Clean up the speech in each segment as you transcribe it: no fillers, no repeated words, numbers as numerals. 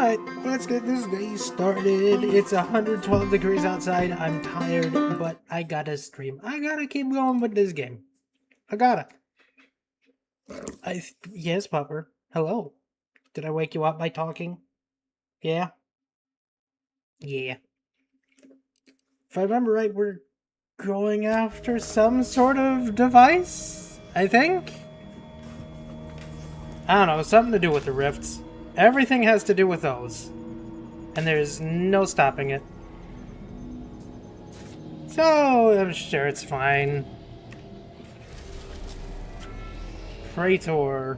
Alright, let's get this day started. It's 112 degrees outside. I'm tired, but I gotta stream. I gotta keep going with this game. I gotta. Yes, Pupper. Hello. Did I wake you up by talking? Yeah? Yeah. If I remember right, we're going after some sort of device? I think? I don't know, something to do with the rifts. Everything has to do with those. And there's no stopping it. So, I'm sure it's fine. Praetor.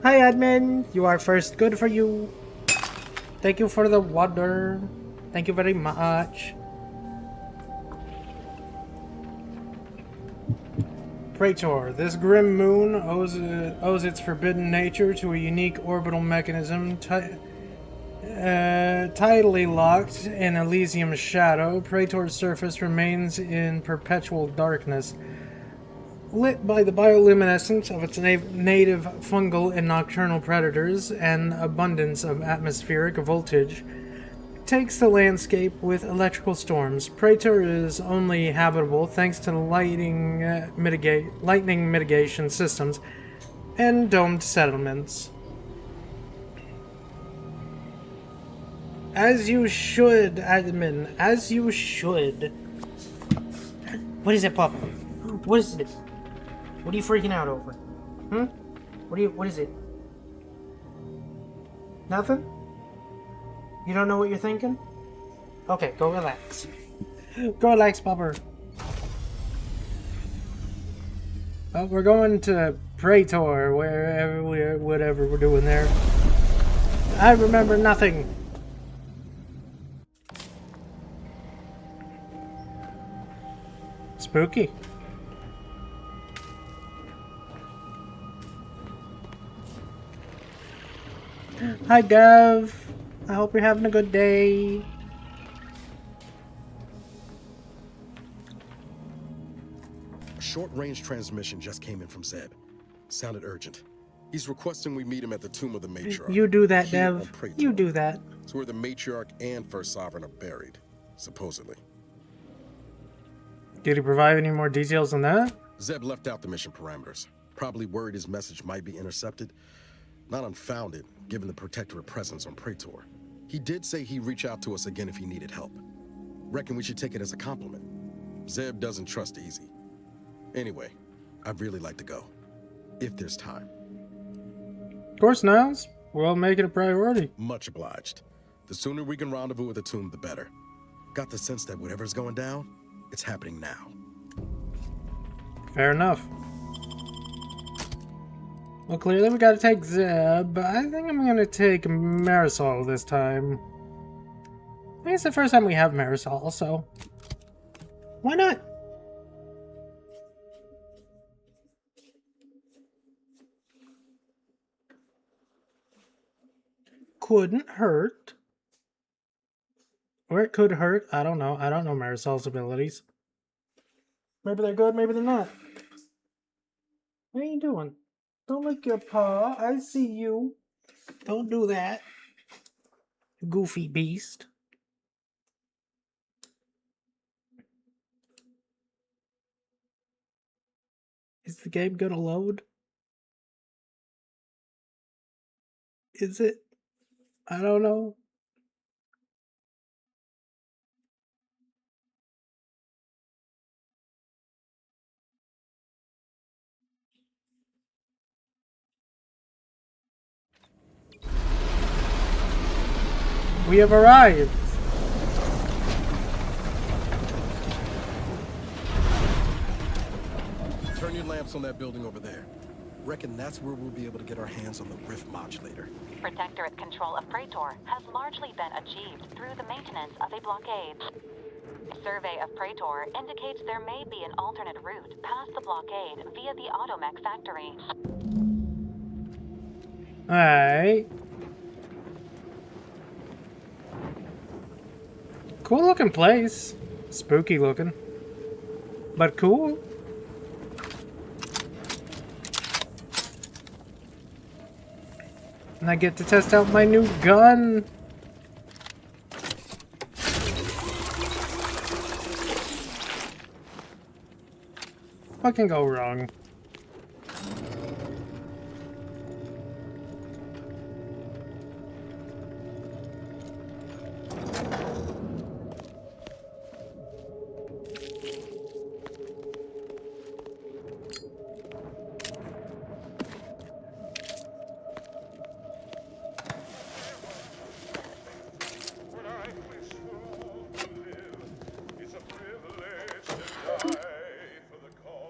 Hi, admin. You are first. Good for you. Thank you for the water. Thank you very much. Praetor. This grim moon owes its forbidden nature to a unique orbital mechanism tidally locked in Elysium's shadow. Praetor's surface remains in perpetual darkness, lit by the bioluminescence of its native fungal and nocturnal predators. An abundance of atmospheric voltage takes the landscape with electrical storms. Praetor is only habitable thanks to the lightning mitigation systems and domed settlements. As you should, admin. As you should. What is it, Papa? What is it? What are you freaking out over? What is it? Nothing? You don't know what you're thinking? Okay, go relax. Go relax, Pupper. Well, we're going to Praetor, whatever we're doing there. I remember nothing. Spooky. Hi, Dev. I hope you're having a good day. A short-range transmission just came in from Zeb. Sounded urgent. He's requesting we meet him at the tomb of the matriarch. You do that, Dev. You do that. It's where the matriarch and first sovereign are buried, supposedly. Did he provide any more details on that? Zeb left out the mission parameters. Probably worried his message might be intercepted. Not unfounded, given the protectorate presence on Praetor. He did say he'd reach out to us again if he needed help. Reckon we should take it as a compliment. Zeb doesn't trust easy. Anyway, I'd really like to go. If there's time. Of course, Niles. We'll make it a priority. Much obliged. The sooner we can rendezvous at the tomb, the better. Got the sense that whatever's going down, it's happening now. Fair enough. Well, clearly we gotta take Zeb, but I think I'm gonna take Marisol this time. I think it's the first time we have Marisol, so why not? Couldn't hurt. Or it could hurt. I don't know. I don't know Marisol's abilities. Maybe they're good, maybe they're not. What are you doing? Don't lick your paw. I see you. Don't do that. Goofy beast. Is the game gonna load? Is it? I don't know. We have arrived. Turn your lamps on that building over there. Reckon that's where we'll be able to get our hands on the rift modulator. Protectorate control of Praetor has largely been achieved through the maintenance of a blockade. A survey of Praetor indicates there may be an alternate route past the blockade via the Automech factory. Alright. Cool looking place. Spooky looking. But cool. And I get to test out my new gun. What can go wrong?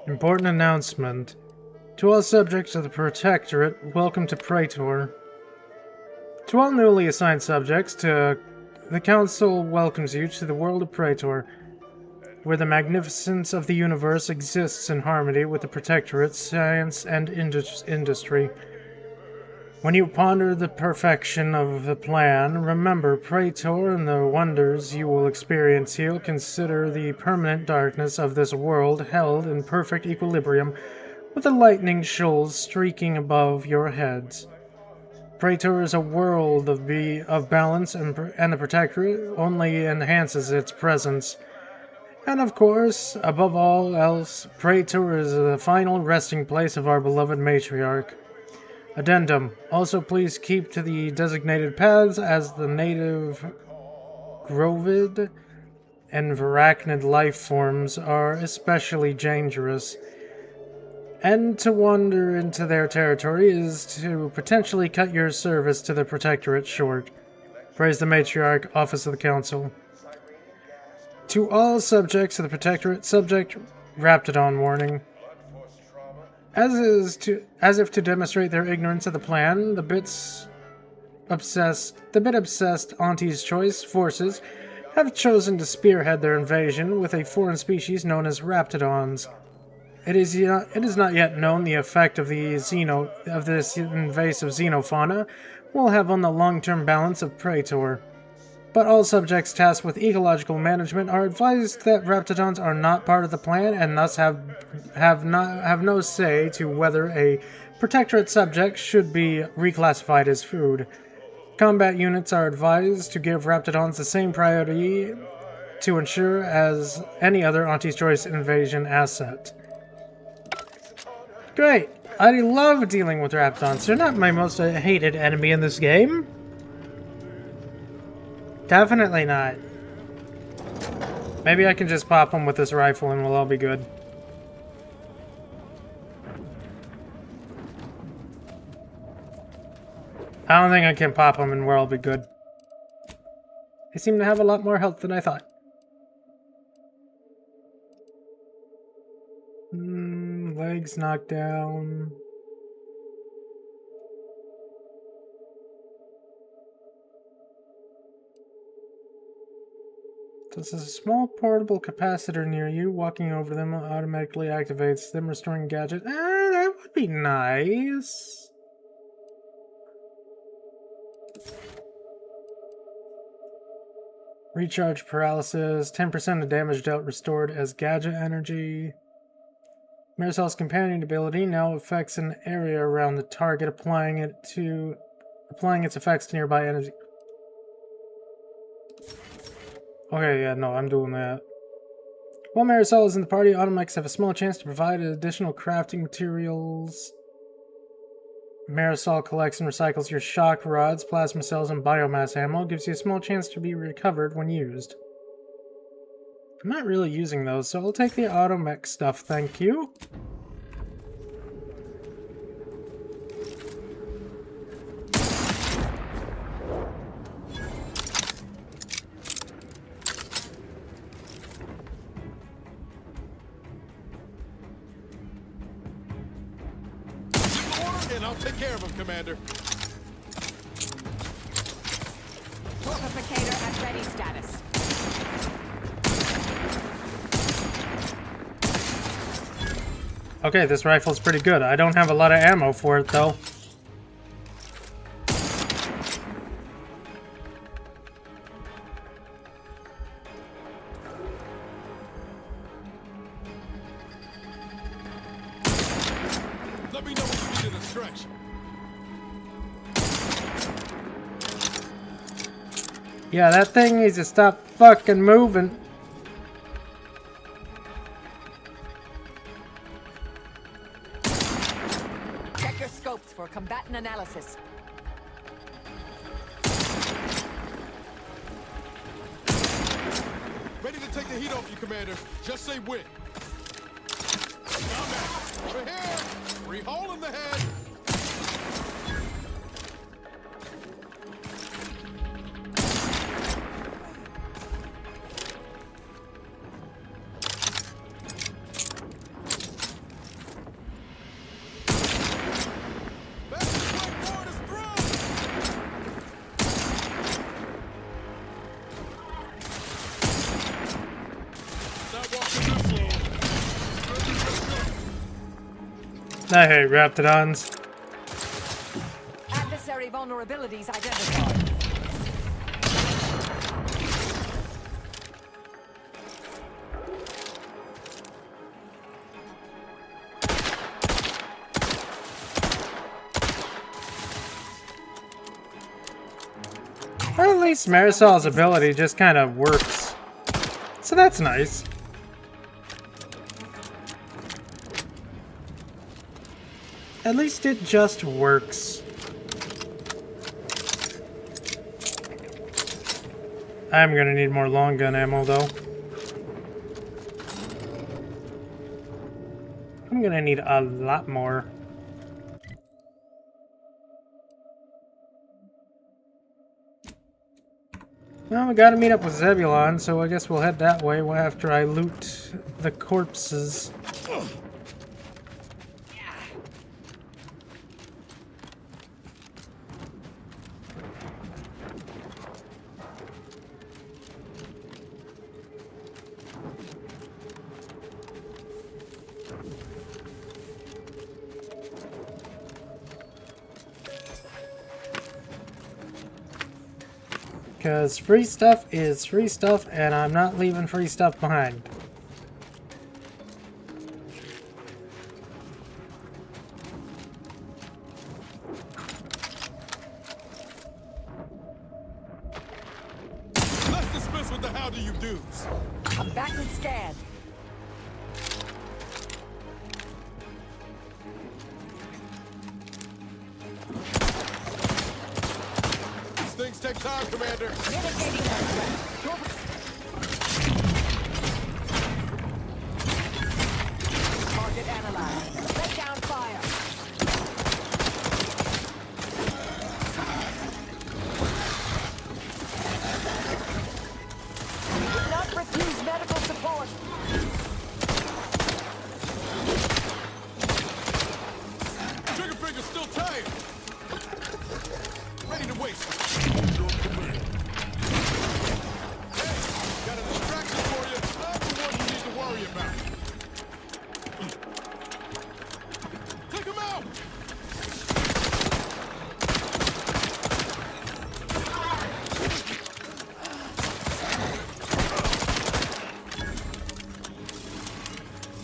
Important announcement. To all subjects of the Protectorate, welcome to Praetor. To all newly assigned subjects, the Council welcomes you to the world of Praetor, where the magnificence of the universe exists in harmony with the Protectorate's science and industry. When you ponder the perfection of the plan, remember Praetor and the wonders you will experience here. Consider the permanent darkness of this world held in perfect equilibrium, with the lightning shoals streaking above your heads. Praetor is a world of balance, and the Protectorate only enhances its presence. And of course, above all else, Praetor is the final resting place of our beloved matriarch. Addendum. Also, please keep to the designated paths, as the native Grovid and Varachnid life forms are especially dangerous. And to wander into their territory is to potentially cut your service to the Protectorate short. Praise the Matriarch, Office of the Council. To all subjects of the Protectorate, subject Raptidon warning. As if to demonstrate their ignorance of the plan, the bit obsessed Auntie's Choice forces have chosen to spearhead their invasion with a foreign species known as Raptidons. It is not yet known the effect of this invasive xenofauna will have on the long-term balance of Praetor. But all subjects tasked with ecological management are advised that Raptidons are not part of the plan and thus have no say to whether a Protectorate subject should be reclassified as food. Combat units are advised to give Raptidons the same priority to ensure as any other Auntie's Choice invasion asset. Great! I love dealing with Raptidons. They're not my most hated enemy in this game. Definitely not. Maybe I can just pop them with this rifle and we'll all be good. I don't think I can pop them and we'll all be good. They seem to have a lot more health than I thought. Legs knocked down. There's a small portable capacitor near you. Walking over them automatically activates them, restoring gadget. That would be nice. Recharge paralysis. 10% of damage dealt restored as gadget energy. Marisol's companion ability now affects an area around the target, applying its effects to nearby enemies. Okay, yeah, no, I'm doing that. While Marisol is in the party, automechs have a small chance to provide additional crafting materials. Marisol collects and recycles your shock rods, plasma cells, and biomass ammo. Gives you a small chance to be recovered when used. I'm not really using those, so I'll take the automech stuff, thank you. And I'll take care of him, Commander. Torpificator at ready status. Okay, this rifle's pretty good. I don't have a lot of ammo for it, though. Let me know when you need a stretch. Yeah, that thing needs to stop fucking moving. Check your scopes for combatant analysis. Ready to take the heat off you, Commander. Just say when. We're here. Free hole in the head. I hate Raptidons. Adversary vulnerabilities identified. Well, at least Marisol's ability just kind of works. So that's nice. At least it just works. I'm gonna need more long gun ammo though. I'm gonna need a lot more. Well, we gotta meet up with Zebulon, so I guess we'll head that way after I loot the corpses. Because free stuff is free stuff, and I'm not leaving free stuff behind. Let's dismiss with the how do you do's. Combatant scan. These things take time, Commander. Mitigating that threat. Target analyzed. Lay down fire. Do not refuse medical support. Trigger finger's still tired. Ready to waste. Hey, got a distraction for you. Not the one you need to worry about. Take him out!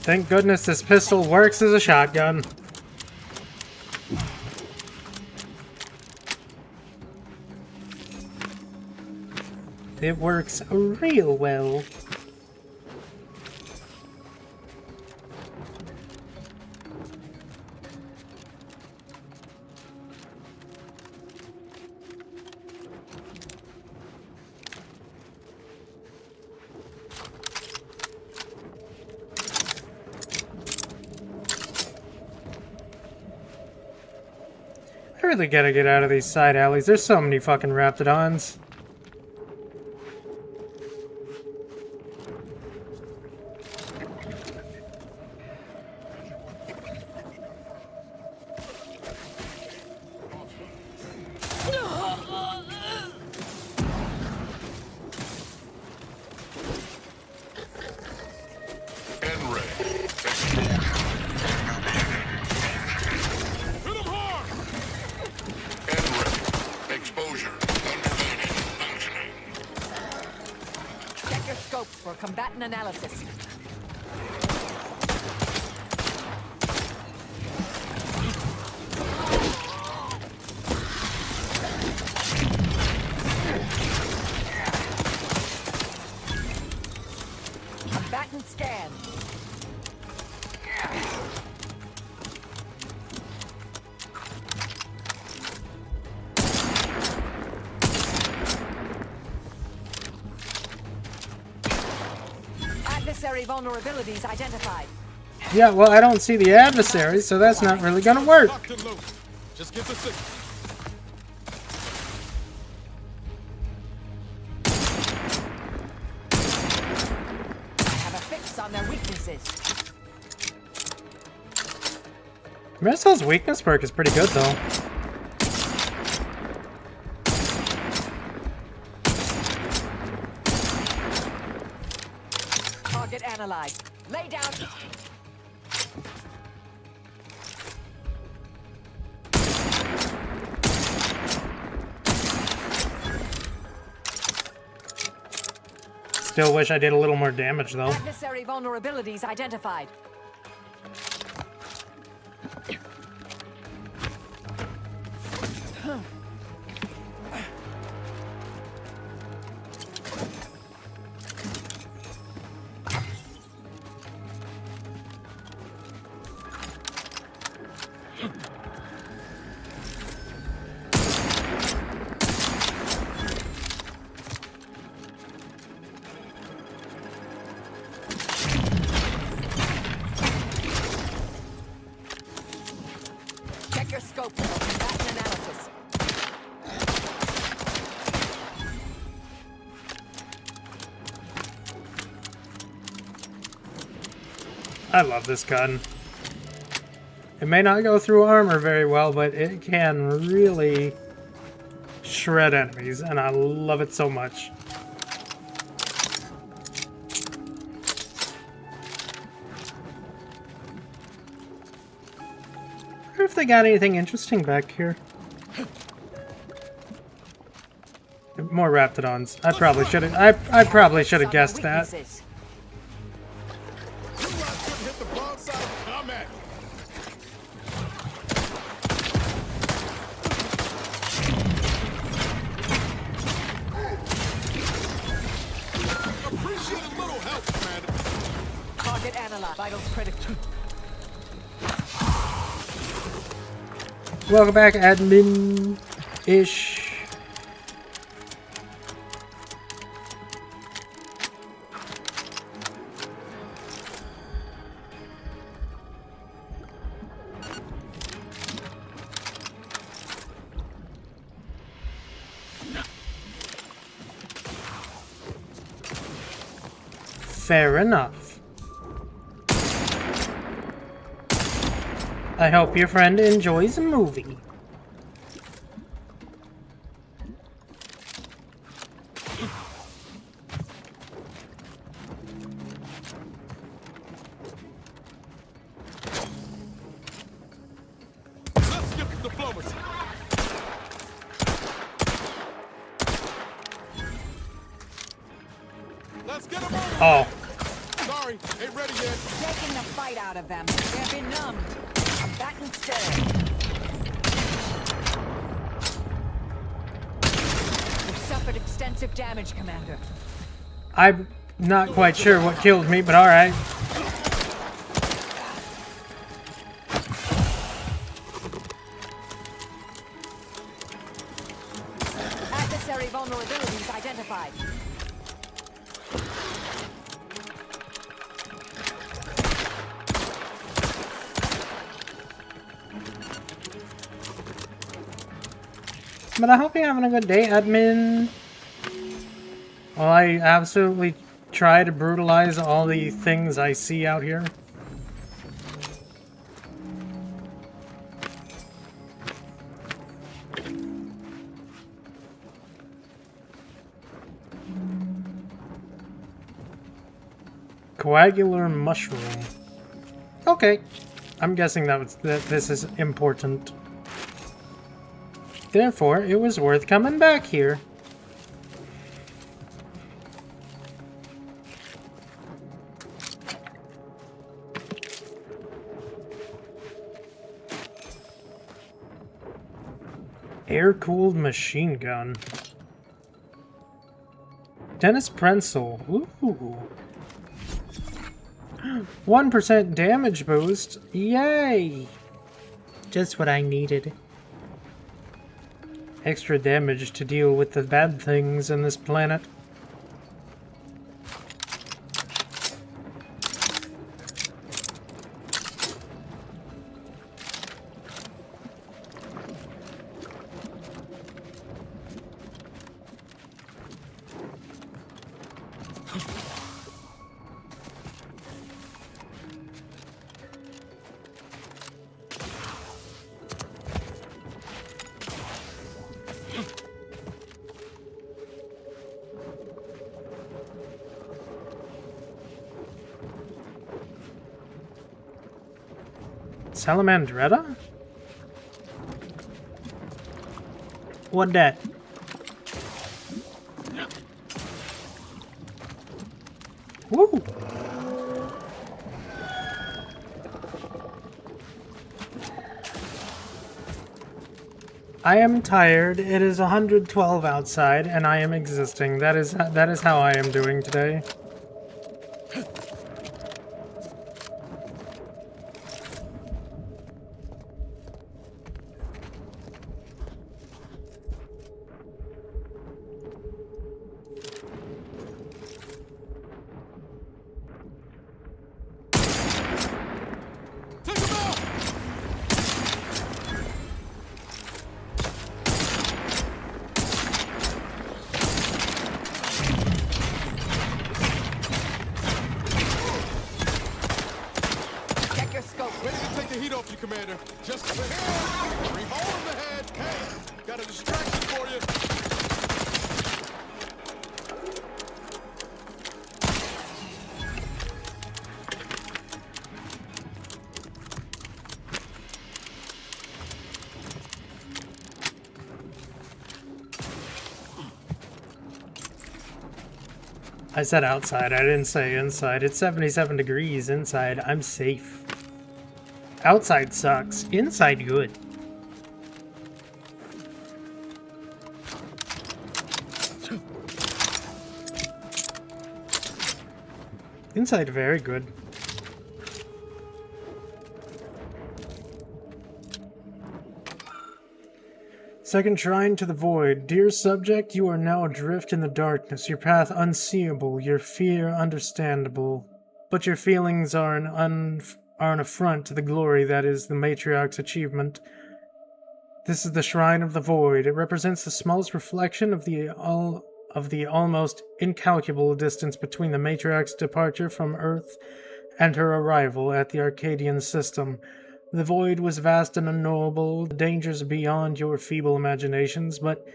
Thank goodness this pistol works as a shotgun. It works real well. I really gotta get out of these side alleys. There's so many fucking Raptidons. For combatant analysis. again. Adversary vulnerabilities identified. Yeah, well, I don't see the adversary, so that's not really gonna work. Locked and loaded. Just get the signal. I have a fix on their weaknesses. Missile's weakness perk is pretty good, though. Target analyzed. Lay down. Still wish I did a little more damage, though. Adversary vulnerabilities identified. Check your scope for combatant analysis. I love this gun. It may not go through armor very well, but it can really shred enemies, and I love it so much. I wonder if they got anything interesting back here. More Raptidons. I probably should have. I probably should have guessed that. Weaknesses. You guys couldn't hit the broadside. I'm at you. Appreciate a little help, Commander. Target analyzed. Vitals critical. Welcome back, admin-ish. Fair enough. I hope your friend enjoys the movie. Let's skip the diplomacy. Let's get him over. Oh, Sorry, ain't ready yet. Taking the fight out of them. They're benumbed. Combatants dead. You've suffered extensive damage, Commander. I'm not quite sure what killed me, but alright. Adversary vulnerabilities identified. But I hope you're having a good day, admin. Well, I absolutely try to brutalize all the things I see out here. Coagular mushroom. Okay. I'm guessing that this is important. Therefore, it was worth coming back here. Air-cooled machine gun. Dennis Prensel. Ooh. 1% damage boost. Yay! Just what I needed. Extra damage to deal with the bad things in this planet. Salamandretta? What that? Woo! I am tired. It is 112 outside, and I am existing. That is how I am doing today. Take him out! Check your scope. Ready to take the heat off you, Commander. Just ahead. Revolve the head. Hey, got a distraction for you. I said outside, I didn't say inside. It's 77 degrees inside. I'm safe. Outside sucks. Inside good. Inside very good. Second shrine to the void. Dear subject, you are now adrift in the darkness, your path unseeable, your fear understandable. But your feelings are an affront to the glory that is the matriarch's achievement. This is the shrine of the void. It represents the smallest reflection of the almost incalculable distance between the matriarch's departure from Earth and her arrival at the Arcadian system. The void was vast and unknowable, dangers beyond your feeble imaginations, but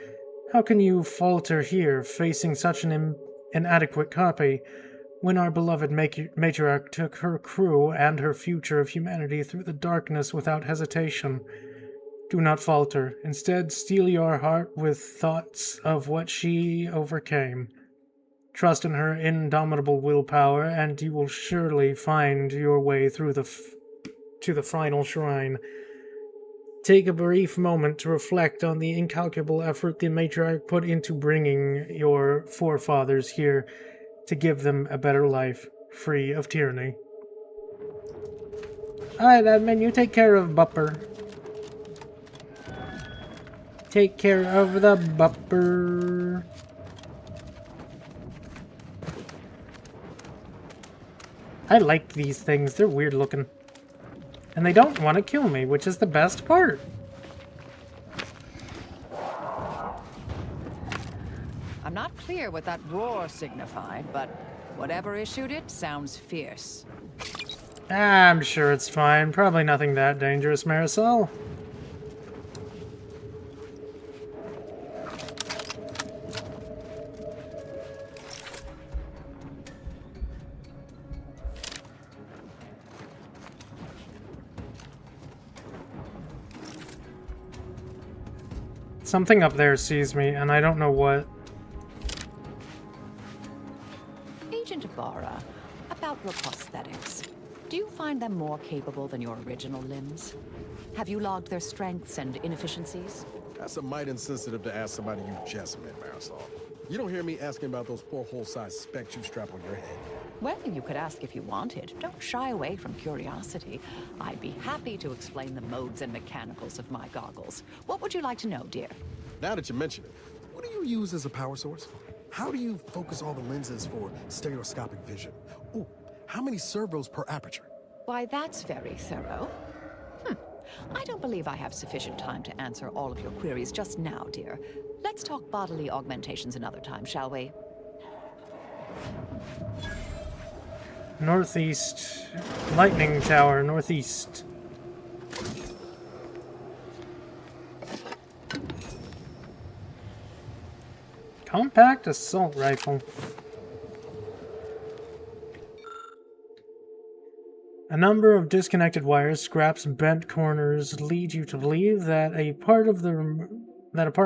how can you falter here, facing such an inadequate copy, when our beloved matriarch took her crew and her future of humanity through the darkness without hesitation? Do not falter. Instead, steel your heart with thoughts of what she overcame. Trust in her indomitable willpower, and you will surely find your way through to the final shrine. Take a brief moment to reflect on the incalculable effort the matriarch put into bringing your forefathers here to give them a better life, free of tyranny. Alright, admin, you take care of Bupper. Take care of the Bupper. I like these things. They're weird looking. And they don't want to kill me, which is the best part. I'm not clear what that roar signified, but whatever issued it sounds fierce. I'm sure it's fine. Probably nothing that dangerous, Marisol. Something up there sees me, and I don't know what. Agent Ibarra, about your prosthetics. Do you find them more capable than your original limbs? Have you logged their strengths and inefficiencies? That's a mite insensitive to ask somebody you just met, Marisol. You don't hear me asking about those poor hole-sized specs you strap on your head. Well, you could ask if you wanted. Don't shy away from curiosity. I'd be happy to explain the modes and mechanicals of my goggles. What would you like to know, dear? Now that you mention it, what do you use as a power source? How do you focus all the lenses for stereoscopic vision? Ooh, how many servos per aperture? Why, that's very thorough. I don't believe I have sufficient time to answer all of your queries just now, dear. Let's talk bodily augmentations another time, shall we? Northeast. Lightning tower, northeast. Compact assault rifle. A number of disconnected wires, scraps, and bent corners lead you to believe that a part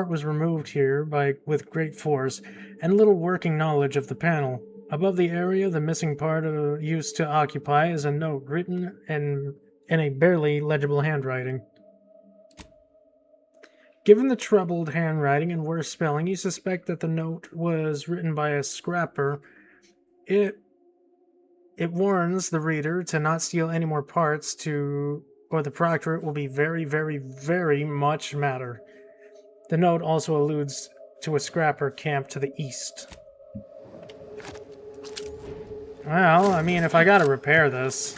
was removed here with great force and little working knowledge of the panel. Above the area the missing part used to occupy is a note written in a barely legible handwriting. Given the troubled handwriting and worse spelling, you suspect that the note was written by a scrapper. It warns the reader to not steal any more parts or the proctorate will be very, very, very much matter. The note also alludes to a scrapper camp to the east. Well, I mean, if I gotta repair this...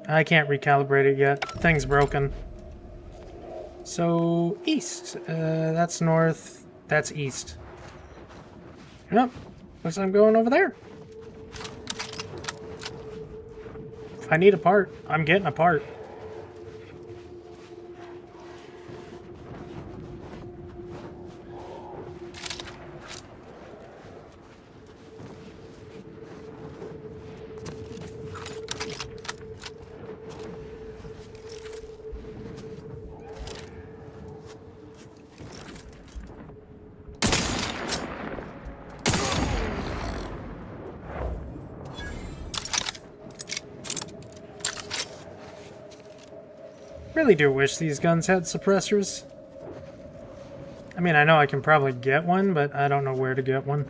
I can't recalibrate it yet. Thing's broken. So, east. That's north. That's east. Yep. Looks like I'm going over there. If I need a part, I'm getting a part. Really do wish these guns had suppressors. I mean, I know I can probably get one, but I don't know where to get one.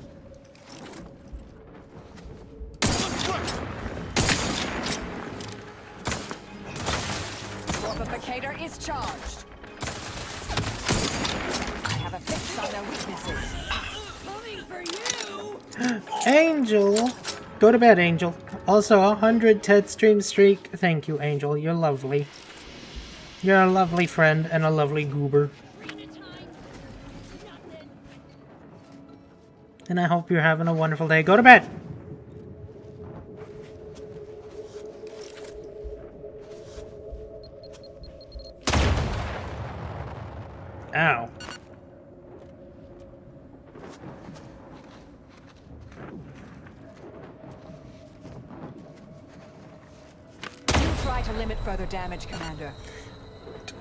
Fortificator is charged. I have a fix on their weaknesses. Coming for you! Angel! Go to bed, Angel. Also, 100 TED stream streak. Thank you, Angel. You're lovely. You're a lovely friend and a lovely goober. And I hope you're having a wonderful day. Go to bed! Ow. Try to limit further damage, Commander.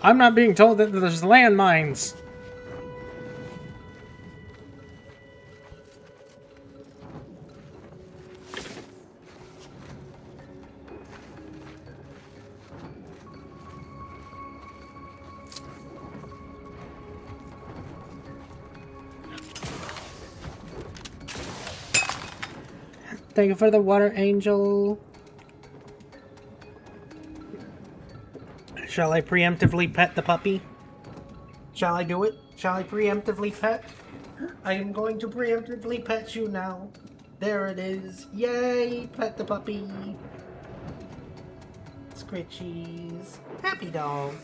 I'm not being told that there's landmines. Thank you for the water, Angel. Shall I preemptively pet the puppy? Shall I do it? Shall I preemptively pet? I am going to preemptively pet you now. There it is. Yay! Pet the puppy. Scritchies. Happy dog.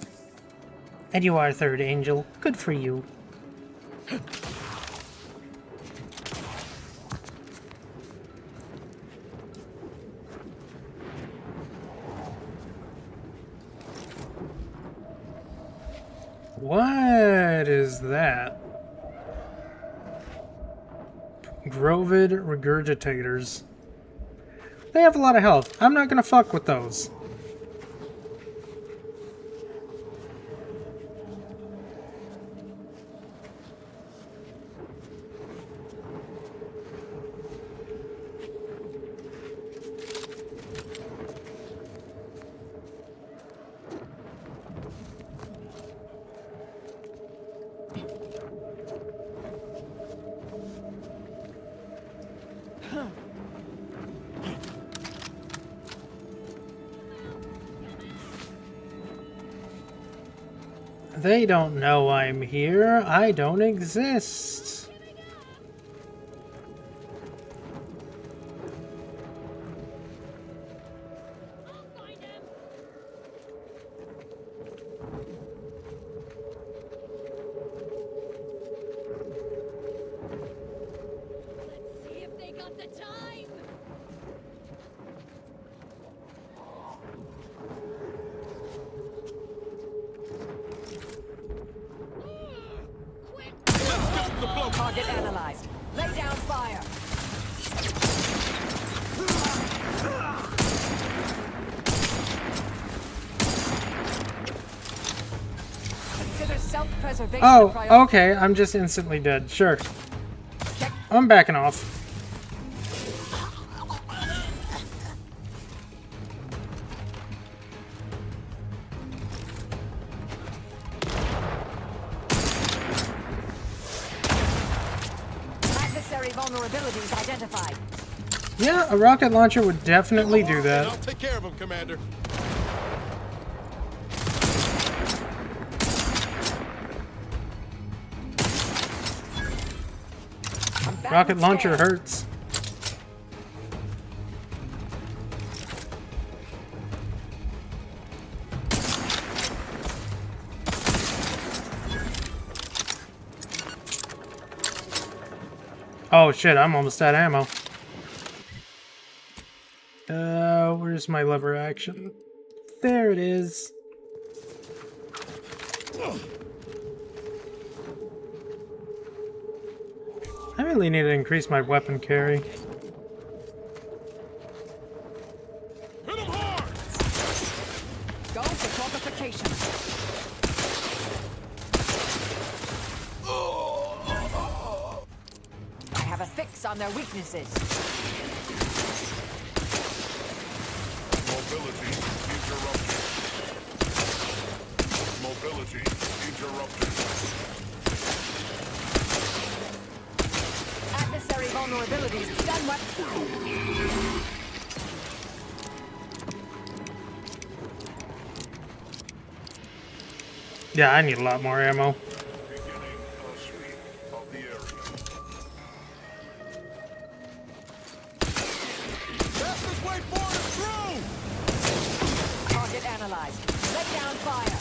And you are third angel. Good for you. What is that? Grovid regurgitators. They have a lot of health. I'm not gonna fuck with those. They don't know I'm here. I don't exist. See if they got the time. Quick! Target analyzed. Lay down fire. Consider self-preservation a Oh, priority. okay. I'm just instantly dead. Sure. Check. I'm backing off. Adversary vulnerabilities identified. Yeah, a rocket launcher would definitely do I'll that. take care of him, Commander. I'm back Rocket with launcher scare. hurts. Oh shit, I'm almost out of ammo. Where's my lever action? There it is. I really need to increase my weapon carry. Hit him hard! Go for fortification. I have a fix on their weaknesses. Mobility interrupted. Mobility interrupted. Adversary vulnerabilities done what? Yeah, I need a lot more ammo. Beginning a sweep of the area. Fastest way forward through! Target analyzed. Lay down fire.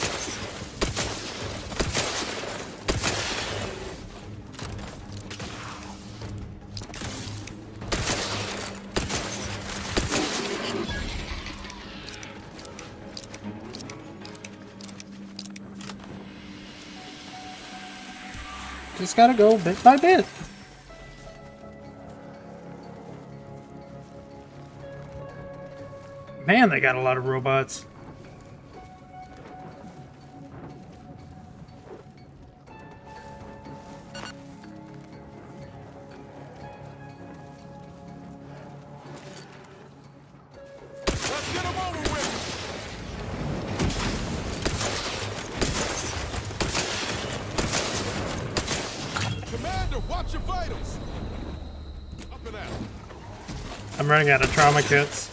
Just gotta go bit by bit. Man, they got a lot of robots. Let's get him over with! Commander, watch your vitals! Up and out. I'm running out of trauma kits.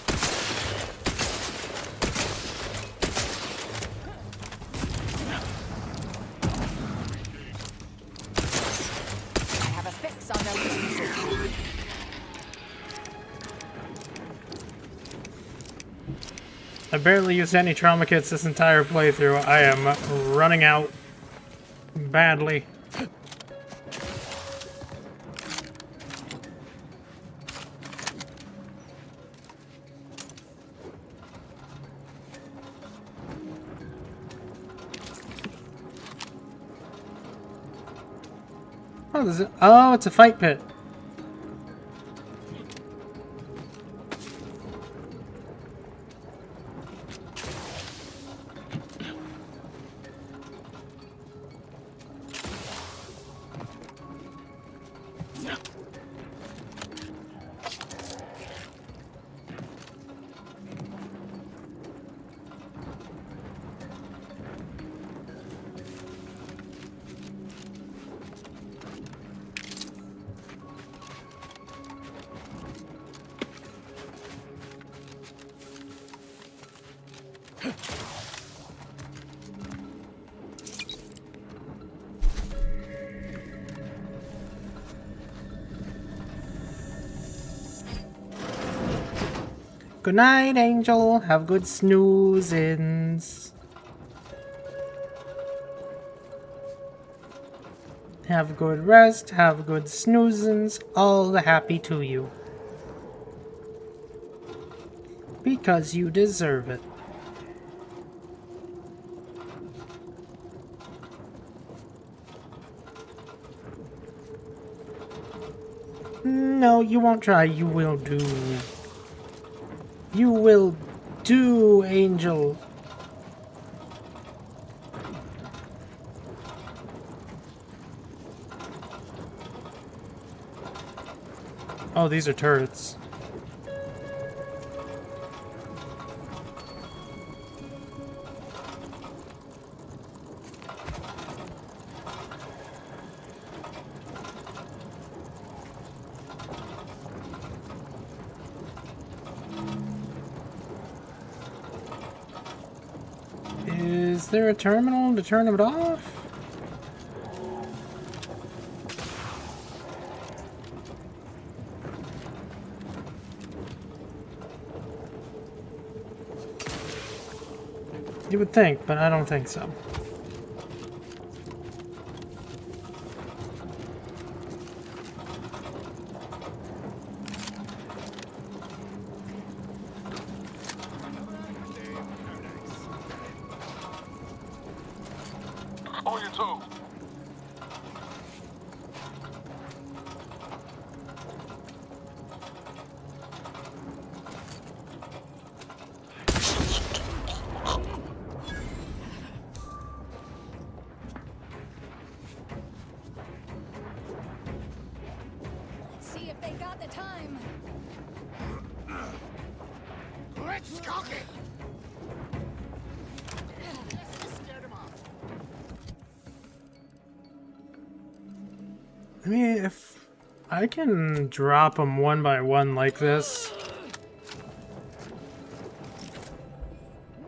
I have a fix on their weaknesses. I barely used any trauma kits this entire playthrough. I am running out badly. Oh, oh, it's a fight pit. Good night, Angel. Have good snoozins. Have good rest. Have good snoozins. All the happy to you. Because you deserve it. No, you won't try. You will do. You will do, Angel. Oh, these are turrets. Is there a terminal to turn it off? You would think, but I don't think so. On your toes. Let's see if they got the time. Let's cock it. I mean, if I can drop them one by one like this.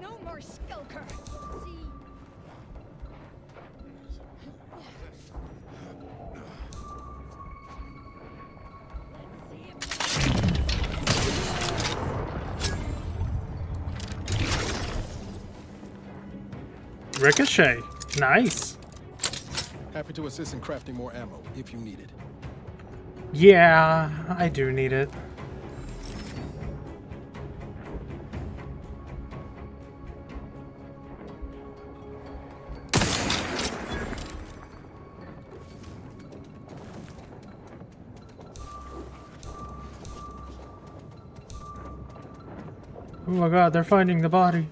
No more skulker. See. Ricochet. Nice. Happy to assist in crafting more ammo if you need it. Yeah, I do need it. Oh my god, they're finding the body.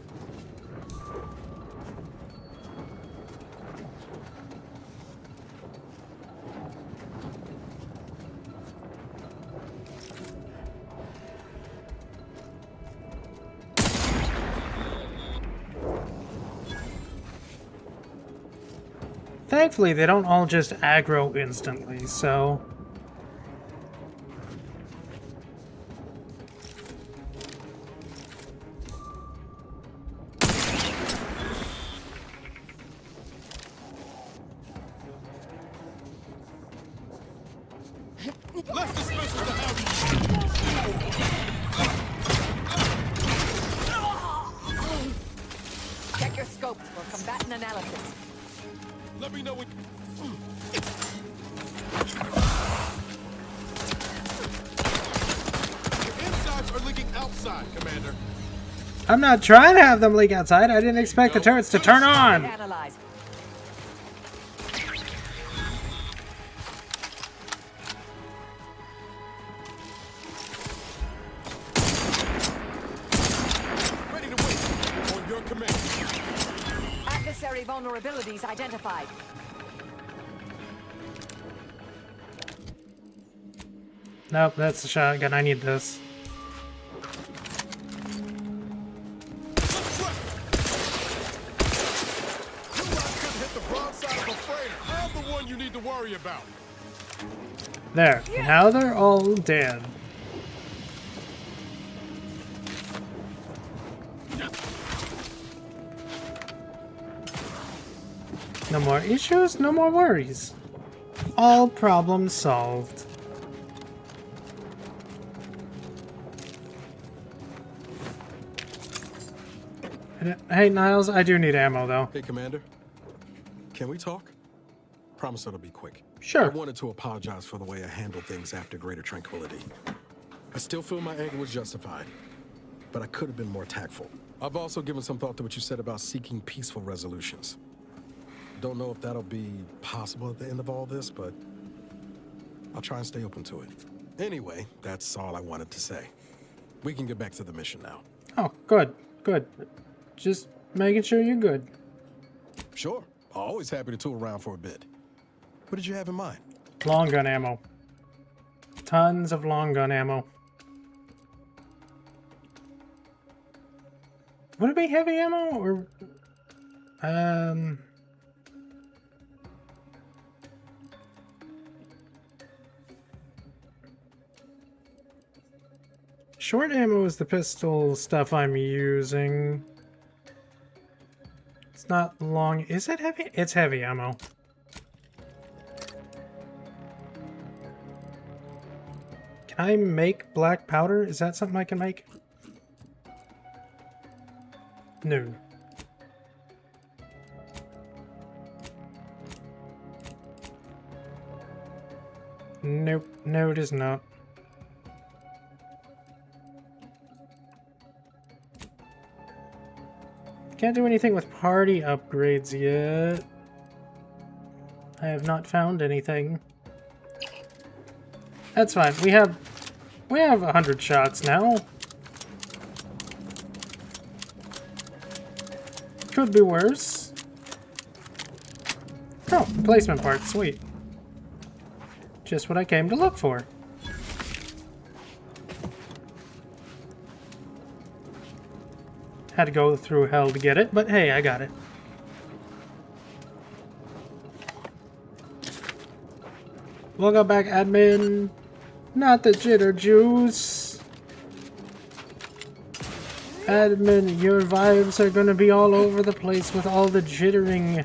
Thankfully, they don't all just aggro instantly, so... Let's dismiss the house. Check your scopes for combatant analysis. Let me know when. The insides are leaking outside, Commander. I'm not trying to have them leak outside. I didn't expect the turrets to turn on. Analyze. Ready to wait. On your command. Adversary vulnerabilities identified. Nope, that's the shotgun. I need this. Couldn't hit the broadside of a freighter. I'm the one you need to worry about. There. Now they're all dead. No more issues, no more worries. All problems solved. Hey, Niles, I do need ammo, though. Hey, Commander. Can we talk? Promise it'll be quick. I Sure. wanted to apologize for the way I handled things after Greater Tranquility. I still feel my anger was justified, but I could have been more tactful. I've also given some thought to what you said about seeking peaceful resolutions. Don't know if that'll be possible at the end of all this, but I'll try and stay open to it. Anyway, that's all I wanted to say. We can get back to the mission now. Oh, good. Good. Just making sure you're good. Sure. Always happy to tool around for a bit. What did you have in mind? Long gun ammo. Tons of long gun ammo. Would it be heavy ammo or short ammo is the pistol stuff I'm using. It's not long. Is it heavy? It's heavy ammo. Can I make black powder? Is that something I can make? No. Nope. No, it is not. Can't do anything with party upgrades yet. I have not found anything. That's fine. We have 100 shots now. Could be worse. Oh, placement part. Sweet. Just what I came to look for. Had to go through hell to get it, but hey, I got it. Welcome back, admin. Not the jitter juice. Admin, your vibes are gonna be all over the place with all the jittering.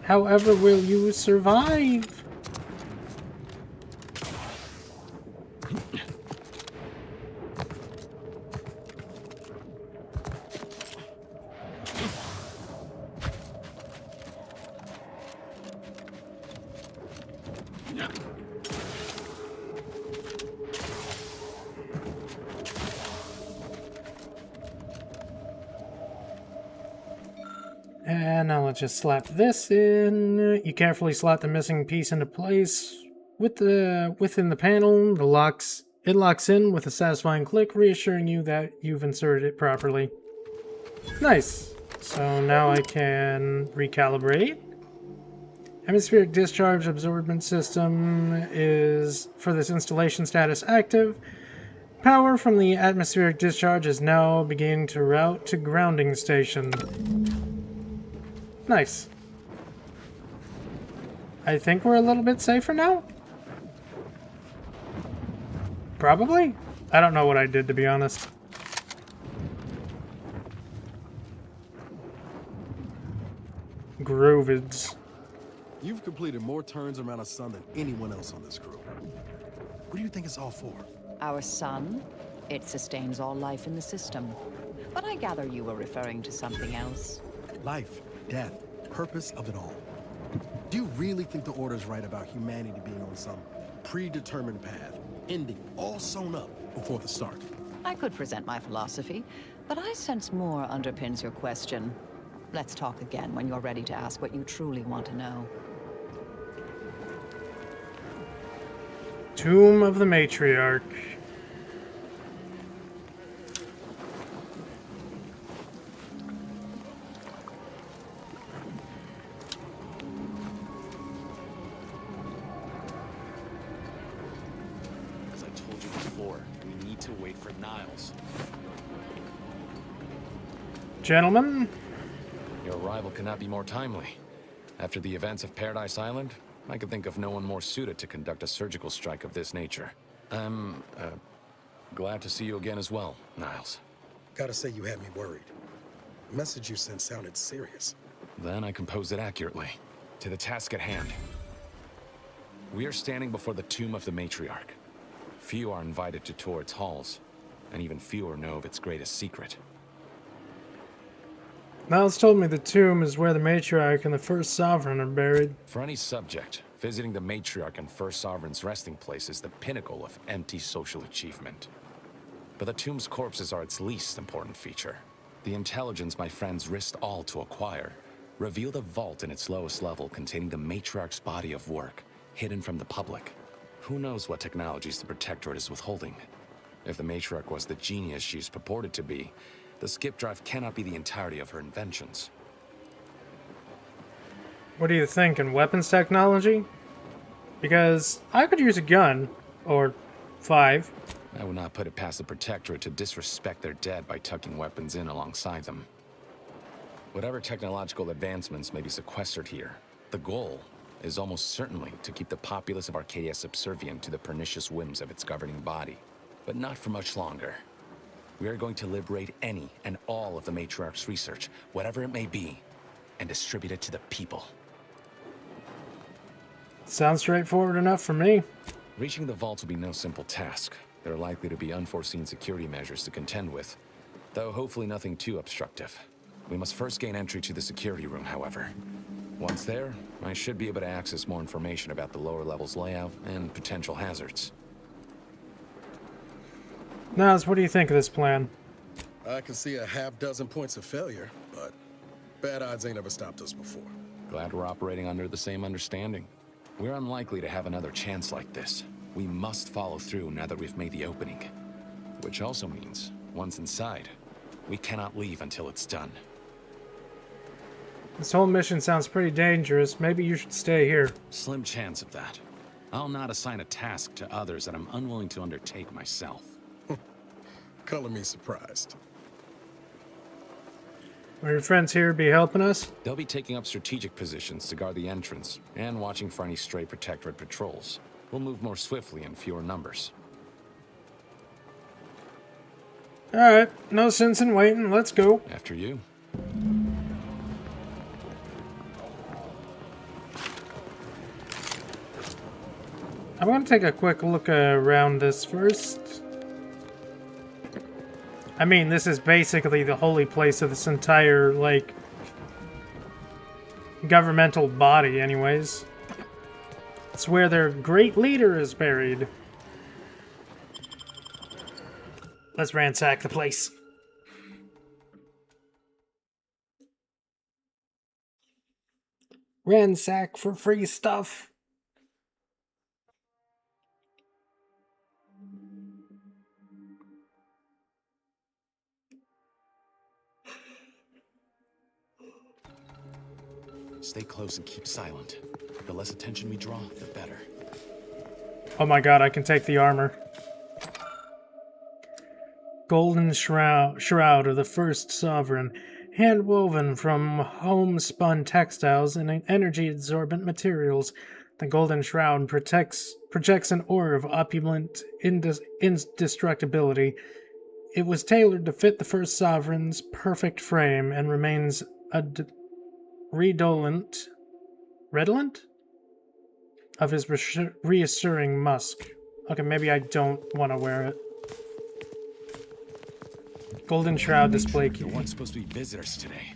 However, will you survive? And now let's just slap this in. You carefully slot the missing piece into place within the panel. It locks in with a satisfying click, reassuring you that you've inserted it properly. Nice. So now I can recalibrate. Atmospheric discharge absorbent system is for this installation status active. Power from the atmospheric discharge is now beginning to route to grounding station. Nice. I think we're a little bit safer now? Probably? I don't know what I did, to be honest. Groovids. You've completed more turns around a sun than anyone else on this crew. What do you think it's all for? Our sun? It sustains all life in the system. But I gather you were referring to something else. Life, death, purpose of it all. Do you really think the Order's right about humanity being on some predetermined path, ending all sewn up before the start? I could present my philosophy, but I sense more underpins your question. Let's talk again when you're ready to ask what you truly want to know. Tomb of the Matriarch. As I told you before, we need to wait for Niles. Gentlemen, Your arrival cannot be more timely. After the events of Paradise Island, I could think of no one more suited to conduct a surgical strike of this nature. I'm, glad to see you again as well, Niles. Gotta say you had me worried. The message you sent sounded serious. Then I composed it accurately. To the task at hand. We are standing before the tomb of the Matriarch. Few are invited to tour its halls. and even fewer know of its greatest secret. Niles told me the tomb is where the matriarch and the first sovereign are buried. For any subject, visiting the matriarch and first sovereign's resting place is the pinnacle of empty social achievement. But the tomb's corpses are its least important feature. The intelligence my friends risked all to acquire revealed a vault in its lowest level containing the matriarch's body of work, hidden from the public. Who knows what technologies the Protectorate is withholding? If the matriarch was the genius she's purported to be, the skip drive cannot be the entirety of her inventions. What do you think, in weapons technology? Because I could use a gun, or 5. I would not put it past the Protectorate to disrespect their dead by tucking weapons in alongside them. Whatever technological advancements may be sequestered here, the goal is almost certainly to keep the populace of Arcadia subservient to the pernicious whims of its governing body. But not for much longer. We are going to liberate any and all of the Matriarch's research, whatever it may be, and distribute it to the people. Sounds straightforward enough for me. Reaching the vault will be no simple task. There are likely to be unforeseen security measures to contend with, though hopefully nothing too obstructive. We must first gain entry to the security room, however. Once there, I should be able to access more information about the lower level's layout and potential hazards. Niles, what do you think of this plan? I can see a half-dozen points of failure, but bad odds ain't ever stopped us before. Glad we're operating under the same understanding. We're unlikely to have another chance like this. We must follow through now that we've made the opening. Which also means, once inside, we cannot leave until it's done. This whole mission sounds pretty dangerous. Maybe you should stay here. Slim chance of that. I'll not assign a task to others that I'm unwilling to undertake myself. Color me surprised. Will your friends here be helping us? They'll be taking up strategic positions to guard the entrance and watching for any stray Protectorate patrols. We'll move more swiftly in fewer numbers. Alright, no sense in waiting. Let's go. After you. I'm going to take a quick look around this first. I mean, this is basically the holy place of this entire, like, governmental body, anyways. It's where their great leader is buried. Let's ransack the place. Ransack for free stuff. Stay close and keep silent. The less attention we draw, the better. Oh my god, I can take the armor. Golden shroud of the first sovereign, hand-woven from homespun textiles and energy-absorbent materials. The golden shroud projects an aura of opulent indestructibility. It was tailored to fit the first sovereign's perfect frame and remains redolent of his reassuring musk. Okay, maybe I don't want to wear it. Golden shroud display key. There weren't supposed to be visitors today.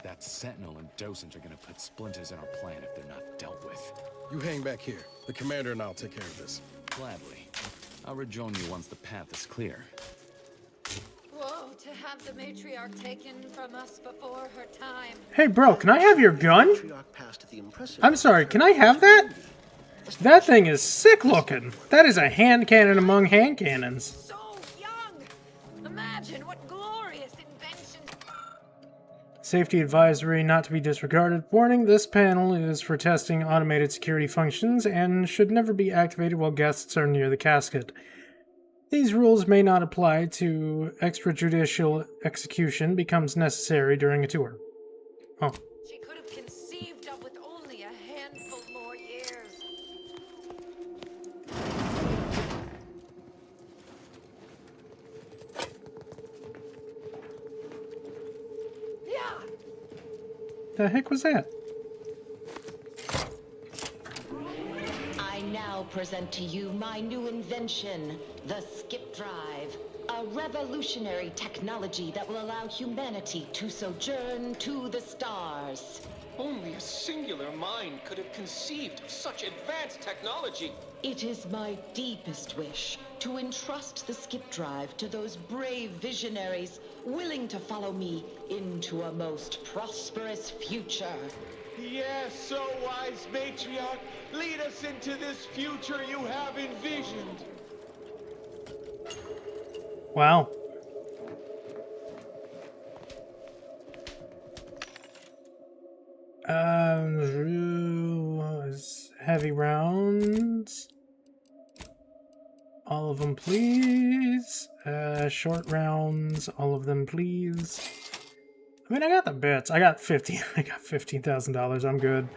That Sentinel and Docent are gonna put splinters in our plan if they're not dealt with. You hang back here. The commander and I'll take care of this. Gladly. I'll rejoin you once the path is clear. Whoa, to have the matriarch taken from us before her time. Hey bro, can I have your gun? I'm sorry, can I have that? That thing is sick looking. That is a hand cannon among hand cannons. So young! Imagine what glorious invention. Safety advisory not to be disregarded. Warning, this panel is for testing automated security functions and should never be activated while guests are near the casket. These rules may not apply to extrajudicial execution becomes necessary during a tour. Oh. She could have conceived of with only a handful more years. Yeah. The heck was that? I now present to you my new invention, the Skip Drive. A revolutionary technology that will allow humanity to sojourn to the stars. Only a singular mind could have conceived of such advanced technology. It is my deepest wish to entrust the Skip Drive to those brave visionaries willing to follow me into a most prosperous future. Yes, so wise matriarch. Lead us into this future you have envisioned. Wow. Heavy rounds. All of them, please. Short rounds. All of them, please. I mean, I got the bits. I got $15,000. I'm good.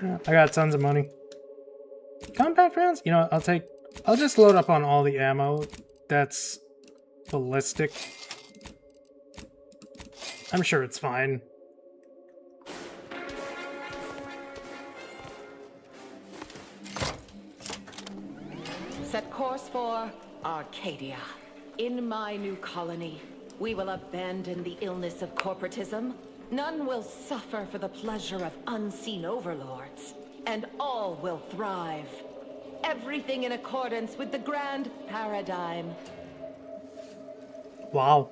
I got tons of money. Compact rounds? You know what? I'll just load up on all the ammo that's ballistic. I'm sure it's fine. Set course for Arcadia. In my new colony, we will abandon the illness of corporatism. None will suffer for the pleasure of unseen overlords. And all will thrive. Everything in accordance with the grand paradigm. Wow.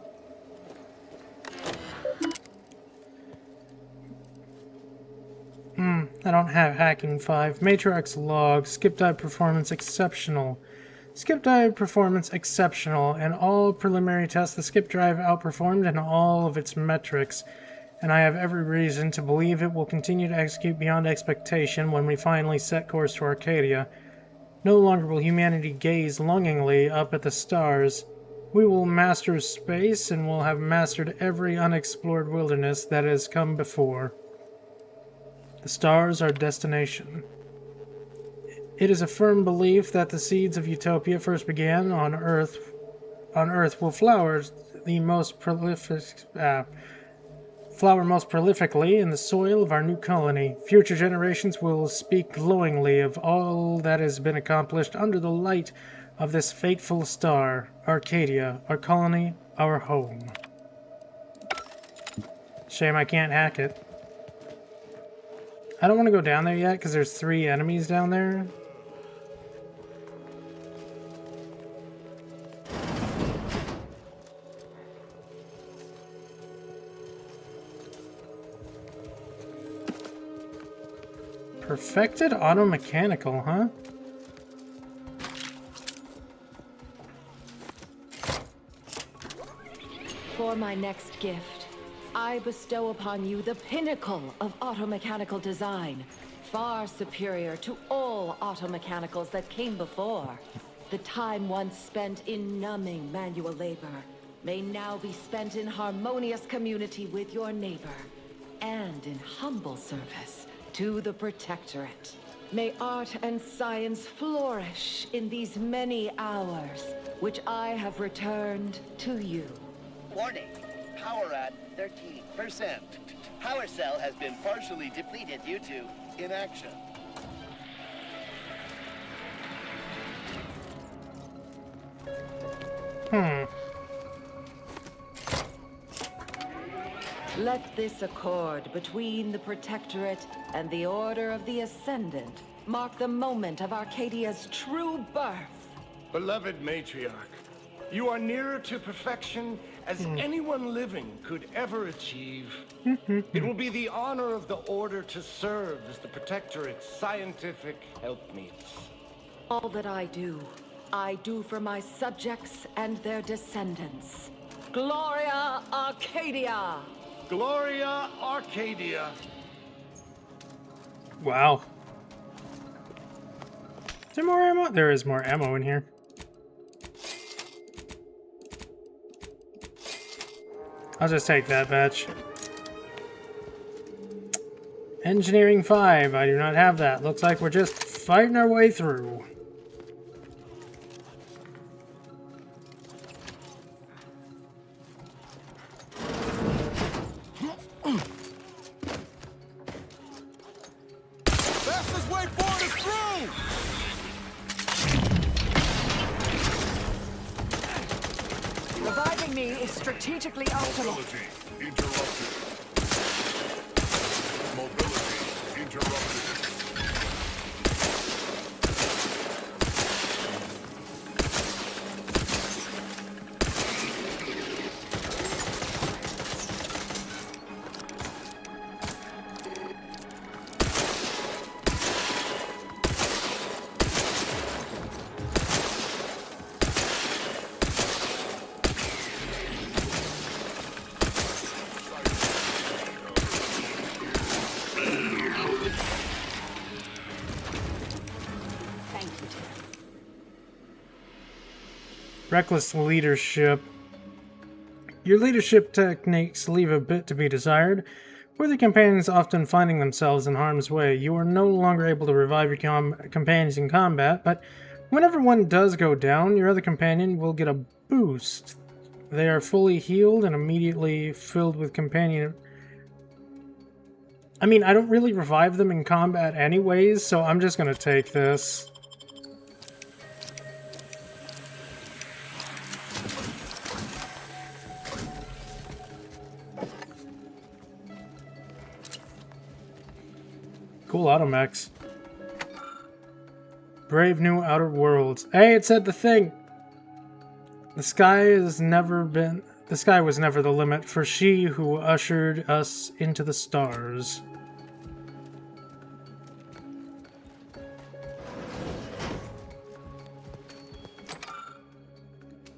I don't have hacking 5. Matriarch's log. Skip dive performance exceptional. Skip dive performance exceptional. In all preliminary tests, the skip drive outperformed in all of its metrics, and I have every reason to believe it will continue to execute beyond expectation when we finally set course to Arcadia. No longer will humanity gaze longingly up at the stars. We will master space and will have mastered every unexplored wilderness that has come before. The stars are destination. It is a firm belief that the seeds of utopia first began on Earth. On Earth will flower most prolifically in the soil of our new colony. Future generations will speak glowingly of all that has been accomplished under the light of this fateful star, Arcadia, our colony, our home. Shame I can't hack it. I don't want to go down there yet because there's 3 enemies down there. Perfected auto-mechanical, huh? For my next gift, I bestow upon you the pinnacle of automechanical design, far superior to all automechanicals that came before. The time once spent in numbing manual labor may now be spent in harmonious community with your neighbor, and in humble service to the Protectorate. May art and science flourish in these many hours, which I have returned to you. Warning, power at 13%. Power cell has been partially depleted due to inaction. Let this accord between the Protectorate and the Order of the Ascendant mark the moment of Arcadia's true birth. Beloved Matriarch, you are nearer to perfection as anyone living could ever achieve. It will be the honor of the Order to serve as the Protectorate's scientific helpmeets. All that I do for my subjects and their descendants. Gloria Arcadia! Gloria Arcadia! Wow. Is there more ammo? There is more ammo in here. I'll just take that batch. Engineering 5. I do not have that. Looks like we're just fighting our way through. Fastest way forward is through! strategically optimal. Mobility interrupted. Mobility interrupted. Reckless leadership. Your leadership techniques leave a bit to be desired. With your companions often finding themselves in harm's way, you are no longer able to revive your companions in combat, but whenever one does go down, your other companion will get a boost. They are fully healed and immediately filled with companion... I mean, I don't really revive them in combat anyways, so I'm just gonna take this. Cool automechs. Brave new outer worlds. Hey, it said the thing! The sky was never the limit for she who ushered us into the stars.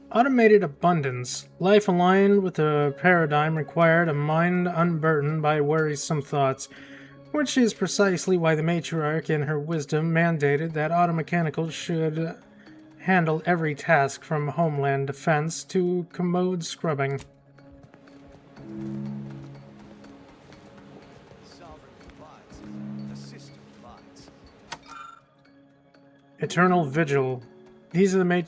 Automated abundance. Life aligned with a paradigm required a mind unburdened by worrisome thoughts, which is precisely why the matriarch in her wisdom mandated that automechanicals should handle every task from homeland defense to commode scrubbing. Eternal Vigil. These are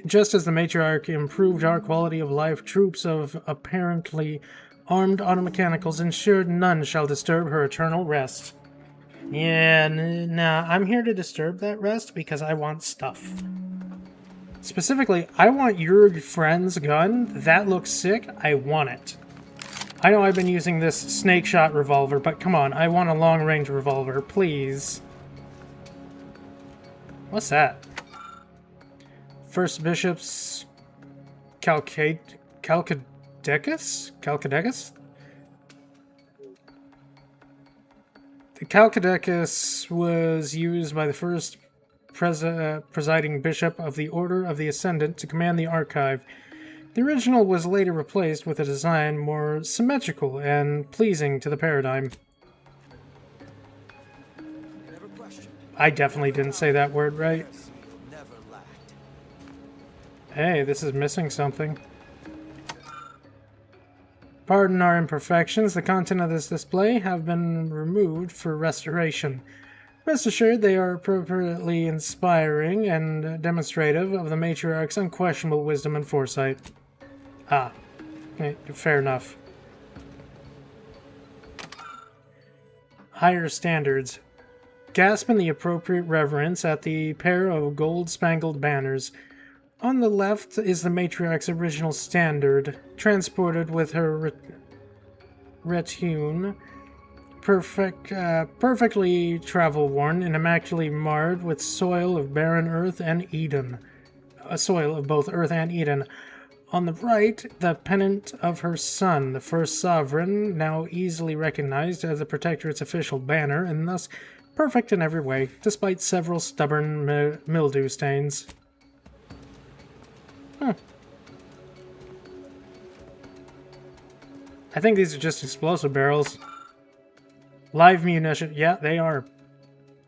just as the matriarch improved our quality of life, troops of apparently armed automechanicals ensured none shall disturb her eternal rest. Yeah, nah, I'm here to disturb that rest because I want stuff. Specifically, I want your friend's gun. That looks sick. I want it. I know I've been using this snake shot revolver, but come on, I want a long-range revolver, please. What's that? First Bishop's Calcadecus? The Calcadecus was used by the first presiding bishop of the Order of the Ascendant to command the archive. The original was later replaced with a design more symmetrical and pleasing to the paradigm. I definitely didn't say that word right. Hey, this is missing something. Pardon our imperfections. The content of this display have been removed for restoration. Rest assured they are appropriately inspiring and demonstrative of the matriarch's unquestionable wisdom and foresight. Ah, fair enough. Higher standards. Gasp in the appropriate reverence at the pair of gold-spangled banners. On the left is the matriarch's original standard, transported with her retinue, perfectly travel-worn and immaculately marred with soil of barren earth and Eden. A soil of both earth and Eden. On the right, the pennant of her son, the first sovereign, now easily recognized as the Protectorate's official banner, and thus perfect in every way, despite several stubborn mildew stains. I think these are just explosive barrels. Live munition. Yeah, they are.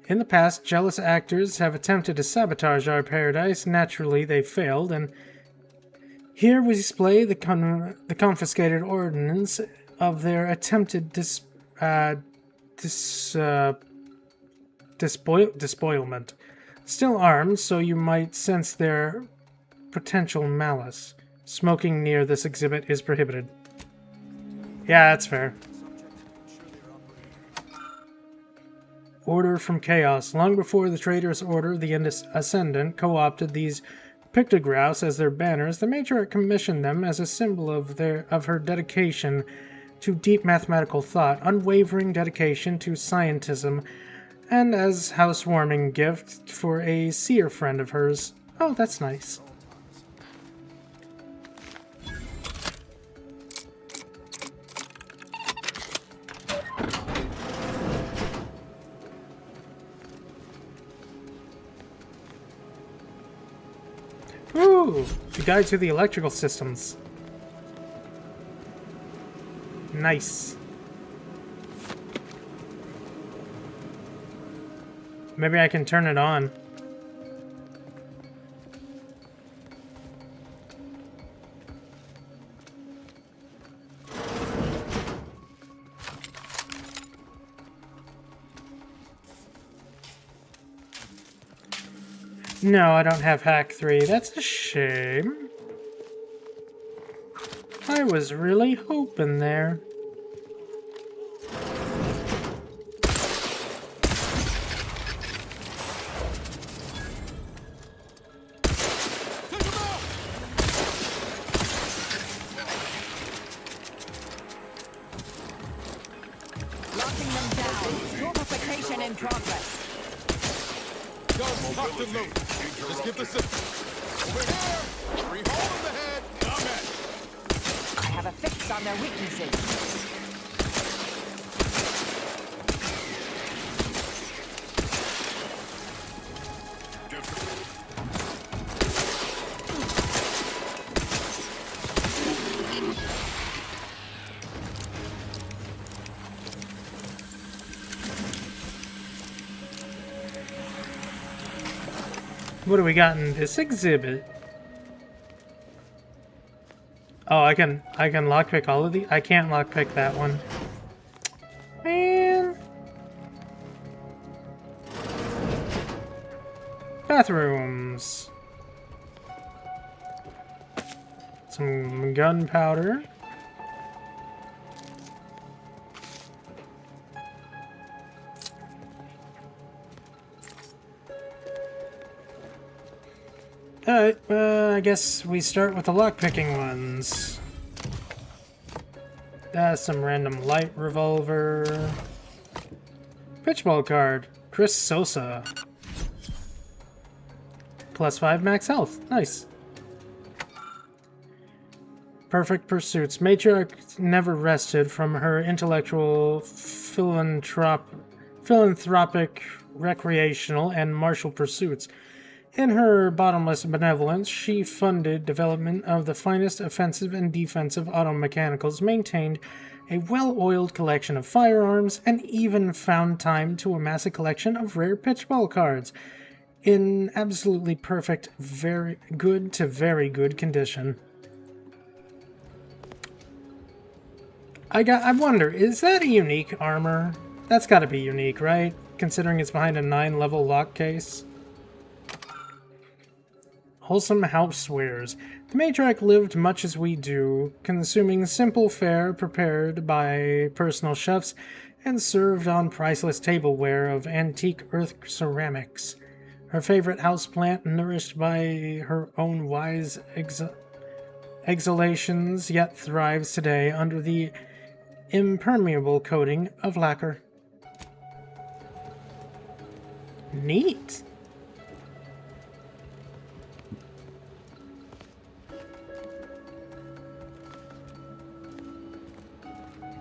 In the past, jealous actors have attempted to sabotage our paradise. Naturally, they failed, and here we display the confiscated ordnance of their attempted despoilment. Still armed, so you might sense their potential malice. Smoking near this exhibit is prohibited. Yeah, that's fair. Order from chaos. Long before the traitorous order, the Ascendant co-opted these pictographs as their banners, the matriarch commissioned them as a symbol of her dedication to deep mathematical thought, unwavering dedication to scientism, and as housewarming gift for a seer friend of hers. Oh, that's nice. Ooh, the guide to the electrical systems. Nice. Maybe I can turn it on. No, I don't have Hack 3. That's a shame. I was really hoping there. Locking them down. Fortification in progress. Guns tucked and loaded. Just give the signal. Over here! Three hole in the head! Come at it! I have a fix on their weaknesses. What do we got in this exhibit? Oh, I can lockpick all of these? I can't lockpick that one. Man. Bathrooms. Some gunpowder. Alright, I guess we start with the lockpicking ones. Some random light revolver. Pitchball card. Chris Sosa. +5 max health. Nice. Perfect pursuits. Matriarch never rested from her intellectual, philanthropic, recreational, and martial pursuits. In her bottomless benevolence, she funded development of the finest offensive and defensive automechanicals, maintained a well-oiled collection of firearms, and even found time to amass a collection of rare pitchball cards in absolutely perfect, very good to very good condition. I wonder, is that a unique armor? That's gotta be unique, right? Considering it's behind a 9-level lock case. Wholesome housewares. The matriarch lived much as we do, consuming simple fare prepared by personal chefs and served on priceless tableware of antique earth ceramics. Her favorite houseplant, nourished by her own wise exhalations, yet thrives today under the impermeable coating of lacquer. Neat.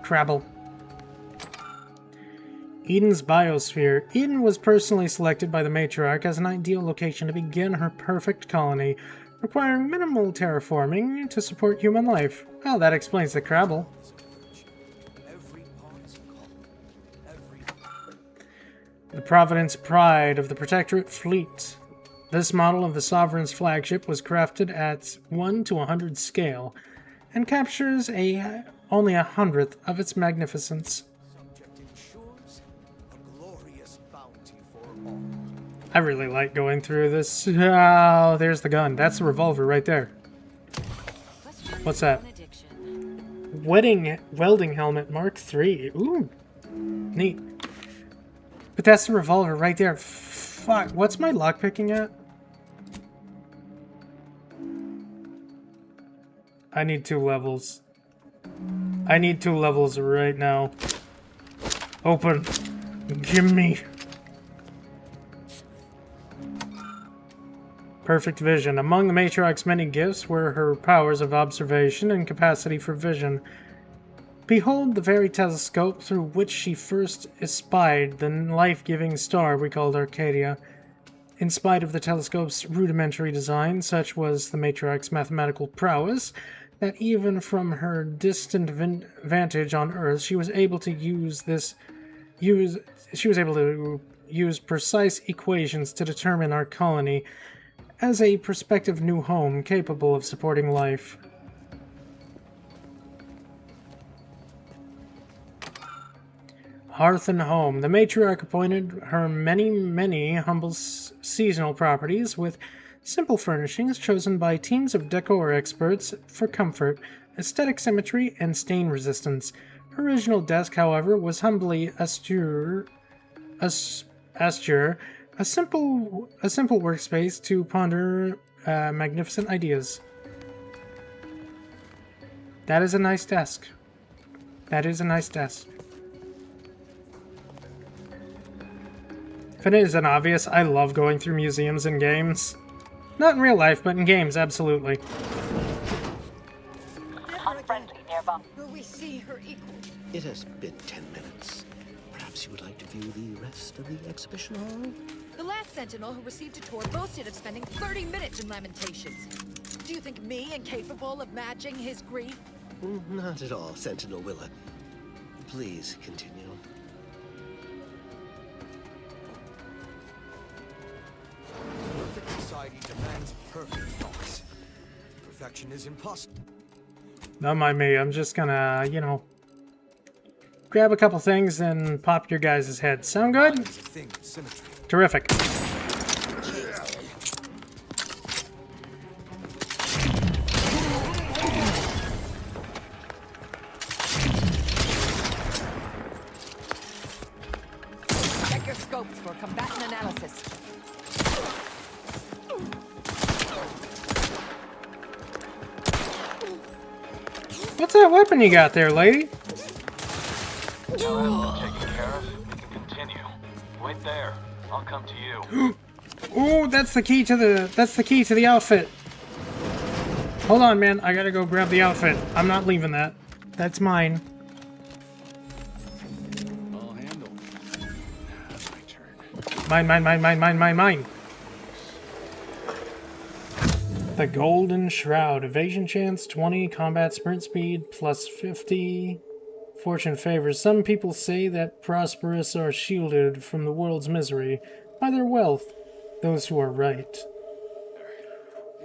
Crabble. Eden's biosphere. Eden was personally selected by the matriarch as an ideal location to begin her perfect colony, requiring minimal terraforming to support human life. Well, that explains the Crabble. The Providence Pride of the Protectorate Fleet. This model of the Sovereign's flagship was crafted at 1 to 100 scale and captures only 100th of its magnificence. I really like going through this. Oh, there's the gun. That's the revolver right there. What's that? Welding helmet Mark III. Ooh, neat. But that's the revolver right there. Fuck, what's my lockpicking at? I need 2 levels. I need 2 levels right now. Open. Give me. Perfect vision. Among the matriarch's many gifts were her powers of observation and capacity for vision. Behold the very telescope through which she first espied the life-giving star we called Arcadia. In spite of the telescope's rudimentary design, such was the matriarch's mathematical prowess, that even from her distant vantage on Earth, she was able to use precise equations to determine our colony as a prospective new home capable of supporting life. Hearth and home. The matriarch appointed her many humble seasonal properties with simple furnishings chosen by teams of decor experts for comfort, aesthetic symmetry, and stain resistance. Her original desk, however, was humbly austere, a simple workspace to ponder magnificent ideas. That is a nice desk. That is a nice desk. If it isn't obvious, I love going through museums in games. Not in real life, but in games, absolutely. Unfriendly nearby. Will we see her equal? It has been 10 minutes. Perhaps you would like to view the rest of the exhibition hall? The last Sentinel who received a tour boasted of spending 30 minutes in Lamentations. Do you think me incapable of matching his grief? Not at all, Sentinel Willa. Please continue. Perfect society demands perfect thoughts. Perfection is impossible. Don't mind me, I'm just gonna, you know, grab a couple things and pop your guys' heads. Sound good? Terrific. Check your scopes for combatant analysis. What's that weapon you got there, lady? Now that's been taken care of, we can continue. Wait there. I'll come to you. Ooh, that's the key to the outfit. Hold on, man. I gotta go grab the outfit. I'm not leaving that. That's mine. I'll handle. Mine. The Golden Shroud. Evasion chance 20, combat sprint speed plus 50. Fortune favors. Some people say that prosperous are shielded from the world's misery by their wealth. Those who are right.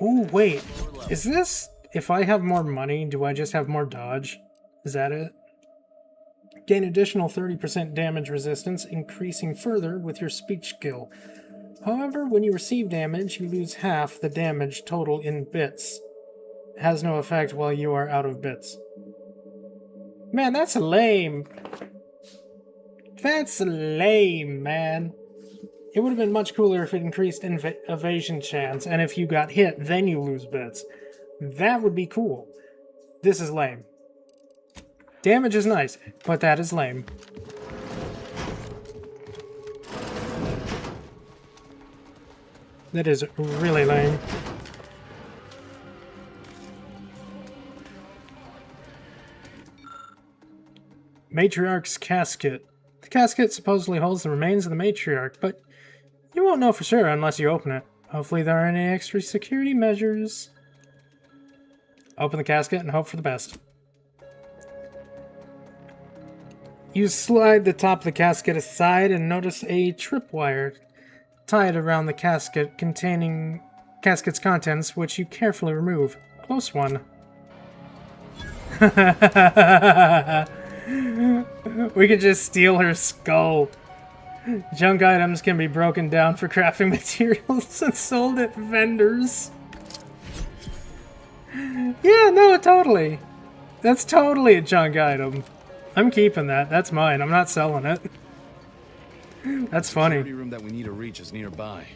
Ooh, wait. Is this... If I have more money, do I just have more dodge? Is that it? Gain additional 30% damage resistance, increasing further with your speech skill. However, when you receive damage, you lose half the damage total in bits. It has no effect while you are out of bits. Man, that's lame. That's lame, man. It would have been much cooler if it increased evasion chance, and if you got hit, then you lose bits. That would be cool. This is lame. Damage is nice, but that is lame. That is really lame. Matriarch's casket. The casket supposedly holds the remains of the matriarch, but you won't know for sure unless you open it. Hopefully there aren't any extra security measures. Open the casket and hope for the best. You slide the top of the casket aside and notice a tripwire tied around the casket containing casket's contents, which you carefully remove. Close one. We could just steal her skull. Junk items can be broken down for crafting materials and sold at vendors. Yeah, no, totally. That's totally a junk item. I'm keeping that. That's mine. I'm not selling it. That's funny. The security room that we need to reach is nearby.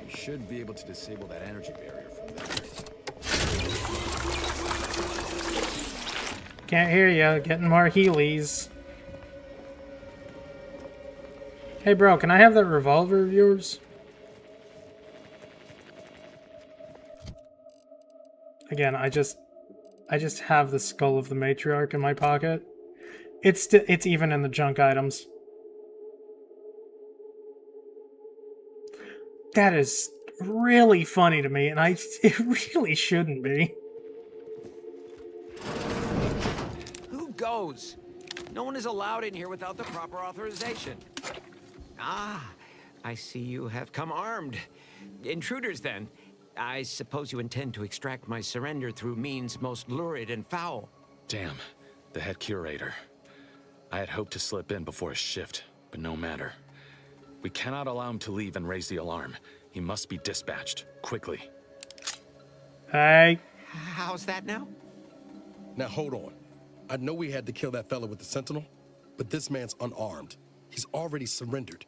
We should be able to disable that energy barrier from there. Can't hear you. Getting more Heelys. Hey, bro, can I have that revolver of yours? Again, I just have the skull of the matriarch in my pocket. It's even in the junk items. That is really funny to me, and it really shouldn't be. Who goes? No one is allowed in here without the proper authorization. Ah, I see you have come armed. Intruders, then. I suppose you intend to extract my surrender through means most lurid and foul. Damn, the head curator. I had hoped to slip in before his shift, but no matter. We cannot allow him to leave and raise the alarm. He must be dispatched, quickly. Hey. How's that now? Now hold on. I know we had to kill that fella with the Sentinel, but this man's unarmed. He's already surrendered.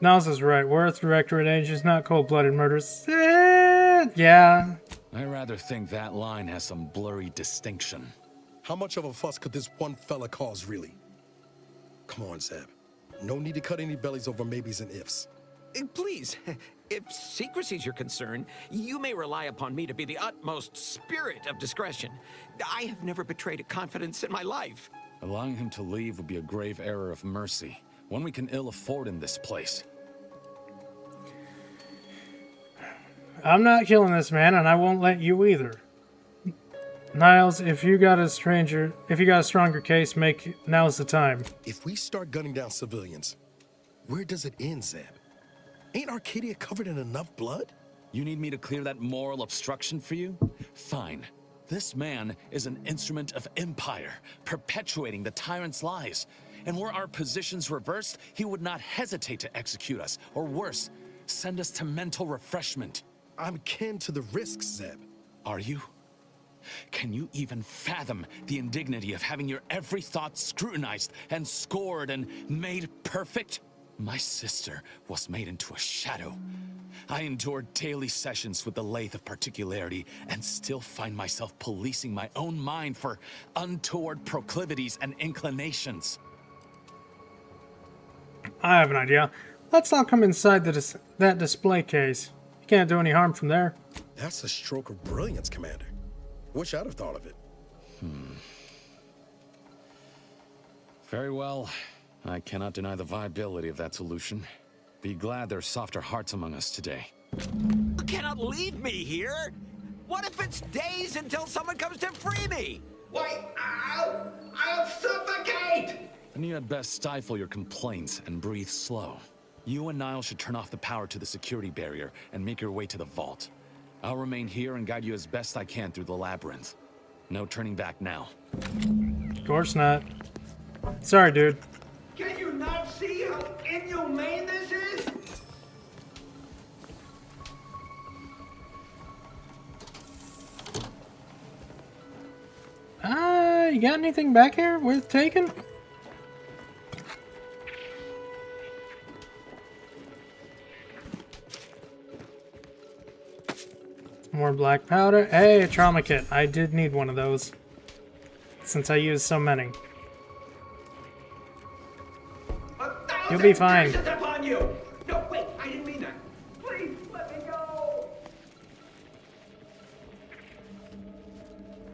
Niles is right. Worth directorate agents, not cold-blooded murders. Yeah. I rather think that line has some blurry distinction. How much of a fuss could this one fella cause, really? Come on, Zeb. No need to cut any bellies over maybes and ifs. Please, if secrecy's your concern, you may rely upon me to be the utmost spirit of discretion. I have never betrayed a confidence in my life. Allowing him to leave would be a grave error of mercy, one we can ill afford in this place. I'm not killing this man, and I won't let you either. Niles, if you got a stronger case, now's the time. If we start gunning down civilians, where does it end, Zeb? Ain't Arcadia covered in enough blood? You need me to clear that moral obstruction for you? Fine. This man is an instrument of empire, perpetuating the tyrant's lies. And were our positions reversed, he would not hesitate to execute us, or worse, send us to mental refreshment. I'm kin to the risks, Zeb. Are you? Can you even fathom the indignity of having your every thought scrutinized and scored and made perfect? My sister was made into a shadow. I endured daily sessions with the lathe of particularity and still find myself policing my own mind for untoward proclivities and inclinations. I have an idea. Let's all come inside that display case. You can't do any harm from there. That's a stroke of brilliance, Commander. Wish I'd have thought of it. Very well. I cannot deny the viability of that solution. Be glad there's softer hearts among us today. You cannot leave me here! What if it's days until someone comes to free me? Why, I'll suffocate! Then you had best stifle your complaints and breathe slow. You and Niall should turn off the power to the security barrier and make your way to the vault. I'll remain here and guide you as best I can through the labyrinth. No turning back now. Of course not. Sorry, dude. Can you not see how inhumane this is? You got anything back here worth taking? More black powder. Hey, a trauma kit. I did need one of those, since I used so many. You'll be fine. Upon you. No, wait, I didn't mean that. Please, let me go.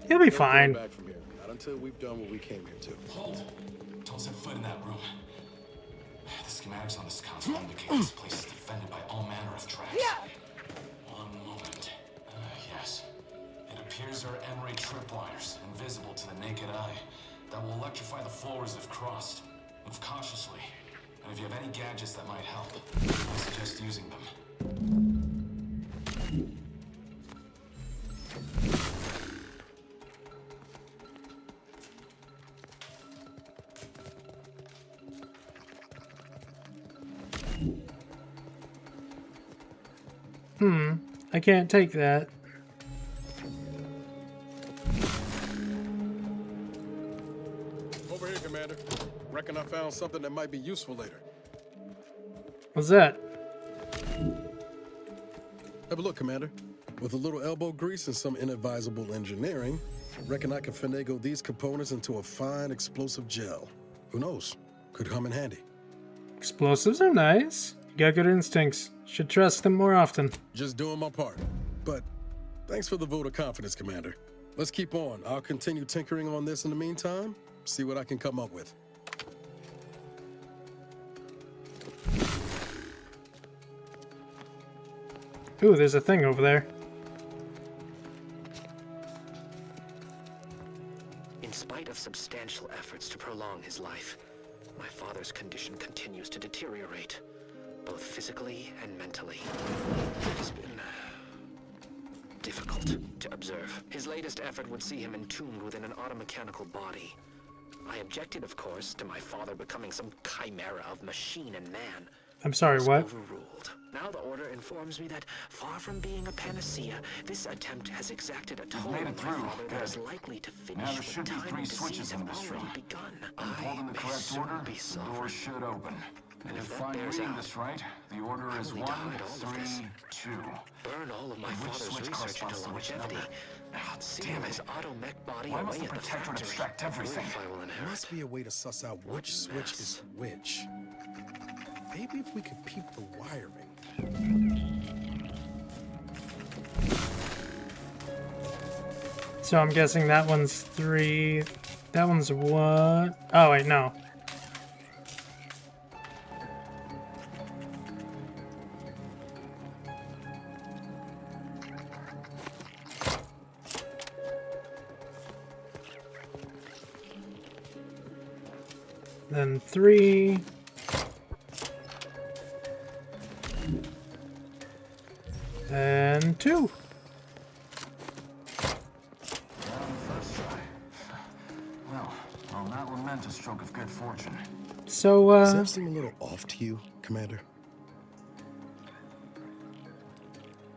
You'll be fine. Back from here. Not until we've done what we came here to. Hold! Don't set foot in that room. The schematics on this console indicate this place is defended by all manner of traps. One moment. Yes. It appears there are Emery tripwires, invisible to the naked eye, that will electrify the floors if crossed. Move cautiously. And if you have any gadgets that might help, I suggest using them. I can't take that. Over here, Commander. Reckon I found something that might be useful later. What's that? Have a look, Commander. With a little elbow grease and some inadvisable engineering, Reckon I can finagle these components into a fine explosive gel. Who knows? Could come in handy. Explosives are nice. You got good instincts. Should trust them more often. Just doing my part. But thanks for the vote of confidence, Commander. Let's keep on. I'll continue tinkering on this in the meantime. See what I can come up with. Ooh, there's a thing over there. In spite of substantial efforts to prolong his life, my father's condition continues to deteriorate, both physically and mentally. It has been difficult to observe. His latest effort would see him entombed within an automechanical body. I objected, of course, to my father becoming some chimera of machine and man. I'm sorry, what? Overruled. Now the Order informs me that, far from being a panacea, this attempt has exacted a toll on my father that is likely to finish Now there should be when time 3 and switches disease in have this already room. begun. When pulled in the correct order, the door should open. And If if I'm that bears reading out, this right, the order is only 1, died all of this. 3, 2. Burn all of my Which father's switch research corresponds into to which longevity. number? Ah, Seal damn his it. auto-mech body Why away must the at the Protectorate factory. abstract everything? If I will inherit. Must be a way to suss out which switch is which. Maybe if we could peep the wiring. So I'm guessing that one's 3. That one's what? Oh, wait, no. Then 3. And 2. Well, I'll not lament a stroke of good fortune. So, Does that seem a little off to you, Commander?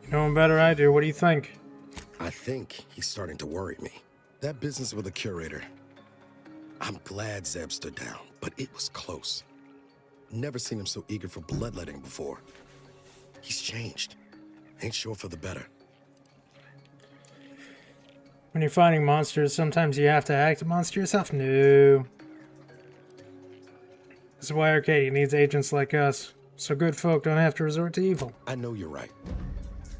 You know better I do. What do you think? I think he's starting to worry me. That business with the curator. I'm glad Zeb stood down, but it was close. Never seen him so eager for bloodletting before. He's changed. Ain't sure for the better. When you're fighting monsters, sometimes you have to act a monster yourself. No. This is why Arcadia needs agents like us, so good folk don't have to resort to evil. I know you're right.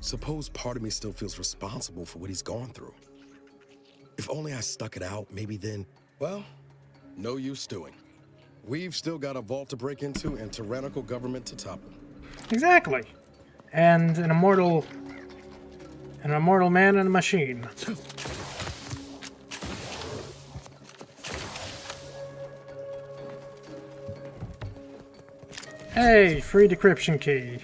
Suppose part of me still feels responsible for what he's gone through. If only I stuck it out, maybe then, well, no use stewing. We've still got a vault to break into and tyrannical government to topple. Exactly. And an immortal man and a machine. Hey, free decryption key.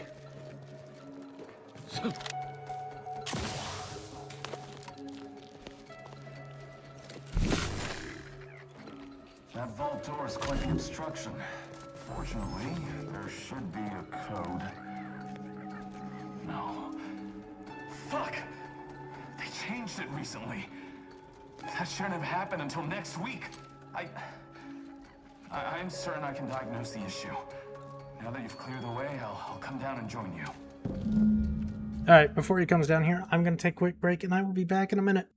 That vault door is quite the obstruction. Fortunately, there should be a code. No. Fuck! They changed it recently. That shouldn't have happened until next week. I'm certain I can diagnose the issue. Now that you've cleared the way, I'll come down and join you. Alright, before he comes down here, I'm going to take a quick break and I will be back in a minute.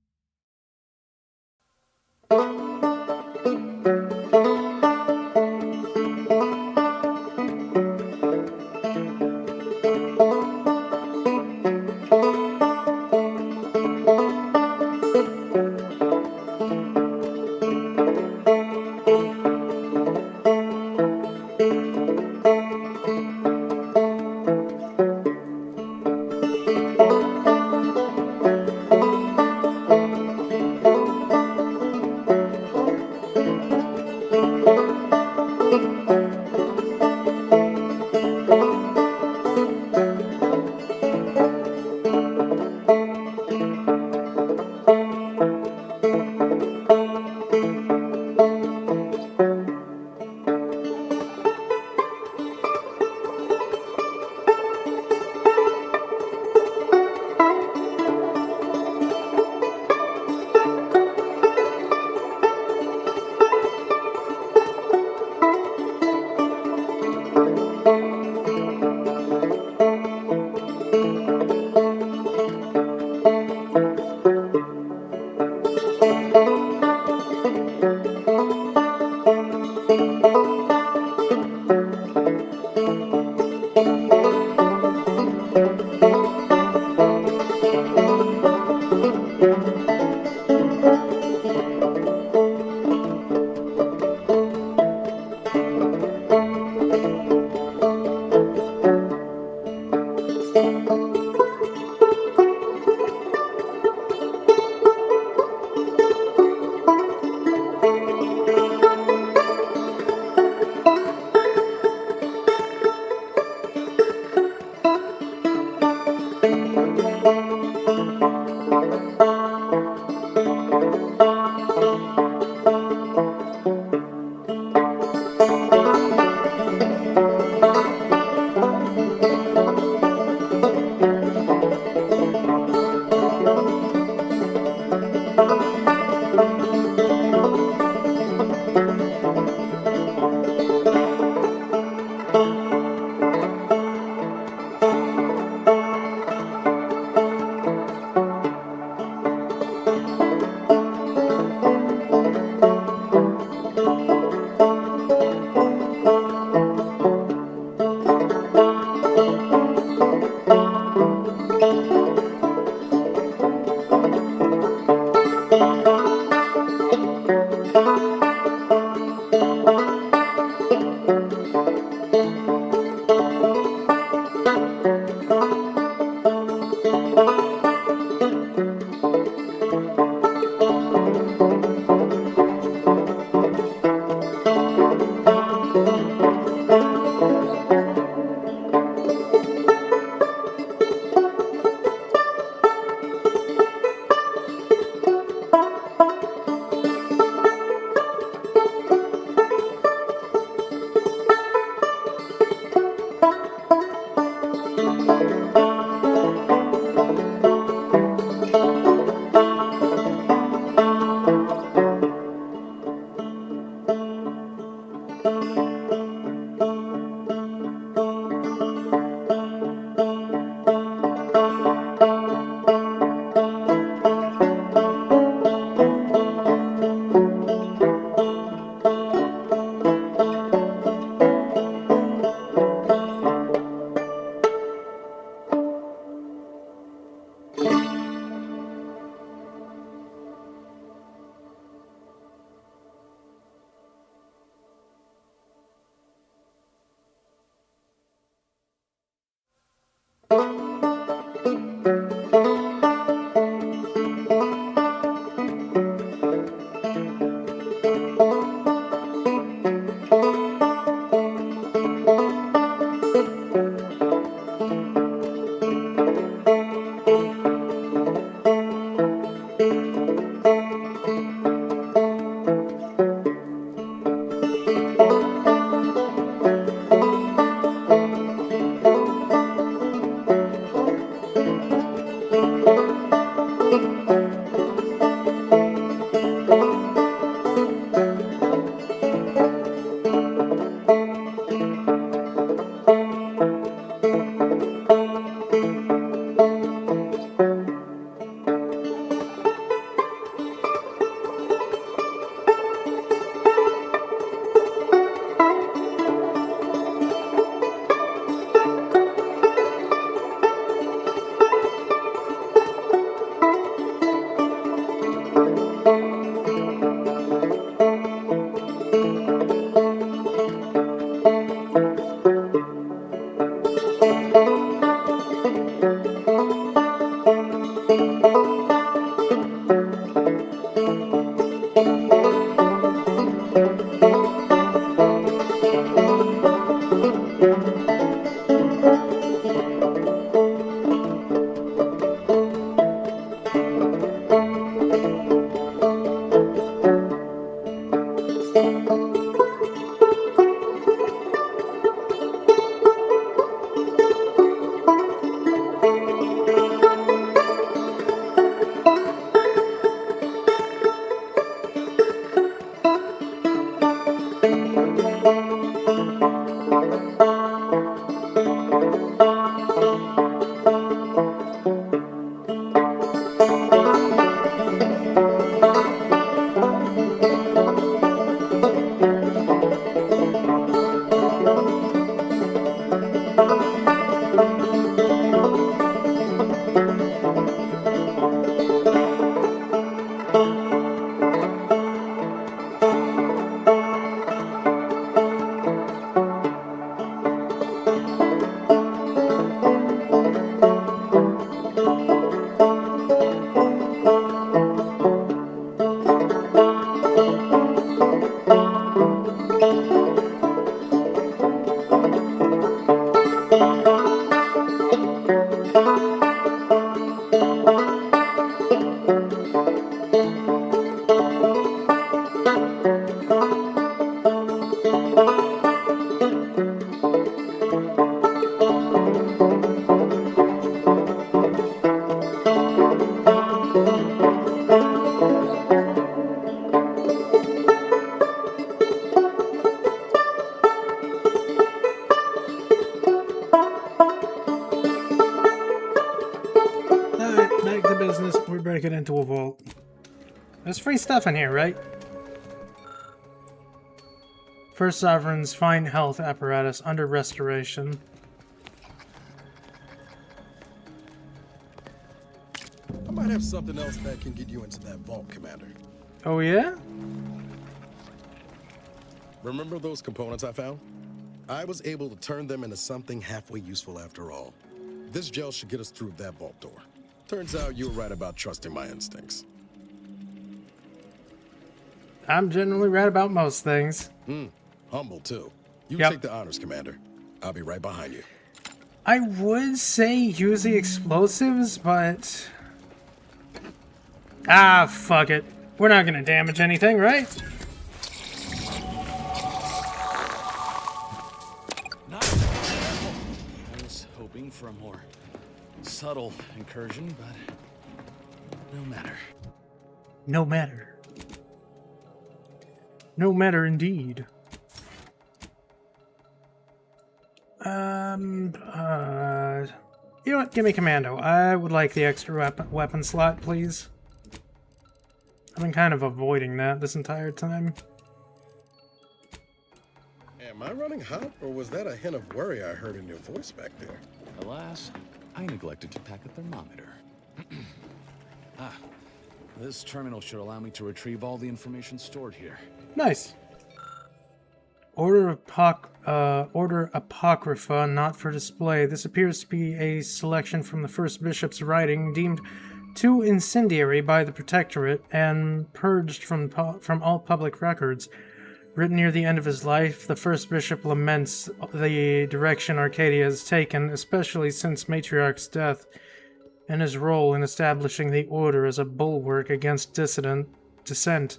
Alright, back to business. We're breaking into a vault. There's free stuff in here, right? First Sovereign's fine health apparatus under restoration. I might have something else that can get you into that vault, Commander. Oh yeah? Remember those components I found? I was able to turn them into something halfway useful after all. This gel should get us through that vault door. Turns out you were right about trusting my instincts. I'm generally right about most things. Humble, too. You Yep. take the honors, Commander. I'll be right behind you. I would say use the explosives, but... Ah, fuck it. We're not gonna damage anything, right? I was hoping for a more subtle incursion, but no matter. No matter. No matter indeed. You know what? Give me commando. I would like the extra weapon slot, please. I've been kind of avoiding that this entire time. Am I running hot, or was that a hint of worry I heard in your voice back there? Alas, I neglected to pack a thermometer. This terminal should allow me to retrieve all the information stored here. Nice. Order Apocrypha, not for display. This appears to be a selection from the first bishop's writing, deemed too incendiary by the Protectorate and purged from all public records. Written near the end of his life, the first bishop laments the direction Arcadia has taken, especially since Matriarch's death, and his role in establishing the Order as a bulwark against dissent.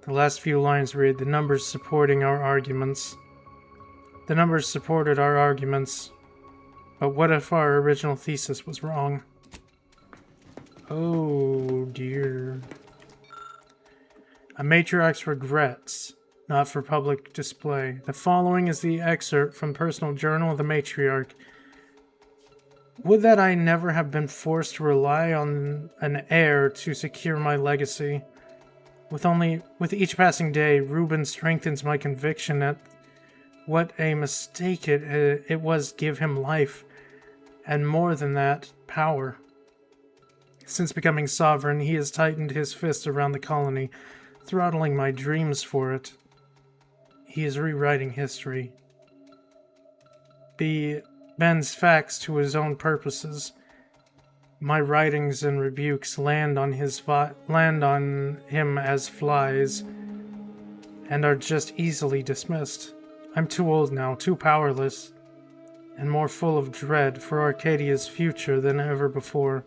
The last few lines read, "The numbers supporting our arguments." The numbers supported our arguments, but what if our original thesis was wrong? Oh dear. A Matriarch's regrets, not for public display. The following is the excerpt from Personal Journal of the Matriarch. Would that I never have been forced to rely on an heir to secure my legacy. With each passing day, Reuben strengthens my conviction that what a mistake it was to give him life, and more than that, power. Since becoming sovereign, he has tightened his fist around the colony, throttling my dreams for it. He is rewriting history. Bends facts to his own purposes. My writings and rebukes land on him as flies, and are just easily dismissed. I'm too old now, too powerless, and more full of dread for Arcadia's future than ever before.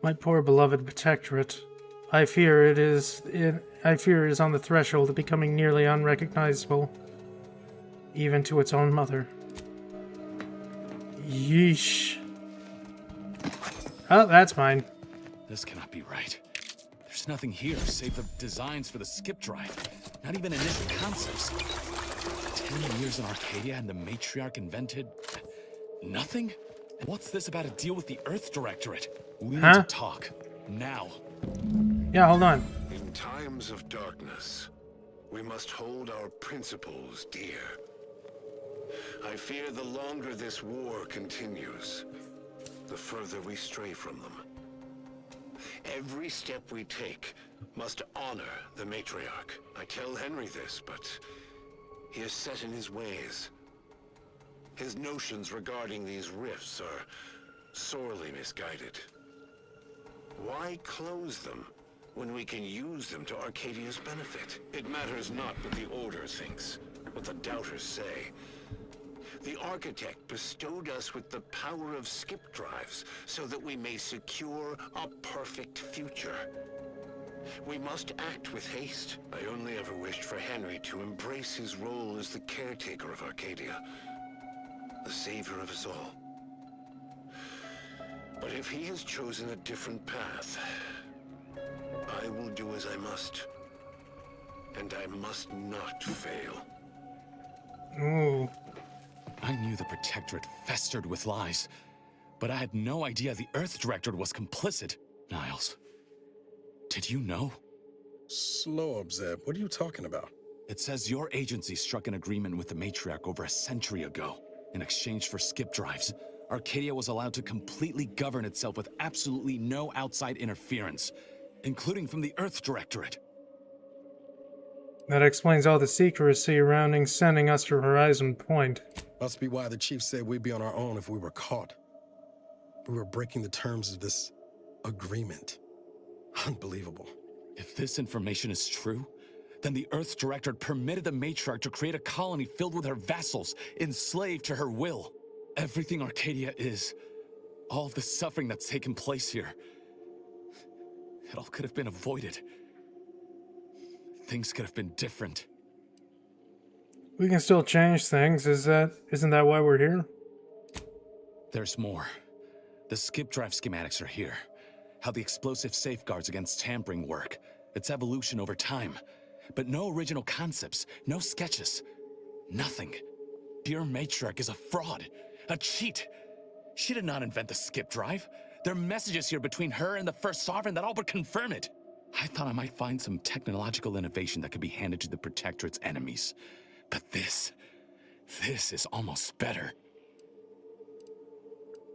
My poor beloved Protectorate. I fear it is on the threshold of becoming nearly unrecognizable, even to its own mother. Yeesh. Oh, that's mine. This cannot be right. There's nothing here save the designs for the skip drive. Not even initial concepts. 10 years in Arcadia and the Matriarch invented... nothing? What's this about a deal with the Earth Directorate? We need to talk. Now. Yeah, hold on. In times of darkness, we must hold our principles dear. I fear the longer this war continues, the further we stray from them. Every step we take must honor the Matriarch. I tell Henry this, but he is set in his ways. His notions regarding these rifts are sorely misguided. Why close them when we can use them to Arcadia's benefit? It matters not what the Order thinks, what the Doubters say. The Architect bestowed us with the power of skip drives so that we may secure a perfect future. We must act with haste. I only ever wished for Henry to embrace his role as the caretaker of Arcadia, the savior of us all. But if he has chosen a different path, I will do as I must. And I must not fail. Ooh. I knew the Protectorate festered with lies, but I had no idea the Earth Directorate was complicit. Niles, did you know? Slow up, Zeb. What are you talking about? It says your agency struck an agreement with the Matriarch over a century ago. In exchange for skip drives, Arcadia was allowed to completely govern itself with absolutely no outside interference, including from the Earth Directorate. That explains all the secrecy surrounding sending us to Horizon Point. Must be why the chief said we'd be on our own if we were caught. We were breaking the terms of this agreement. Unbelievable. If this information is true, then the Earth Directorate permitted the Matriarch to create a colony filled with her vassals, enslaved to her will. Everything Arcadia is, all of the suffering that's taken place here, it all could have been avoided. Things could have been different. We can still change things. Isn't that why we're here? There's more. The skip drive schematics are here. How the explosive safeguards against tampering work. Its evolution over time. But no original concepts, no sketches. Nothing. Pure Matriarch is a fraud. A cheat. She did not invent the skip drive. There are messages here between her and the First Sovereign that all but confirm it. I thought I might find some technological innovation that could be handed to the Protectorate's enemies. But this is almost better.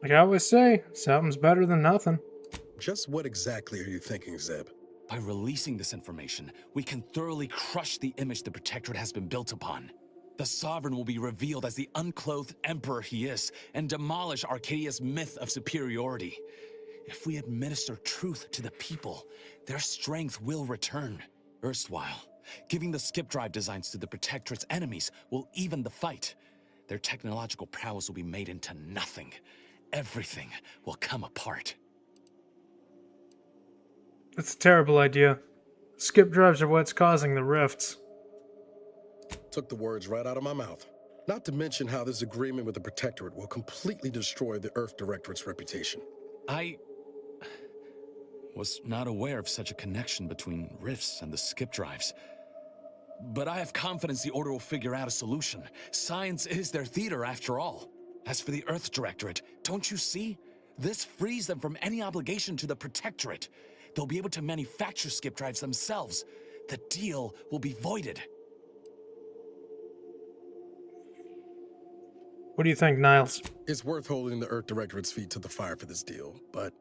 Like I always say, something's better than nothing. Just what exactly are you thinking, Zeb? By releasing this information, we can thoroughly crush the image the Protectorate has been built upon. The Sovereign will be revealed as the unclothed Emperor he is, and demolish Arcadia's myth of superiority. If we administer truth to the people, their strength will return. Erstwhile, giving the skip drive designs to the Protectorate's enemies will even the fight. Their technological prowess will be made into nothing. Everything will come apart. That's a terrible idea. Skip drives are what's causing the rifts. Took the words right out of my mouth. Not to mention how this agreement with the Protectorate will completely destroy the Earth Directorate's reputation. I was not aware of such a connection between rifts and the skip drives. But I have confidence the Order will figure out a solution. Science is their theater, after all. As for the Earth Directorate, don't you see? This frees them from any obligation to the Protectorate. They'll be able to manufacture skip drives themselves. The deal will be voided. What do you think, Niles? It's worth holding the Earth Directorate's feet to the fire for this deal, but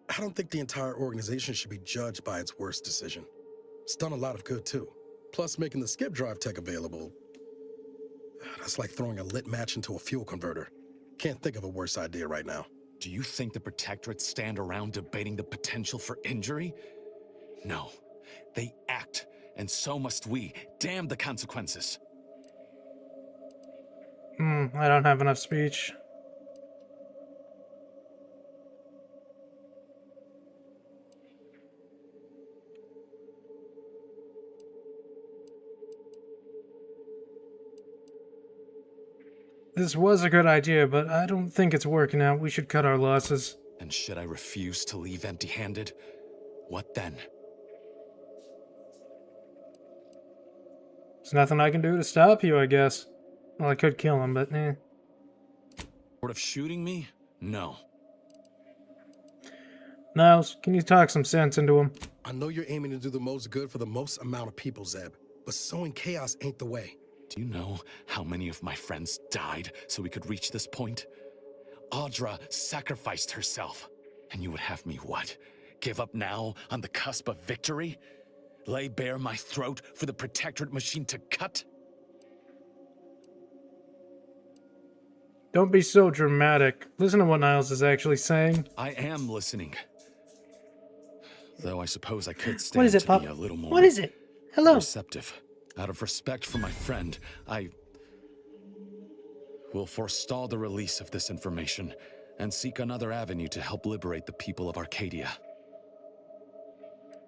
I don't think the entire organization should be judged by its worst decision. It's done a lot of good, too. Plus, making the skip drive tech available, that's like throwing a lit match into a fuel converter. Can't think of a worse idea right now. Do you think the Protectorate stand around debating the potential for injury? No. They act, and so must we. Damn the consequences. I don't have enough speech. This was a good idea, but I don't think it's working out. We should cut our losses. And should I refuse to leave empty-handed? What then? There's nothing I can do to stop you, I guess. Well, I could kill him, but eh. Short of shooting me? No. Niles, can you talk some sense into him? I know you're aiming to do the most good for the most amount of people, Zeb, but sowing chaos ain't the way. Do you know how many of my friends died so we could reach this point? Audra sacrificed herself. And you would have me what? Give up now on the cusp of victory? Lay bare my throat for the Protectorate machine to cut? Don't be so dramatic. Listen to what Niles is actually saying. I am listening. Though I suppose I could What stand is it, to Pop? be a little more What is it? Hello. receptive. Out of respect for my friend, I will forestall the release of this information and seek another avenue to help liberate the people of Arcadia.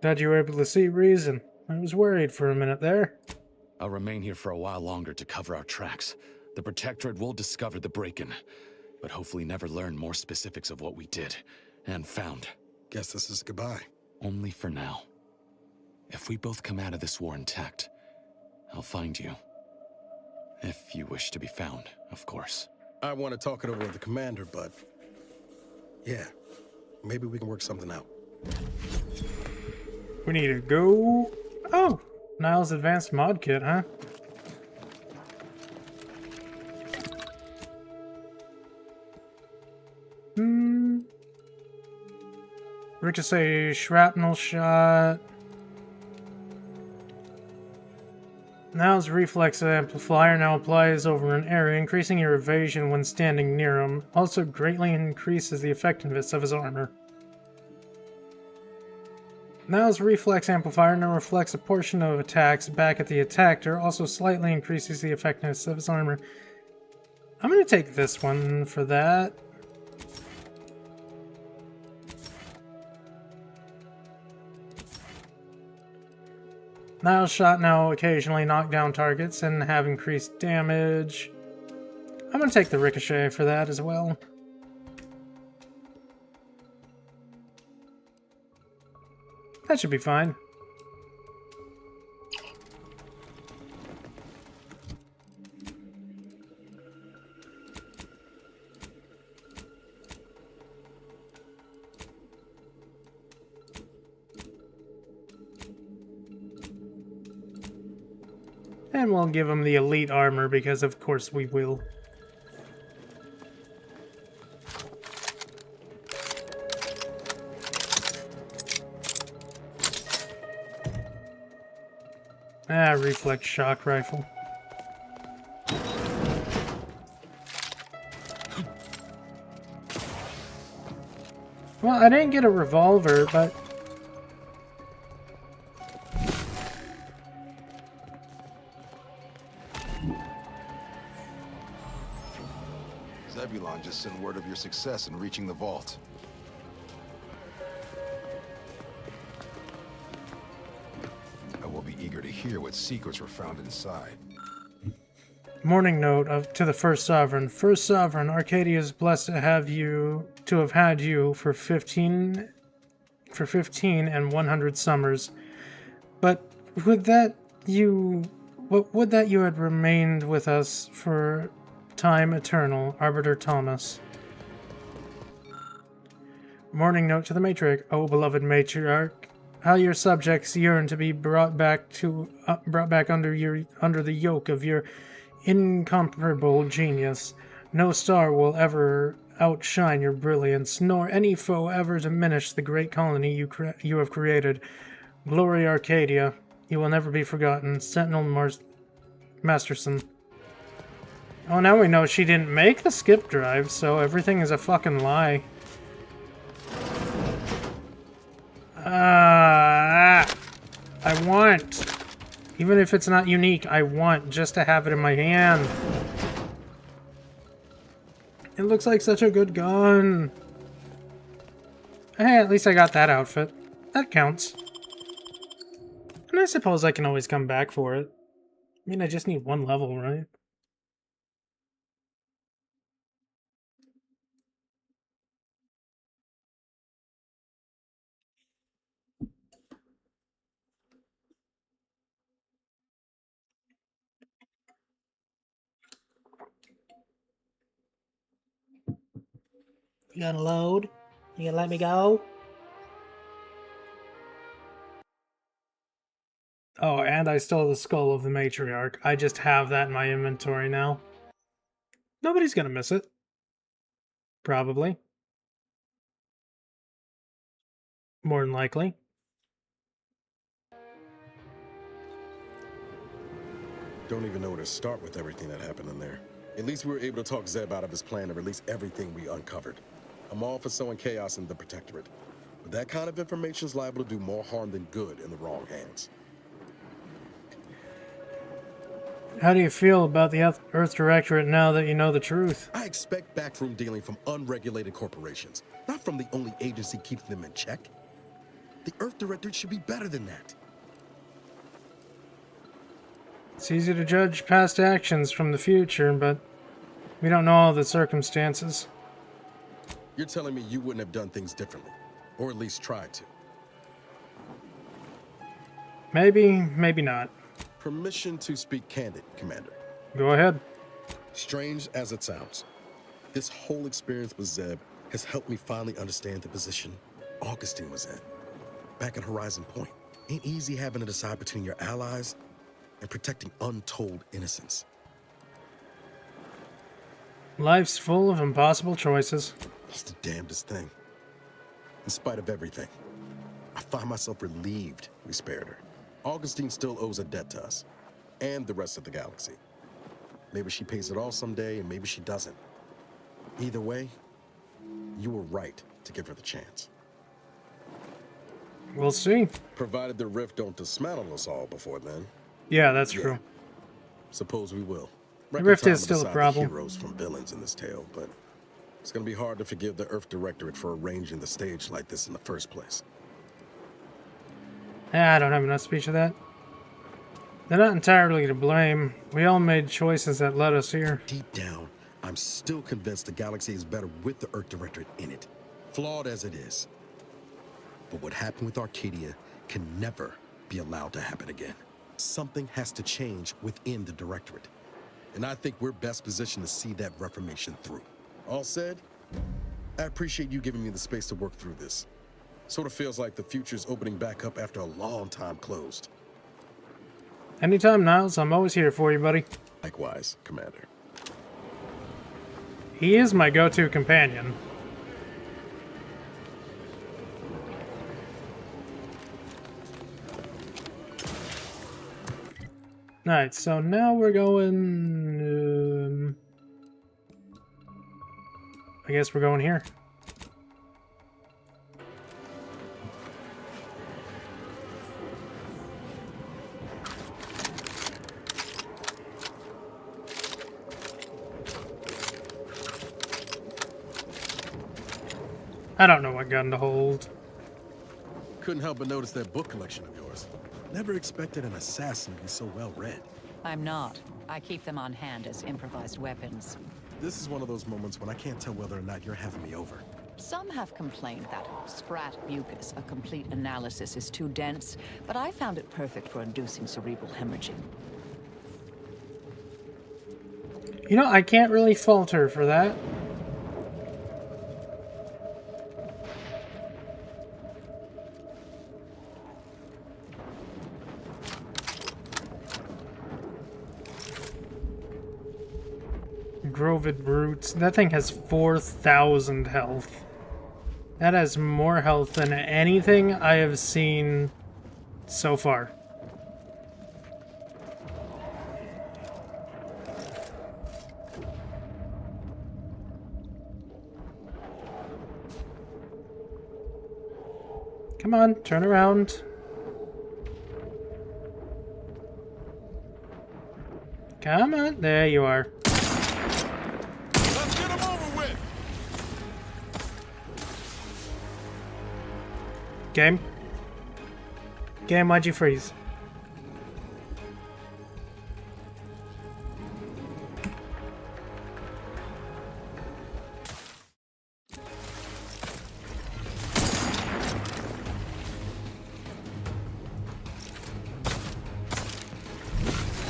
Glad you were able to see reason. I was worried for a minute there. I'll remain here for a while longer to cover our tracks. The Protectorate will discover the break-in, but hopefully never learn more specifics of what we did and found. Guess this is goodbye. Only for now. If we both come out of this war intact, I'll find you. If you wish to be found, of course. I want to talk it over with the commander, but... yeah, maybe we can work something out. We need to go... Oh! Niles Advanced Mod Kit, huh? Ricochet shrapnel shot. Niles reflex amplifier now applies over an area, increasing your evasion when standing near him. Also greatly increases the effectiveness of his armor. Niles reflex amplifier now reflects a portion of attacks back at the attacker, also slightly increases the effectiveness of his armor. I'm gonna take this one for that. Niles shot now occasionally knock down targets and have increased damage. I'm gonna take the ricochet for that as well. That should be fine. And we'll give him the elite armor because of course we will. Reflex shock rifle. Well, I didn't get a revolver, but... Zebulon just sent word of your success in reaching the vault. I will be eager to hear what secrets were found inside. Morning note to the First Sovereign. First Sovereign, Arcadia is blessed to have had you for 15 and 100 summers. But would that you had remained with us for time eternal, Arbiter Thomas. Morning note to the Matriarch. O beloved Matriarch, how your subjects yearn to be brought back under the yoke of your incomparable genius. No star will ever outshine your brilliance, nor any foe ever diminish the great colony you have created. Glory Arcadia, you will never be forgotten. Sentinel Masterson. Oh, now we know she didn't make the skip drive, so everything is a fucking lie. I want, even if it's not unique, I want just to have it in my hand. It looks like such a good gun. Hey, at least I got that outfit. That counts. And I suppose I can always come back for it. I mean, I just need one level, right? You gonna load? You gonna let me go? Oh, and I stole the skull of the Matriarch. I just have that in my inventory now. Nobody's gonna miss it. Probably. More than likely. Don't even know where to start with everything that happened in there. At least we were able to talk Zeb out of his plan and release everything we uncovered. I'm all for sowing chaos in the Protectorate. But that kind of information is liable to do more harm than good in the wrong hands. How do you feel about the Earth Directorate now that you know the truth? I expect backroom dealing from unregulated corporations, not from the only agency keeping them in check. The Earth Directorate should be better than that. It's easy to judge past actions from the future, but we don't know all the circumstances. You're telling me you wouldn't have done things differently, or at least tried to? Maybe, maybe not. Permission to speak candid, Commander. Go ahead. Strange as it sounds, this whole experience with Zeb has helped me finally understand the position Augustine was in. Back at Horizon Point, ain't easy having to decide between your allies and protecting untold innocence. Life's full of impossible choices. It's the damnedest thing. In spite of everything, I find myself relieved we spared her. Augustine still owes a debt to us, and the rest of the galaxy. Maybe she pays it all someday, and maybe she doesn't. Either way, you were right to give her the chance. We'll see. Provided the rift don't dismantle us all before then. Yeah, that's true. Suppose we will. The rift is still a Reconcile the problem. heroes from villains in this tale, but it's gonna be hard to forgive the Earth Directorate for arranging the stage like this in the first place. I don't have enough speech of that. They're not entirely to blame. We all made choices that led us here. Deep down, I'm still convinced the galaxy is better with the Earth Directorate in it, flawed as it is. But what happened with Arcadia can never be allowed to happen again. Something has to change within the Directorate, and I think we're best positioned to see that reformation through. All said, I appreciate you giving me the space to work through this. Sort of feels like the future's opening back up after a long time closed. Anytime, Niles. I'm always here for you, buddy. Likewise, Commander. He is my go-to companion. Alright, so now we're going... I guess we're going here. I don't know what gun to hold. Couldn't help but notice that book collection of yours. Never expected an assassin to be so well read. I'm not. I keep them on hand as improvised weapons. This is one of those moments when I can't tell whether or not you're having me over. Some have complained that sprat mucus, a complete analysis, is too dense, but I found it perfect for inducing cerebral hemorrhaging. You know, I can't really fault her for that. Grovid Brutes. That thing has 4,000 health. That has more health than anything I have seen so far. Come on, turn around. Come on, there you are. Let's get him over with. Game? Game, why'd you freeze?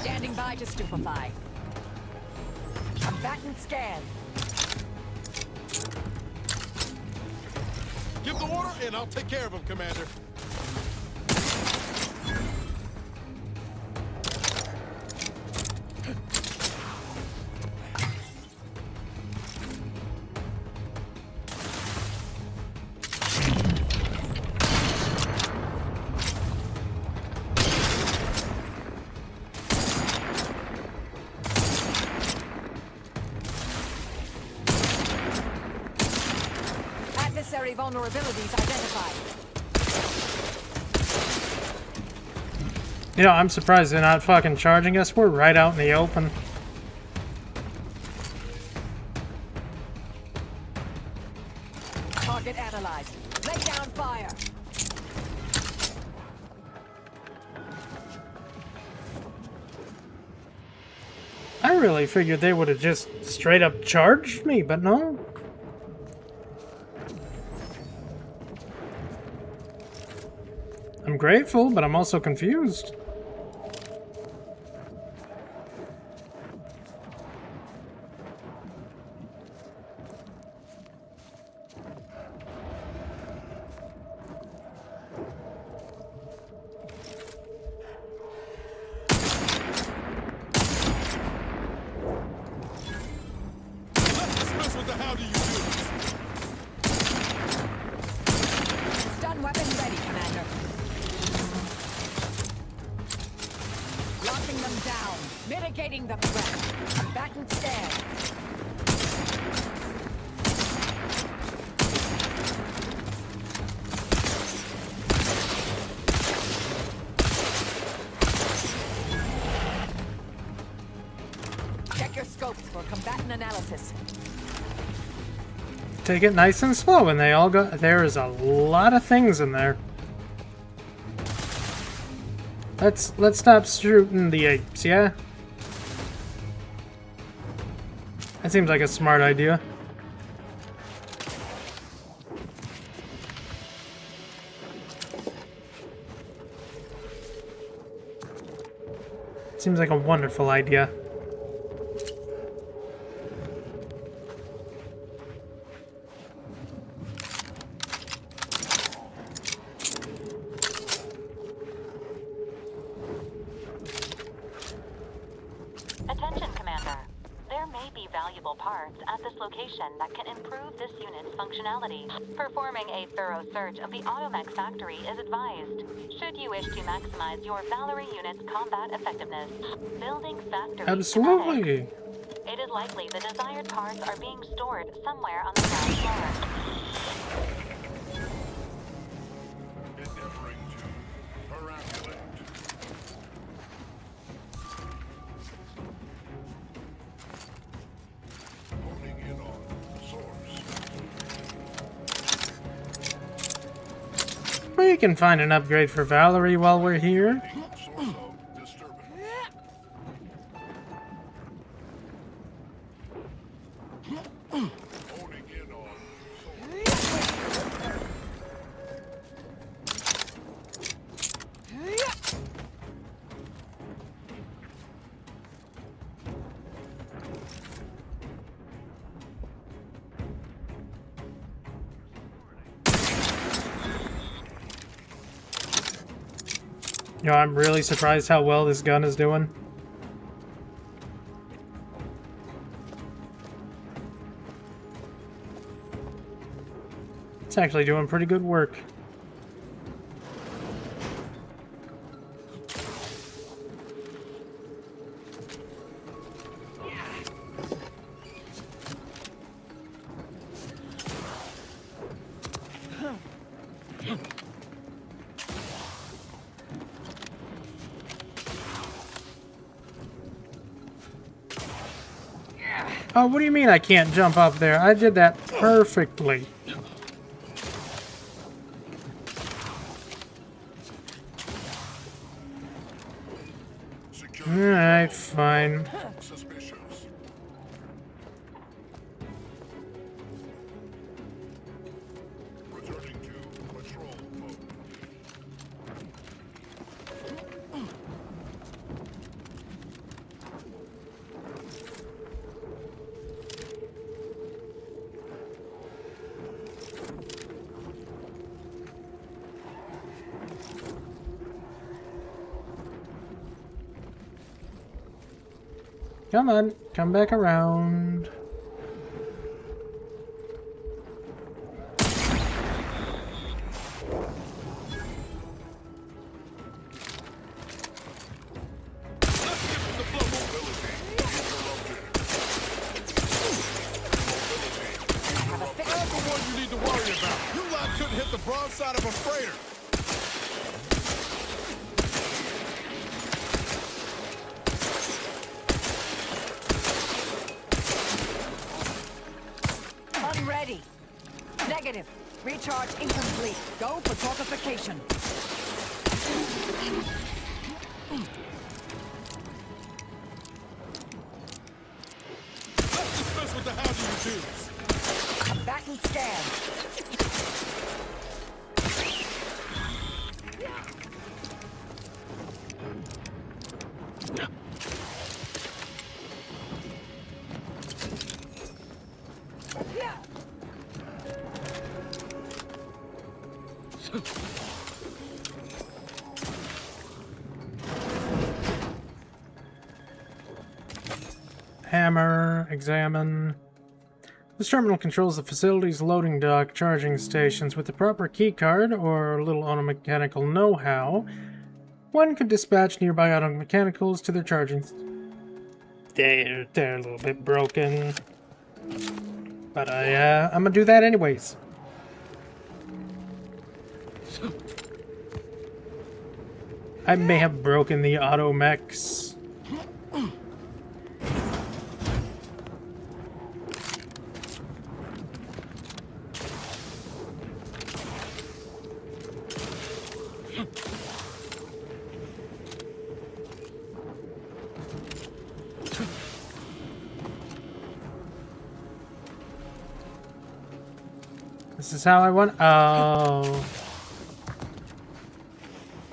Standing by to stupefy. Combatant scan. Give the order, and I'll take care of him, Commander. Adversary Secondary vulnerabilities identified. You know, I'm surprised they're not fucking charging us. We're right out in the open. Target analyzed. Lay down fire. I really figured they would have just straight up charged me, but no. I'm grateful, but I'm also confused. What the hell do you do? Stun weapon ready, Commander. Locking them down. Mitigating the threat. Combatant stand. Check your scopes for combatant analysis. Take it nice and slow, and they all go. There is a lot of things in there. Let's stop shooting the apes, yeah? That seems like a smart idea. Seems like a wonderful idea. Attention, Commander. There may be valuable parts at this location that can improve this unit's functionality. Performing a thorough search of the Automech factory is advised, should you wish to maximize your Valerie unit's combat effectiveness. Building factory Absolutely. schematic. It is likely the desired parts are being stored somewhere on the ground floor. Endeavoring to perambulate. Honing in on source. We can find an upgrade for Valerie while we're here. You know, I'm really surprised how well this gun is doing. It's actually doing pretty good work. Oh, what do you mean I can't jump up there? I did that perfectly. Alright, fine. Suspicious. Returning to patrol mode. Come on, come back around. That's the one you need to worry about. outside of a freighter. Unready. Negative. Recharge incomplete. Go for fortification. Let's dispense with the housing routines. Back and scan. Hammer, examine. This terminal controls the facility's loading dock charging stations. With the proper keycard or a little automechanical know-how, one could dispatch nearby automechanicals to their charging. They're a little bit broken, but I'm gonna do that anyways. I may have broken the automechs. This is how I want. Oh.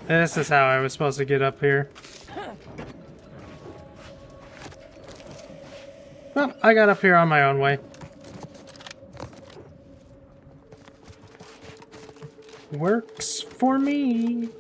This is how I was supposed to get up here. Well, I got up here on my own way. Works for me.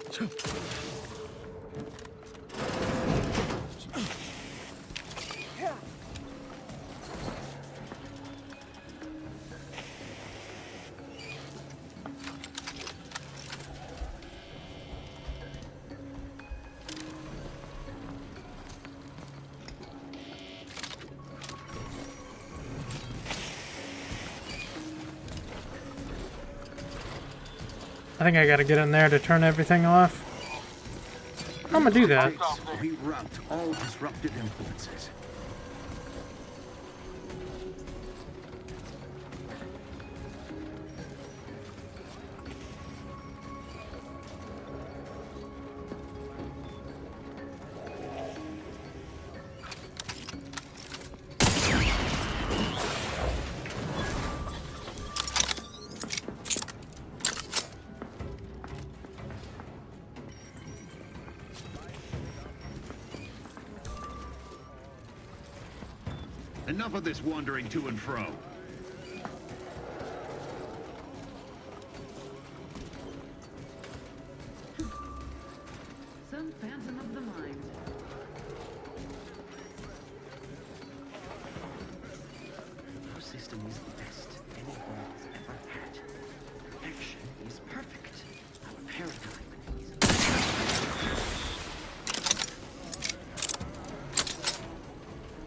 I think I gotta get in there to turn everything off. I'm gonna do that. Reroute all disruptive influences. Enough of this wandering to and fro. Some phantom of the mind. Our system is the best anyone has ever had. Perfection is perfect. Our paradigm is...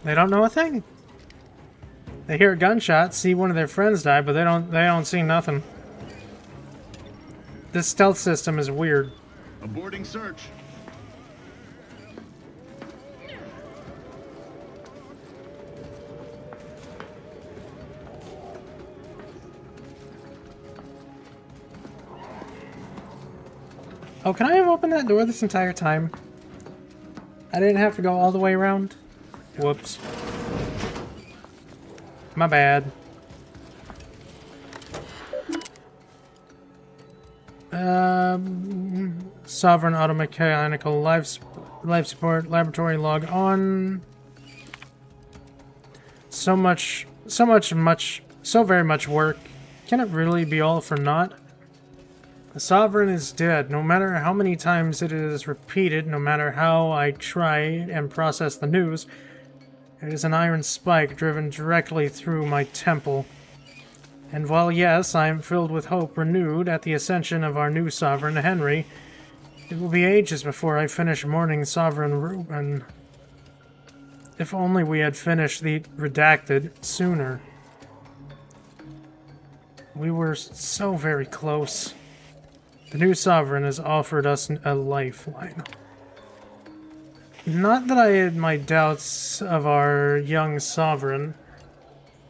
They don't know a thing. They hear a gunshot, see one of their friends die, but they don't see nothing. This stealth system is weird. Aborting search. Oh, can I have opened that door this entire time? I didn't have to go all the way around? Whoops. My bad. Sovereign automechanical life support laboratory log on. So very much work. Can it really be all for naught? The Sovereign is dead. No matter how many times it is repeated, no matter how I try and process the news, it is an iron spike driven directly through my temple. And while yes, I am filled with hope renewed at the ascension of our new Sovereign, Henry, it will be ages before I finish mourning Sovereign Reuben. If only we had finished the Redacted sooner. We were so very close. The new sovereign has offered us a lifeline. Not that I had my doubts of our young sovereign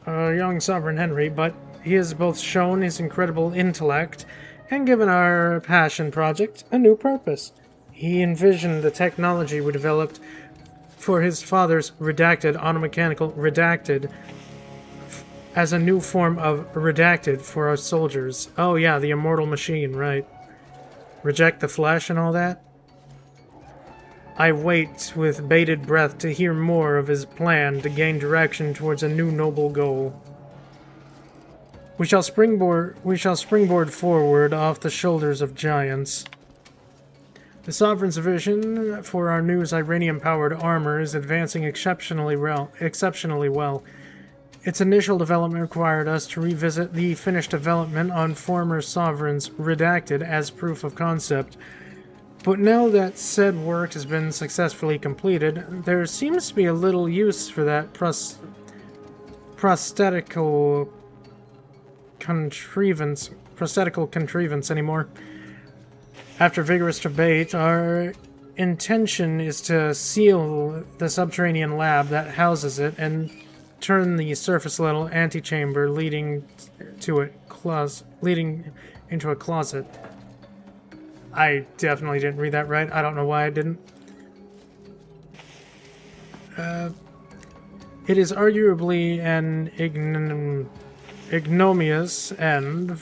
Henry, but he has both shown his incredible intellect and given our passion project a new purpose. He envisioned the technology we developed for his father's redacted, automechanical redacted, as a new form of redacted for our soldiers. Oh yeah, the immortal machine, right. Reject the flesh and all that? I wait with bated breath to hear more of his plan to gain direction towards a new noble goal. We shall springboard forward off the shoulders of giants. The Sovereign's vision for our new Zyranium-powered armor is advancing exceptionally well. Its initial development required us to revisit the finished development on former Sovereign's redacted as proof of concept. But now that said work has been successfully completed, there seems to be a little use for that prosthetical contrivance anymore. After vigorous debate, our intention is to seal the subterranean lab that houses it and turn the surface-level antechamber leading into a closet. I definitely didn't read that right. I don't know why I didn't. It is arguably an ignominious end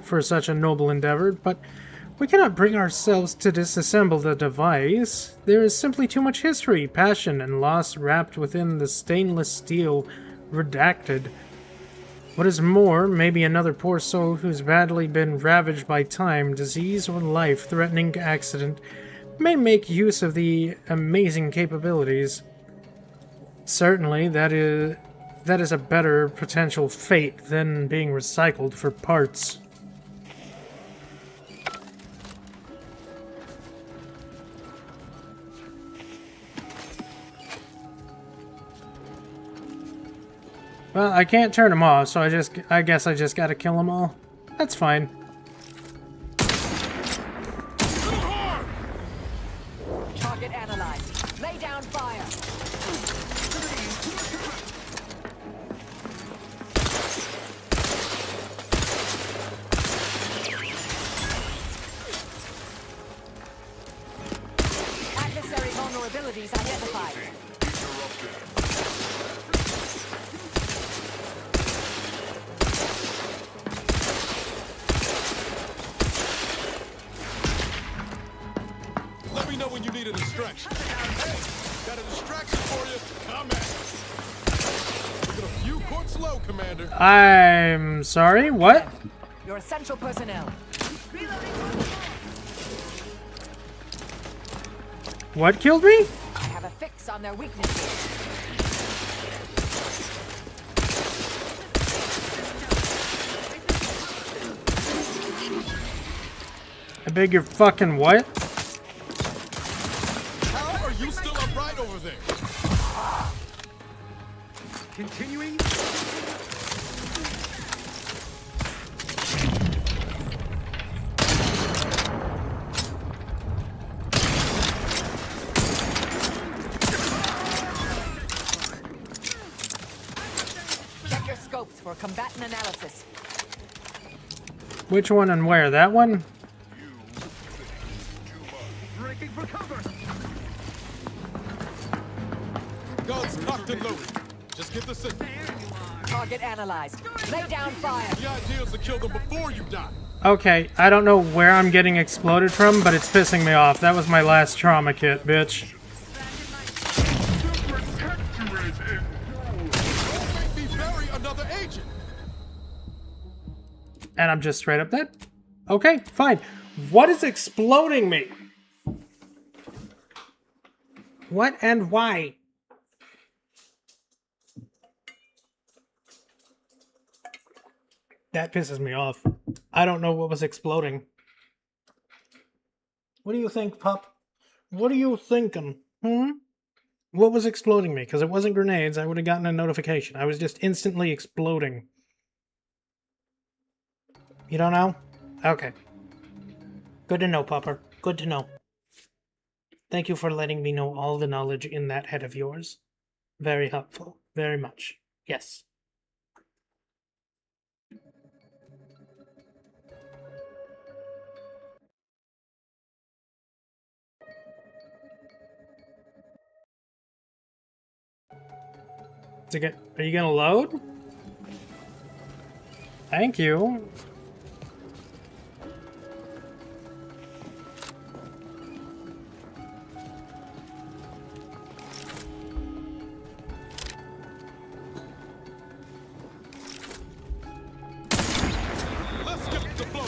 for such a noble endeavor, but we cannot bring ourselves to disassemble the device. There is simply too much history, passion, and loss wrapped within the stainless steel redacted. What is more, maybe another poor soul who's badly been ravaged by time, disease, or life-threatening accident may make use of the amazing capabilities. Certainly, that is a better potential fate than being recycled for parts. Well, I can't turn them off, so I guess I just gotta kill them all. That's fine. Target analyzed. Lay down fire. Adversary vulnerabilities identified. Let me know when you need a distraction. Hey, got a distraction for you. Come at it. Looking a few quarts low, Commander. I'm sorry, what? Your essential personnel. What killed me? I have a fix on their weaknesses. I beg your fucking what? How are you still upright over there? Continuing. Check your scopes for combatant analysis. Which one and where? That one? Breaking for cover. Guns cocked and loaded. Just get the signal. Target analyzed. Lay down fire. The idea is to kill them before you die. Okay, I don't know where I'm getting exploded from, but it's pissing me off. That was my last trauma kit, bitch. Don't make me bury another agent. And I'm just straight up dead. Okay, fine. What is exploding me? What and why? That pisses me off. I don't know what was exploding. What do you think, pup? What are you thinking? What was exploding me? Because it wasn't grenades, I would have gotten a notification. I was just instantly exploding. You don't know? Okay. Good to know, Popper. Good to know. Thank you for letting me know all the knowledge in that head of yours. Very helpful. Very much. Yes. Are you gonna load? Thank you. Let's skip the flow.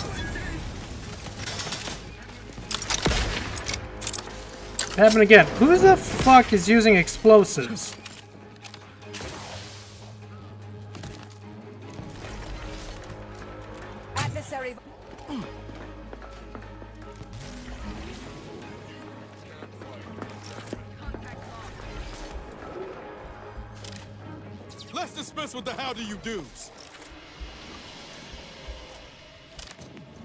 Happen again. Who the fuck is using explosives? Adversary. Let's dispense with the how do you do's.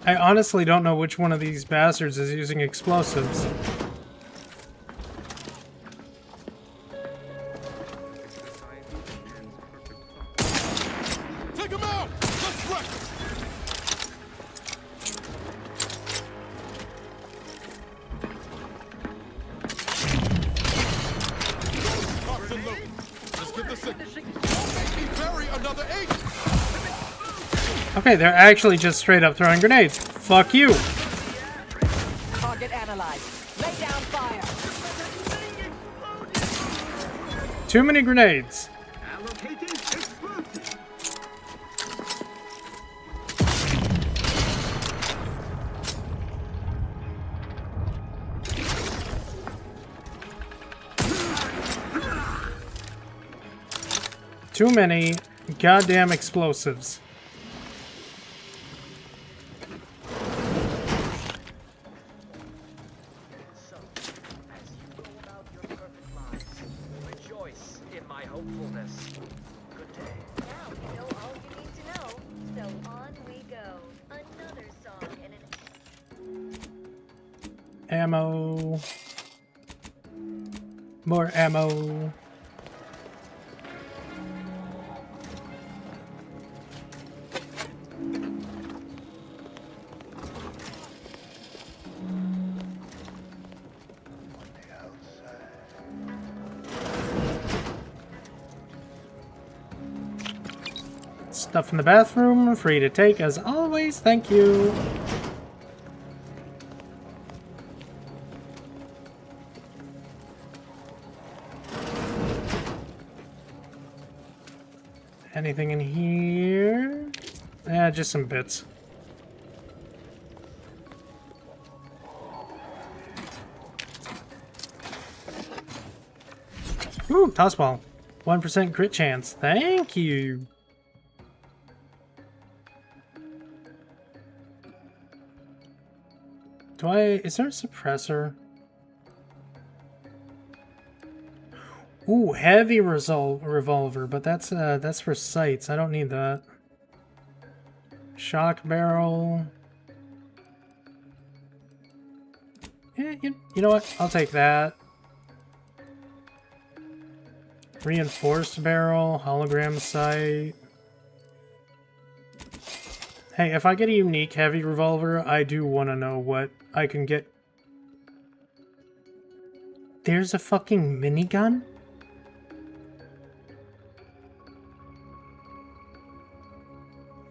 I honestly don't know which one of these bastards is using explosives. Take him out! Let's wreck! Cops and loot. Let's get the signal. Don't make me bury another 8! Okay, they're actually just straight up throwing grenades. Fuck you. Target analyzed. Lay down fire. Too many grenades. Too many goddamn explosives. Rejoice in my hopefulness. Good day. Now you know all you need to know. So on we go. Another song and an Ammo. More ammo. Stuff in the bathroom, free to take as always, thank you. Anything in here? Yeah, just some bits. Ooh, toss ball. 1% crit chance. Thank you. Is there a suppressor? Ooh, heavy revolver, but that's for sights. I don't need that. Shock barrel. Yeah, you know what? I'll take that. Reinforced barrel, hologram sight. Hey, if I get a unique heavy revolver, I do want to know what I can get. There's a fucking minigun?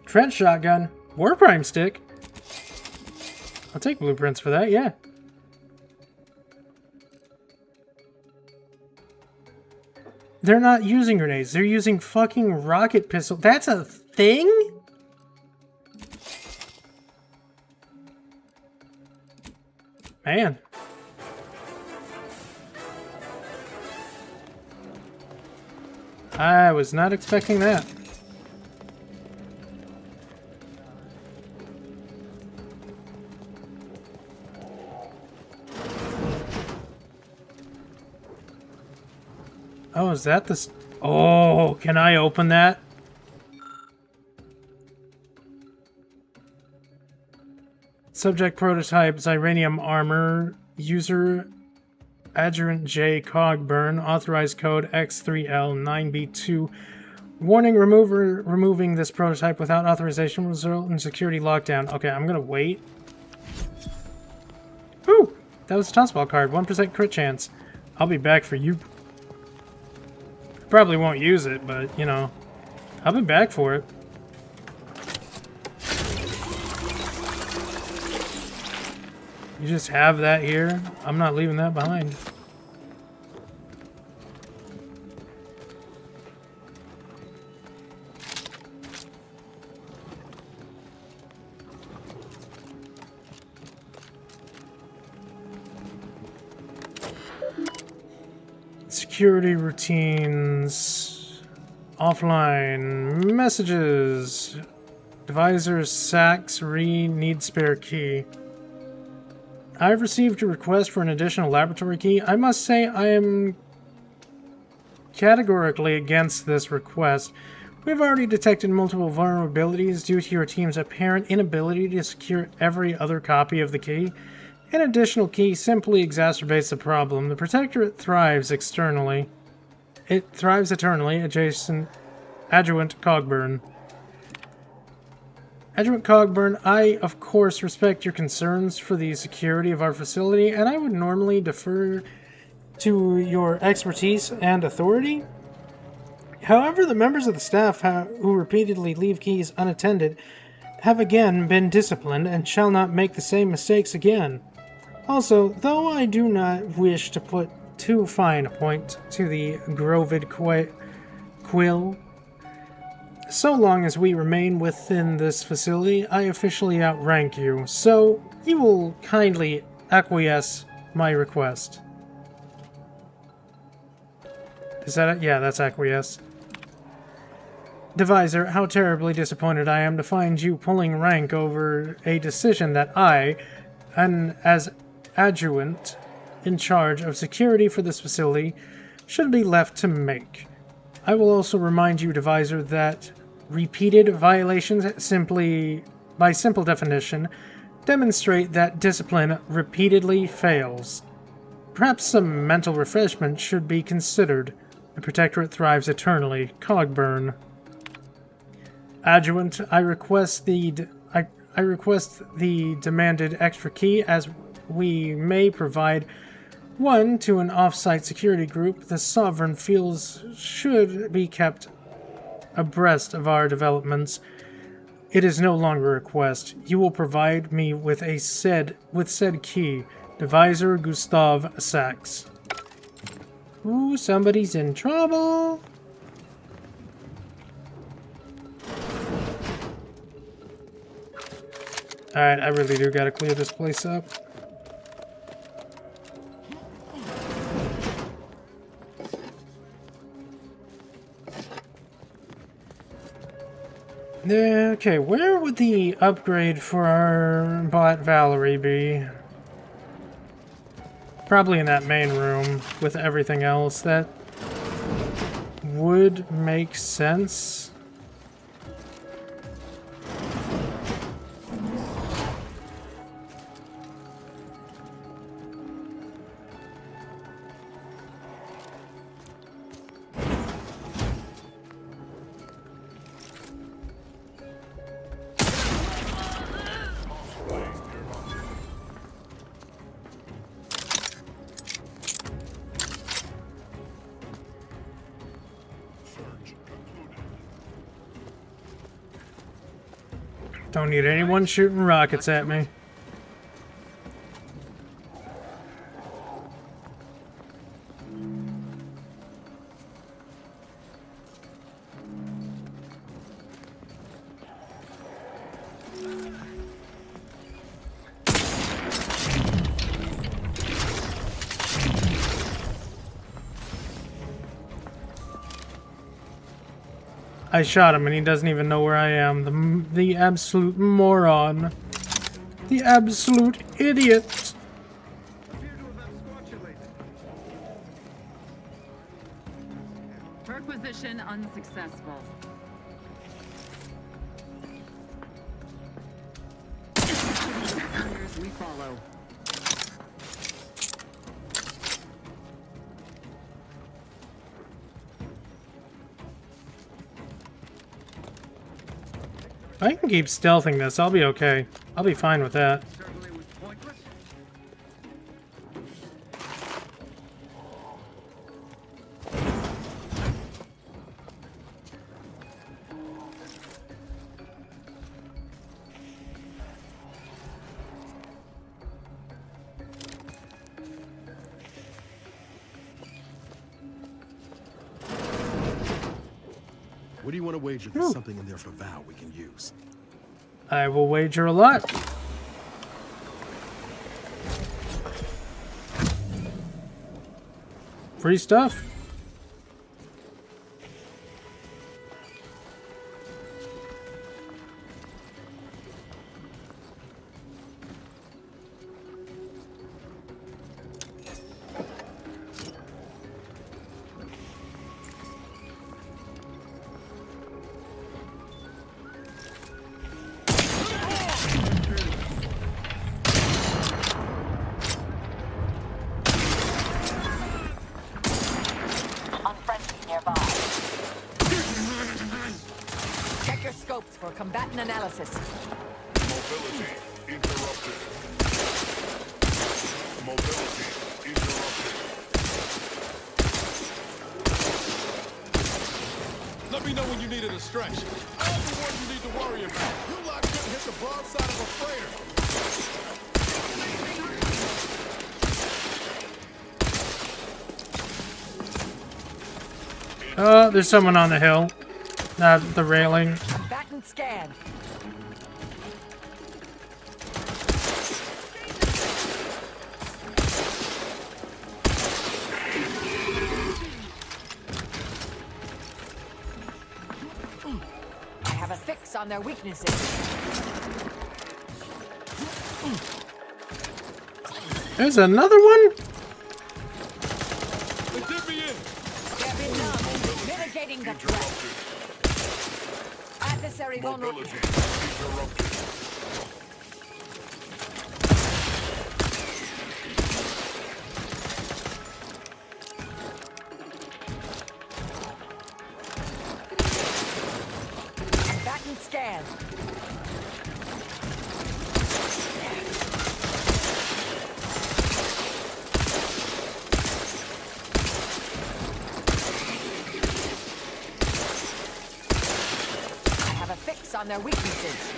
Trench shotgun. War prime stick. I'll take blueprints for that, yeah. They're not using grenades. They're using fucking rocket pistol. That's a thing? Man. I was not expecting that. Oh, is that the... Oh, can I open that? Subject prototype, Xyranium armor. User Adjurant J Cogburn. Authorized code X3L9B2. Warning, removing this prototype without authorization will result in security lockdown. Okay, I'm gonna wait. Ooh! That was a tossball card. 1% crit chance. I'll be back for you. Probably won't use it, but, you know, I'll be back for it. You just have that here. I'm not leaving that behind. Security routines. Offline. Messages. Devisor Sachs need spare key. I've received a request for an additional laboratory key. I must say I am categorically against this request. We've already detected multiple vulnerabilities due to your team's apparent inability to secure every other copy of the key. An additional key simply exacerbates the problem. The Protectorate thrives externally. It thrives eternally, Adjudant Cogburn. Adjudant Cogburn, I, of course, respect your concerns for the security of our facility, and I would normally defer to your expertise and authority. However, the members of the staff who repeatedly leave keys unattended have again been disciplined and shall not make the same mistakes again. Also, though I do not wish to put too fine a point to the Grovid quill, so long as we remain within this facility, I officially outrank you, so you will kindly acquiesce my request. Is that it? Yeah, that's acquiesce. Devisor, how terribly disappointed I am to find you pulling rank over a decision that I, as adjutant in charge of security for this facility, should be left to make. I will also remind you, Devisor, that repeated violations by simple definition, demonstrate that discipline repeatedly fails. Perhaps some mental refreshment should be considered. The Protectorate thrives eternally. Cogburn. Adjutant, I request the demanded extra key, as we may provide one to an off-site security group. The Sovereign feels should be kept abreast of our developments. It is no longer a request. You will provide me with said key. Devisor Gustav Sachs. Ooh, somebody's in trouble. Alright, I really do gotta clear this place up. Okay, where would the upgrade for our bot Valerie be? Probably in that main room with everything else. That would make sense. Don't need anyone shooting rockets at me. I shot him and he doesn't even know where I am. The absolute moron. The absolute idiot. Perquisition unsuccessful. We follow. I can keep stealthing this. I'll be okay. I'll be fine with that. Certainly was pointless. What do you want to wager there's something in there for Val we can use? I will wager a lot. Free stuff. Unfriendly nearby. Check your scopes for combatant analysis. Mobility interrupted. Mobility interrupted. Let me know when you need a distraction. I'm the one you need to worry about. You lot couldn't hit the broadside of a freighter. Oh, there's someone on the hill. The railing. Combatant scan. I have a fix on their weaknesses. There's another one? They did me in. They're benumbed, mitigating the threat. Adversary vulnerable. Mobility interrupted. Combatant scan. I have a fix on their weaknesses.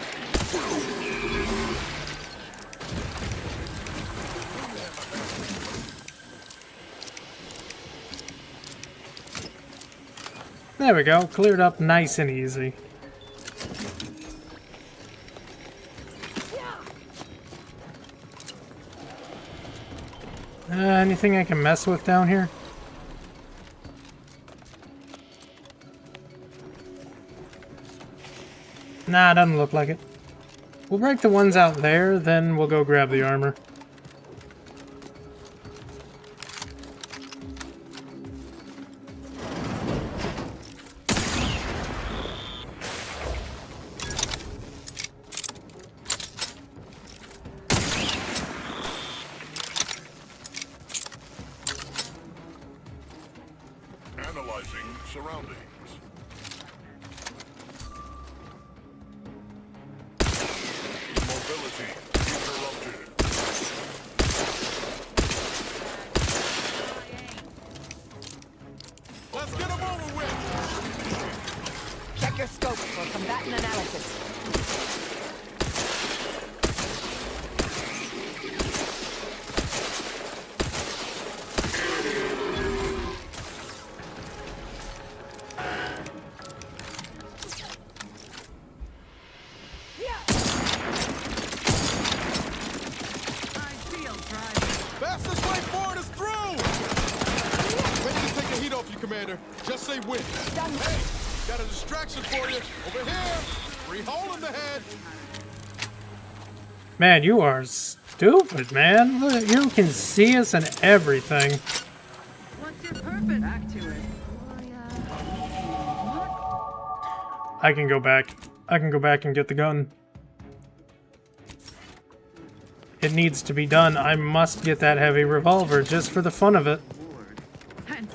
There we go. Cleared up nice and easy. Anything I can mess with down here? Nah, doesn't look like it. We'll break the ones out there, then we'll go grab the armor. Analyzing surroundings. Mobility interrupted. Let's get them over with. Check your scopes for combatant analysis. Fastest way forward is through. Ready to take the heat off you, Commander. Just say when. Hey, got a distraction for you. Over here. Free hole in the head. Man, you are stupid, man. Look, you can see us and everything. Once you're perfect, back to it. I can go back. I can go back and get the gun. it needs to be done, I must get that heavy revolver just for the fun of it. Hence,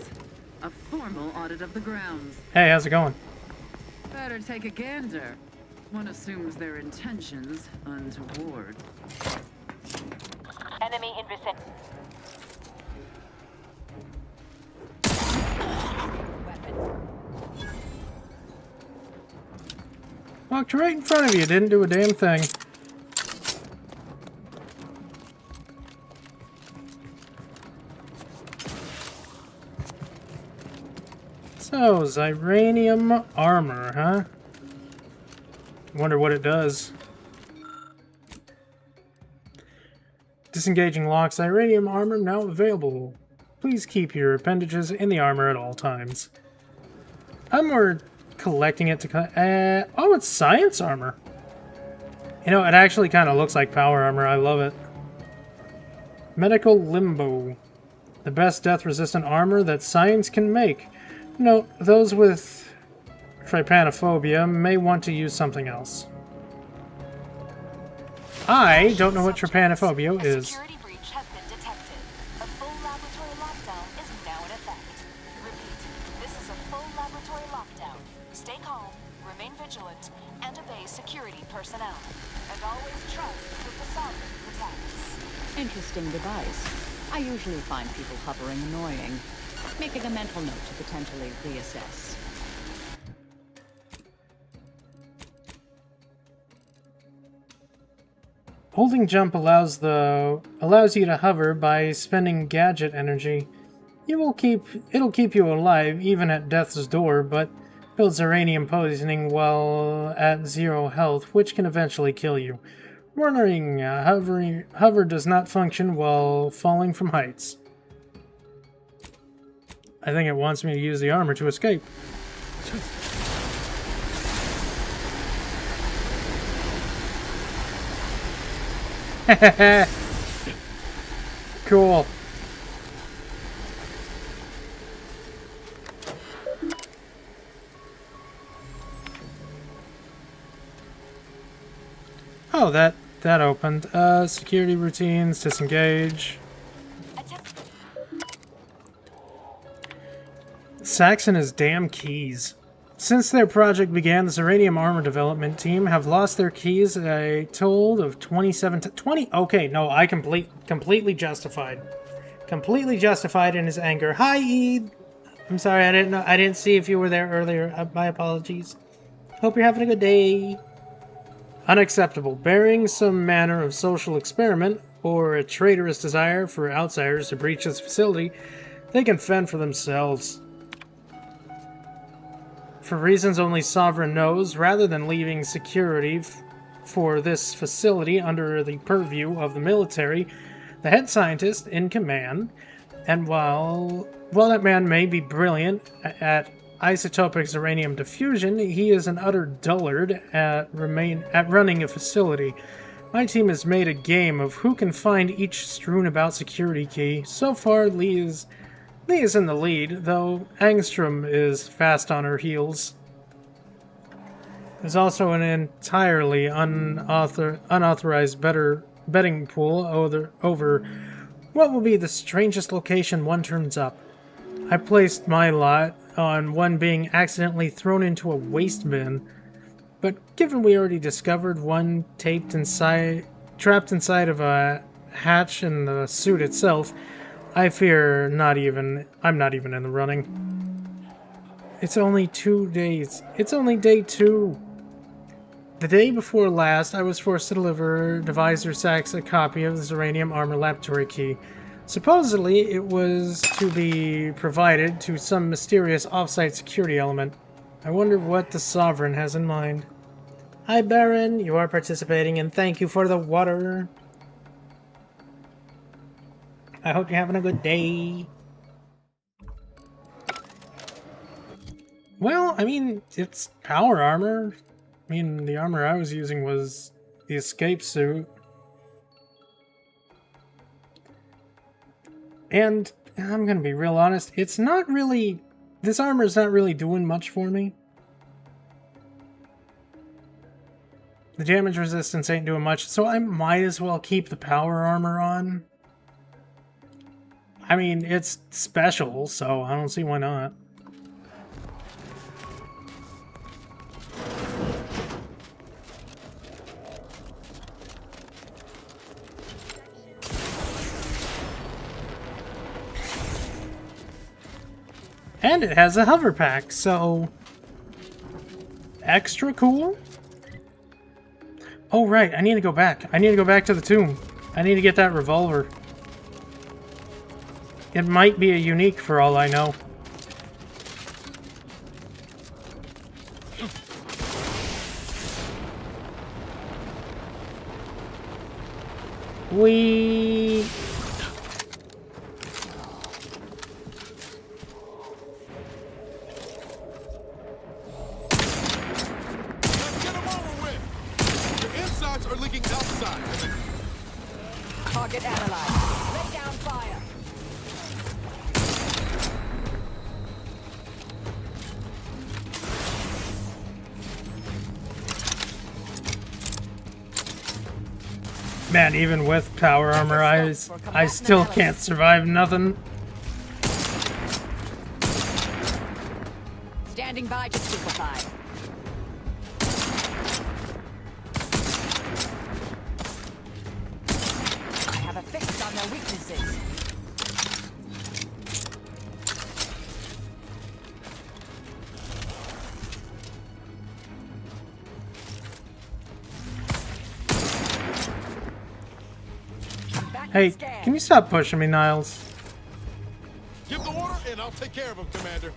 a formal audit of the grounds. Hey, how's it going? Better take a gander. One assumes their intentions untoward. Enemy in vicinity. Walked right in front of you, didn't do a damn thing. So, Xyranium armor, huh? Wonder what it does. Disengaging lock. Xyranium armor now available. Please keep your appendages in the armor at all times. I'm more collecting it to... oh, it's science armor. You know, it actually kind of looks like power armor. I love it. Medical limbo. The best death-resistant armor that science can make. Note, those with trypanophobia may want to use something else. I don't know what trypanophobia is. Security breach has been detected. A full laboratory lockdown is now in effect. Repeat, this is a full laboratory lockdown. Stay calm, remain vigilant, and obey security personnel. And always trust that the Sovereign protects. Interesting device. I usually find people hovering annoying. Making a mental note to potentially reassess. Holding jump allows you to hover by spending gadget energy. It'll keep you alive even at death's door, but builds uranium poisoning while at 0 health, which can eventually kill you. Warning: hover does not function while falling from heights. I think it wants me to use the armor to escape. Cool. Oh, that opened. Security routines, disengage. Sax and his damn keys. Since their project began, the Xyranium armor development team have lost their keys a total of 27 20. Okay, no, I completely justified. Completely justified in his anger. Hi, Eid. I'm sorry, I didn't see if you were there earlier. My apologies. Hope you're having a good day. Unacceptable. Bearing some manner of social experiment or a traitorous desire for outsiders to breach this facility, they can fend for themselves. For reasons only Sovereign knows, rather than leaving security for this facility under the purview of the military, the head scientist in command, and while that man may be brilliant at isotopic Xyranium diffusion, he is an utter dullard at running a facility. My team has made a game of who can find each strewn about security key. So far, Lee is in the lead, though Angstrom is fast on her heels. There's also an entirely unauthorized betting pool over what will be the strangest location one turns up. I placed my lot on one being accidentally thrown into a waste bin, but given we already discovered one trapped inside of a hatch in the suit itself, I fear I'm not even in the running. It's only 2 days. It's only day 2. The day before last, I was forced to deliver Deviser Sax a copy of the Xyranium armor laboratory key. Supposedly, it was to be provided to some mysterious off-site security element. I wonder what the Sovereign has in mind. Hi, Baron. You are participating, and thank you for the water. I hope you're having a good day. Well, I mean, it's power armor. I mean, the armor I was using was the escape suit. And I'm gonna be real honest, this armor is not really doing much for me. The damage resistance ain't doing much, so I might as well keep the power armor on. I mean, it's special, so I don't see why not. And it has a hover pack, so extra cool. Oh right, I need to go back. I need to go back to the tomb. I need to get that revolver. It might be a unique for all I know. We Are leaking outside. Target analyzed. Lay down fire. Man, even with power armor, I still can't survive nothing. Standing by to stupefy. I have a fix on their weaknesses. Hey, can you stop pushing me, Niles? Give the order and I'll take care of him, Commander.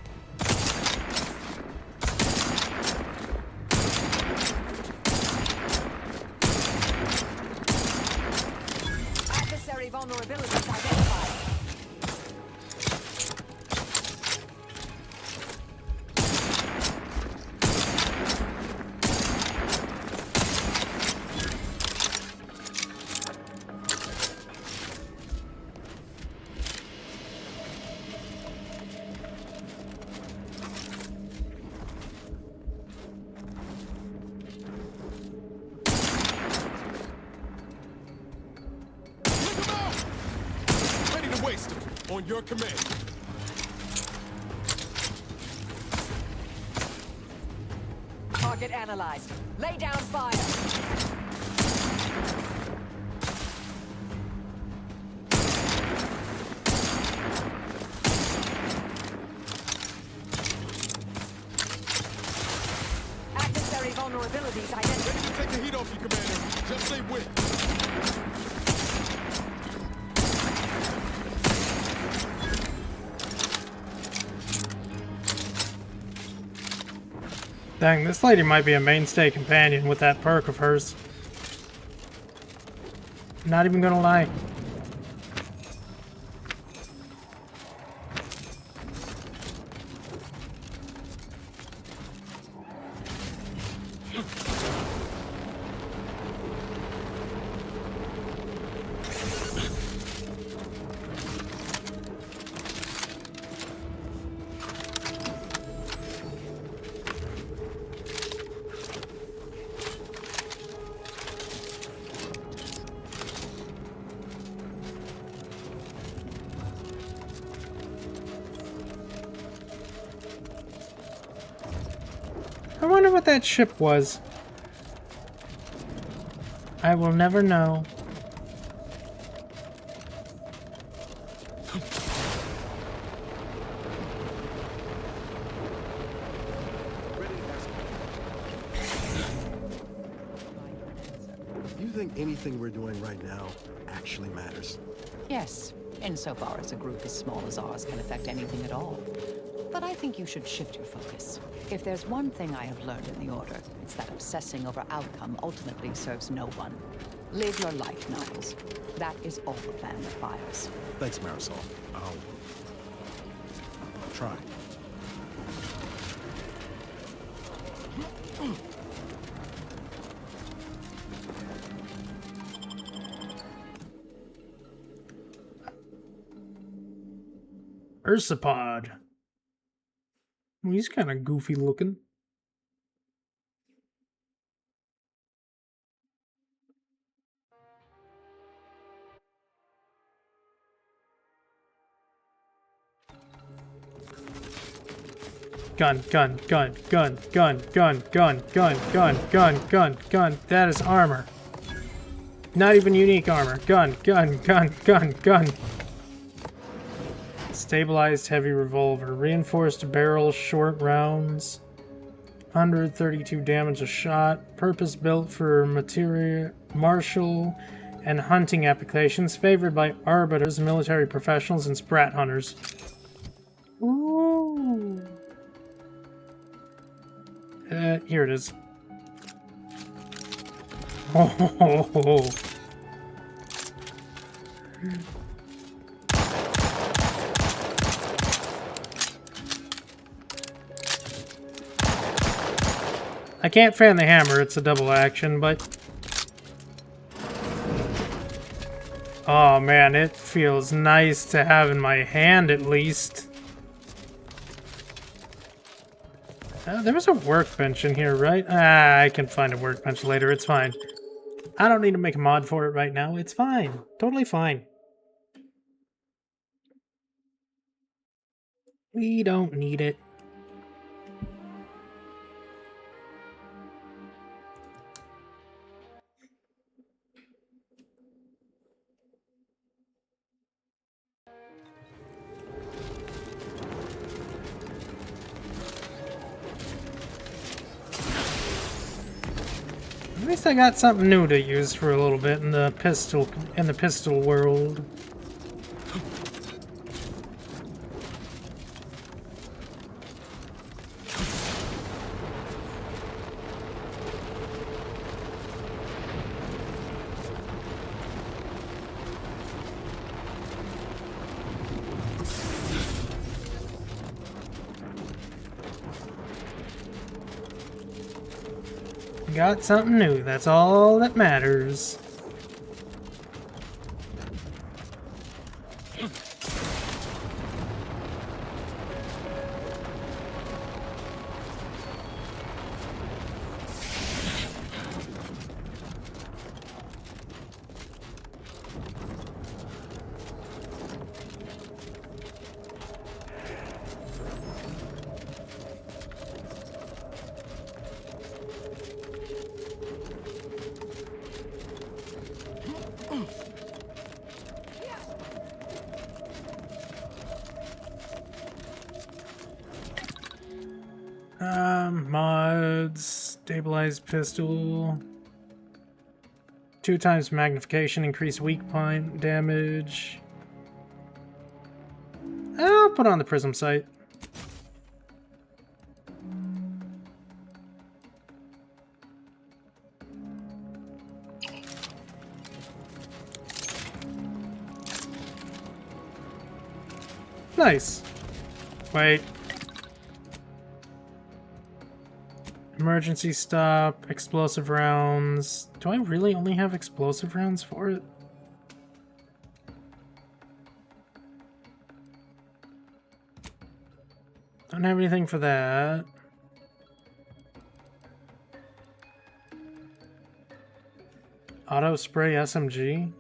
Adversary vulnerabilities identified. On your command. Target analyzed. Lay down fire. Adversary vulnerabilities identified. Ready to take the heat off you, Commander. Just say when. Dang, this lady might be a mainstay companion with that perk of hers. Not even gonna lie. I wonder what that ship was. I will never know. Do you think anything we're doing right now actually matters? Yes, insofar as a group as small as ours can affect anything at all. But I think you should shift your focus. If there's one thing I have learned in the Order, it's that obsessing over outcome ultimately serves no one. Live your life, Niles. That is all the plan requires. Thanks, Marisol. I'll try. Ursapod. He's kind of goofy looking. gun, gun, gun, gun, gun, gun, gun, gun, gun, gun, gun, gun. That is armor. Not even unique armor. Gun, gun, gun, gun, gun. Stabilized heavy revolver. Reinforced barrel, short rounds. 132 damage a shot. Purpose built for martial and hunting applications. Favored by arbiters, military professionals, and sprat hunters. Ooh. Here it is. Oh. I can't fan the hammer, it's a double action, but... Oh man, it feels nice to have in my hand at least. There was a workbench in here, right? I can find a workbench later, it's fine. I don't need to make a mod for it right now, it's fine. Totally fine. We don't need it. At least I got something new to use for a little bit in the pistol world. Got something new, that's all that matters. Mods, stabilized pistol, 2 times magnification, increase weak point damage. I'll put on the prism sight. Nice. Wait. Emergency stop, explosive rounds. Do I really only have explosive rounds for it? Don't have anything for that. Auto spray SMG.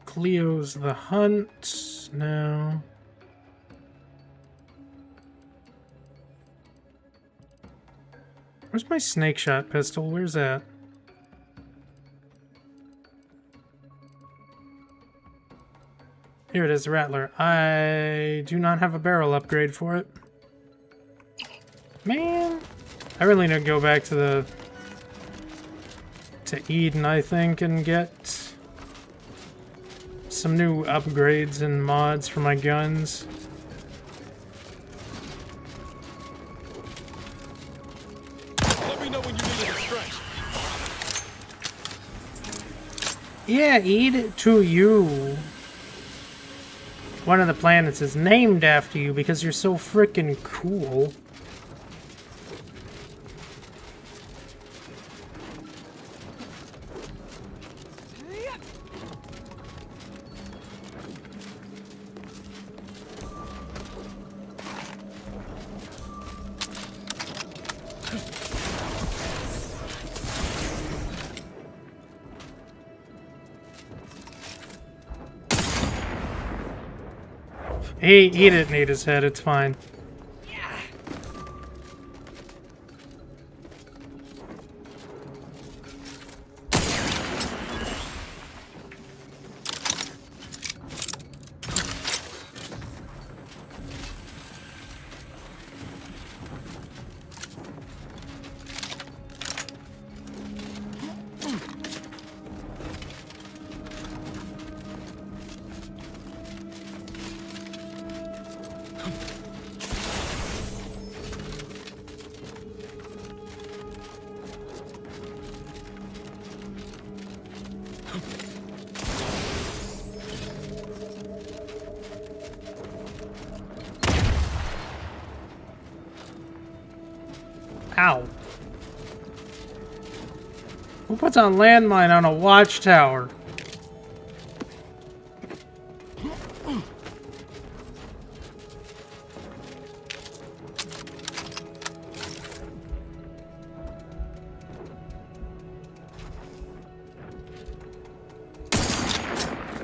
Cleo's the hunt. No. Where's my snake shot pistol? Where's that? Here it is, Rattler. I do not have a barrel upgrade for it. Man, I really need to go back to Eden, I think, and get some new upgrades and mods for my guns. Let me know when you need a distraction. Yeah, Ede, to you. One of the planets is named after you because you're so freaking cool. He didn't need his head, it's fine. Ow. Who puts a landmine on a watchtower?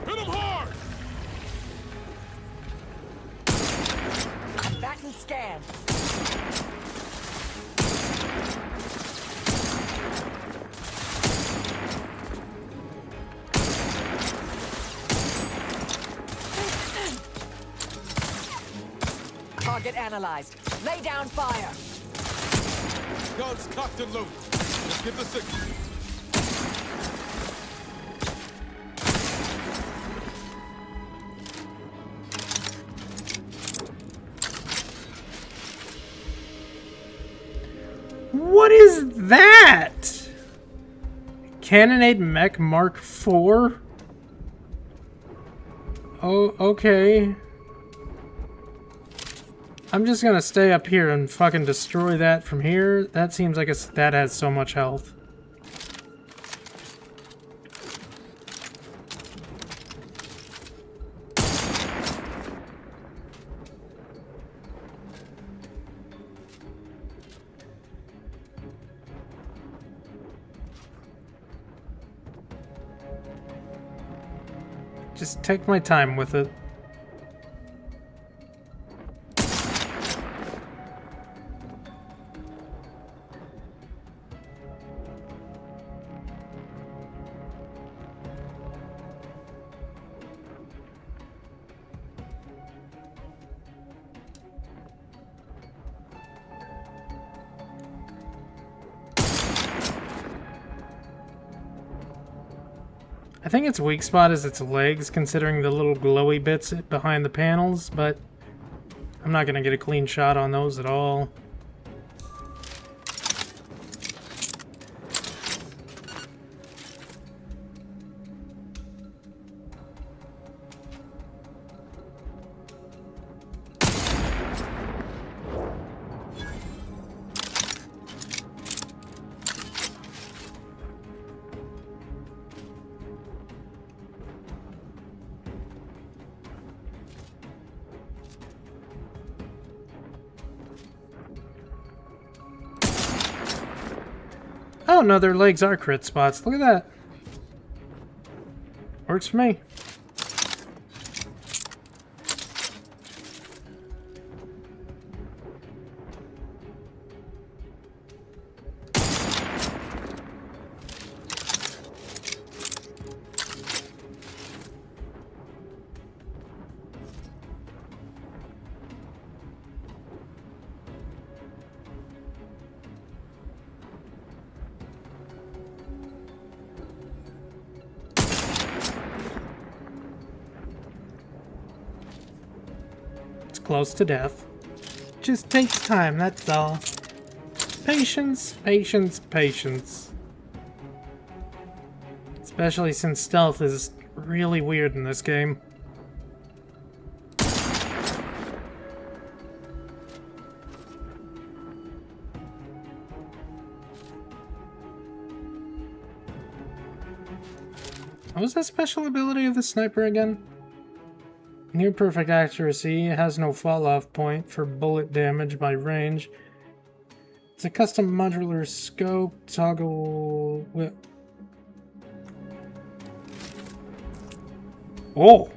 Hit him hard! Back and scan. Target analyzed. Lay down fire. Guns cocked and loaded. Let's get the signal. What is that? Cannonade Mech Mark IV? Oh, okay. I'm just gonna stay up here and fucking destroy that from here. That seems like that has so much health. Just take my time with it. I think its weak spot is its legs, considering the little glowy bits behind the panels, but I'm not going to get a clean shot on those at all. Oh no, their legs are crit spots. Look at that. Works for me. Close to death. Just takes time, that's all. Patience, patience, patience. Especially since stealth is really weird in this game. What was that special ability of the sniper again? Near perfect accuracy, has no fall-off point for bullet damage by range. It's a custom modular scope, toggle... Oh!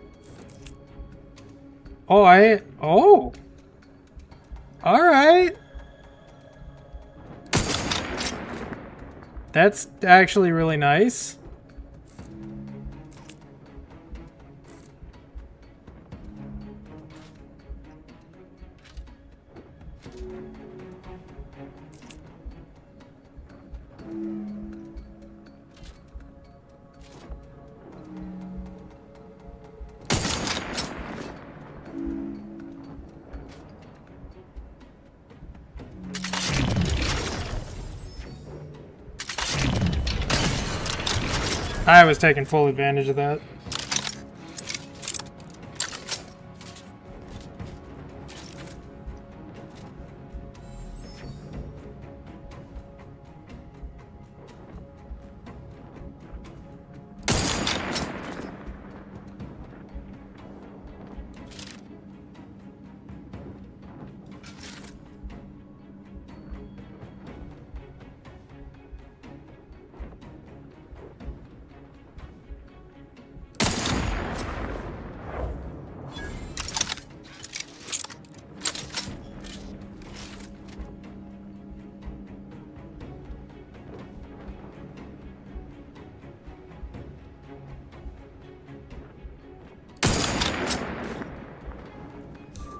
Oh! Alright! That's actually really nice. I was taking full advantage of that.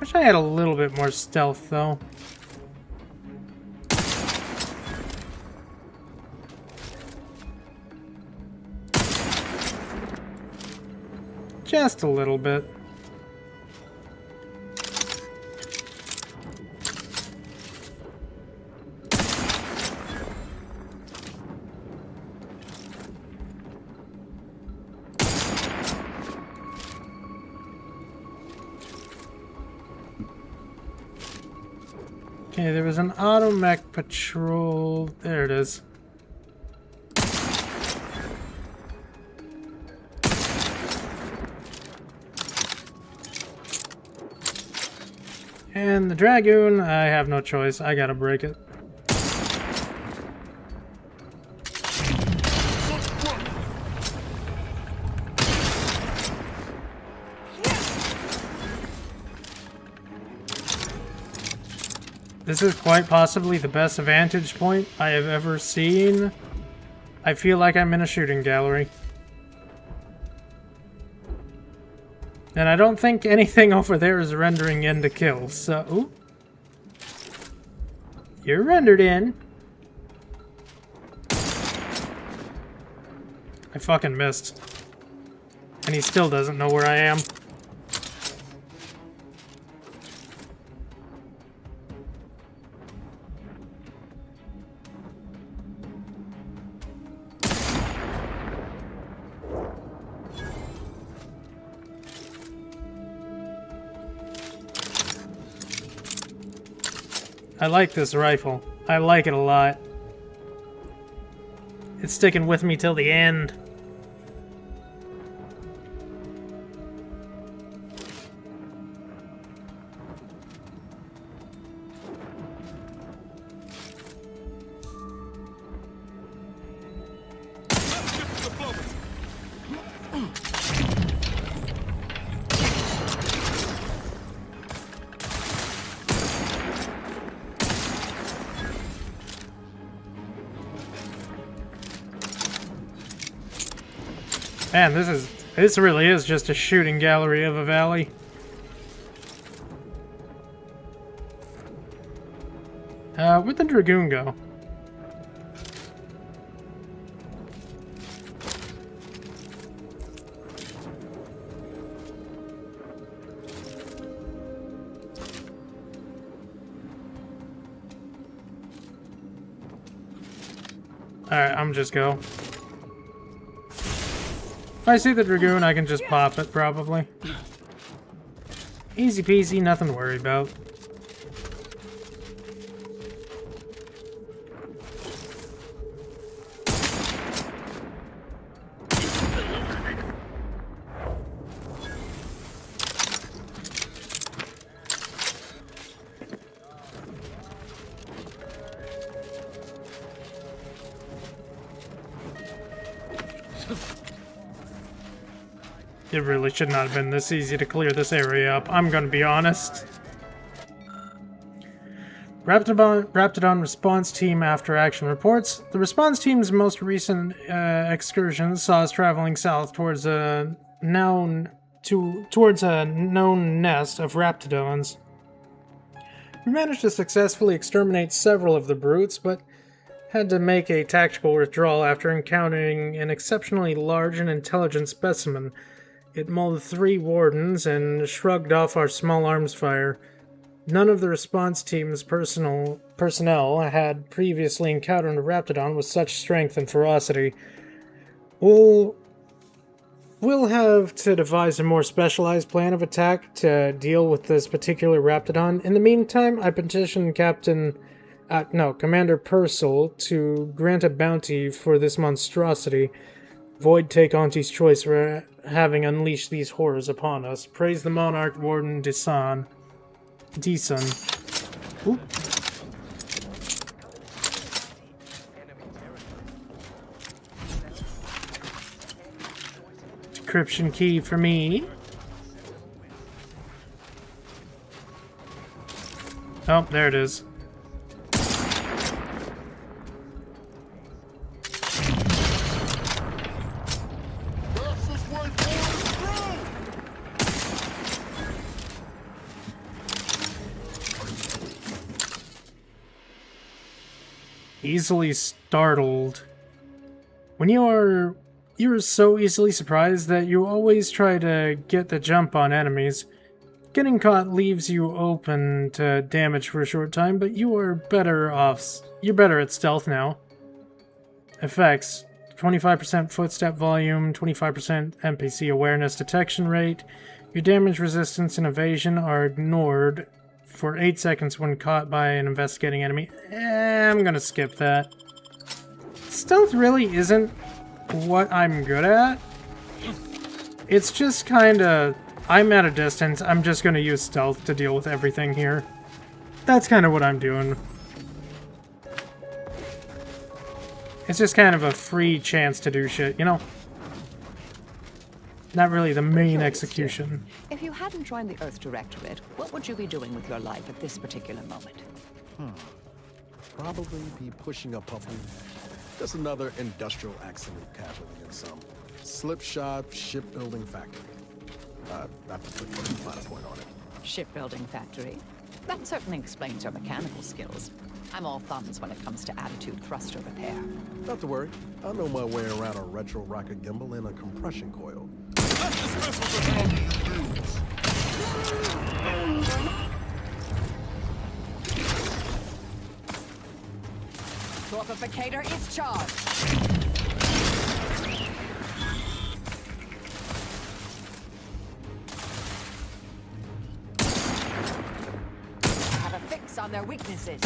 Wish I had a little bit more stealth, though. Just a little bit. Okay, there was an automech patrol. There it is. And the Dragoon, I have no choice. I gotta break it. This is quite possibly the best vantage point I have ever seen. I feel like I'm in a shooting gallery. And I don't think anything over there is rendering in to kill, so... Ooh. You're rendered in. I fucking missed. And he still doesn't know where I am. I like this rifle. I like it a lot. It's sticking with me till the end. Man, this really is just a shooting gallery of a valley. Where'd the Dragoon go? Alright, I'm just go. If I see the Dragoon, I can just pop it, probably. Easy peasy, nothing to worry about. It really should not have been this easy to clear this area up, I'm gonna be honest. Raptidon Response Team After Action reports. The response team's most recent excursions saw us traveling south towards a known nest of Raptidons. We managed to successfully exterminate several of the brutes, but had to make a tactical withdrawal after encountering an exceptionally large and intelligent specimen. It mauled 3 wardens and shrugged off our small arms fire. None of the response team's personnel had previously encountered a Raptidon with such strength and ferocity. We'll have to devise a more specialized plan of attack to deal with this particular Raptidon. In the meantime, I petitioned Commander Purcell to grant a bounty for this monstrosity. Void take Auntie's choice for having unleashed these horrors upon us. Praise the Monarch Warden Desun. Oop. Decryption key for me. Oh, there it is. Easily startled. When you're so easily surprised that you always try to get the jump on enemies. Getting caught leaves you open to damage for a short time, but you're better at stealth now. Effects: 25% footstep volume, 25% NPC awareness detection rate. Your damage resistance and evasion are ignored for 8 seconds when caught by an investigating enemy. I'm gonna skip that. Stealth really isn't what I'm good at. It's just kinda, I'm at a distance, I'm just gonna use stealth to deal with everything here. That's kind of what I'm doing. It's just kind of a free chance to do shit, you know? Not really the main execution. If you hadn't joined the Earth Directorate, what would you be doing with your life at this particular moment? Probably be pushing a puffle. Just another industrial accident casualty in some slipshod shipbuilding factory. I have to put a finer point on it. Shipbuilding factory? That certainly explains your mechanical skills. I'm all thumbs when it comes to attitude thruster repair. Not to worry. I know my way around a retro rocket gimbal and a compression coil. Torpificator is charged. Have a fix on their weaknesses.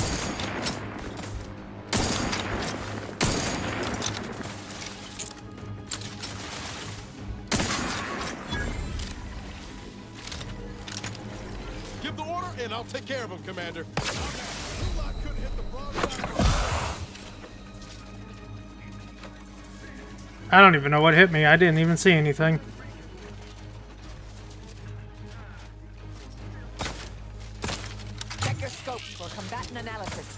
Give the order, and I'll take care of him, Commander. I don't even know what hit me. I didn't even see anything. Check your scopes for combatant analysis.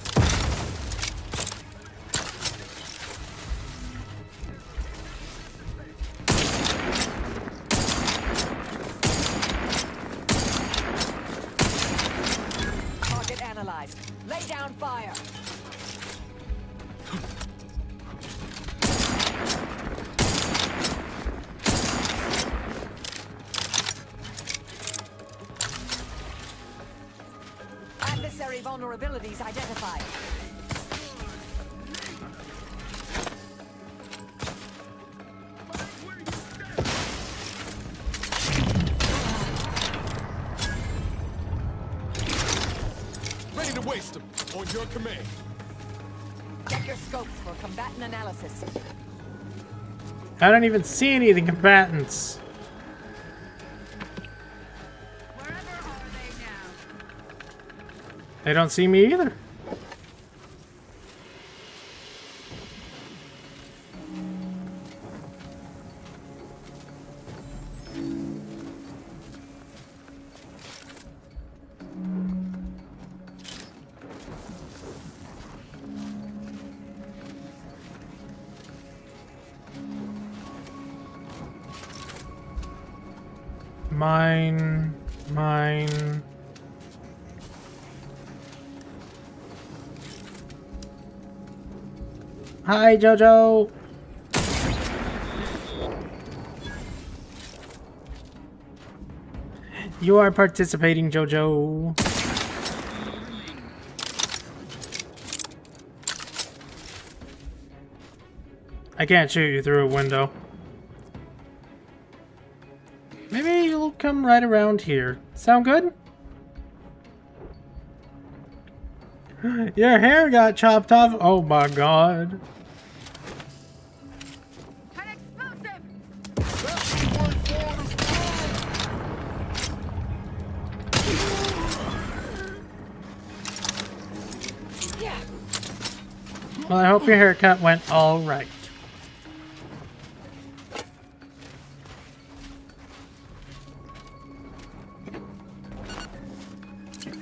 Target analyzed. Lay down fire. Adversary vulnerabilities identified. Ready to waste them. On your command. Check your scopes for combatant analysis. I don't even see any of the combatants. They don't see me either. Mine. Hi, Jojo. You are participating, Jojo. I can't shoot you through a window. Maybe you'll come right around here. Sound good? Your hair got chopped off? Oh my god. Well, I hope your haircut went all right.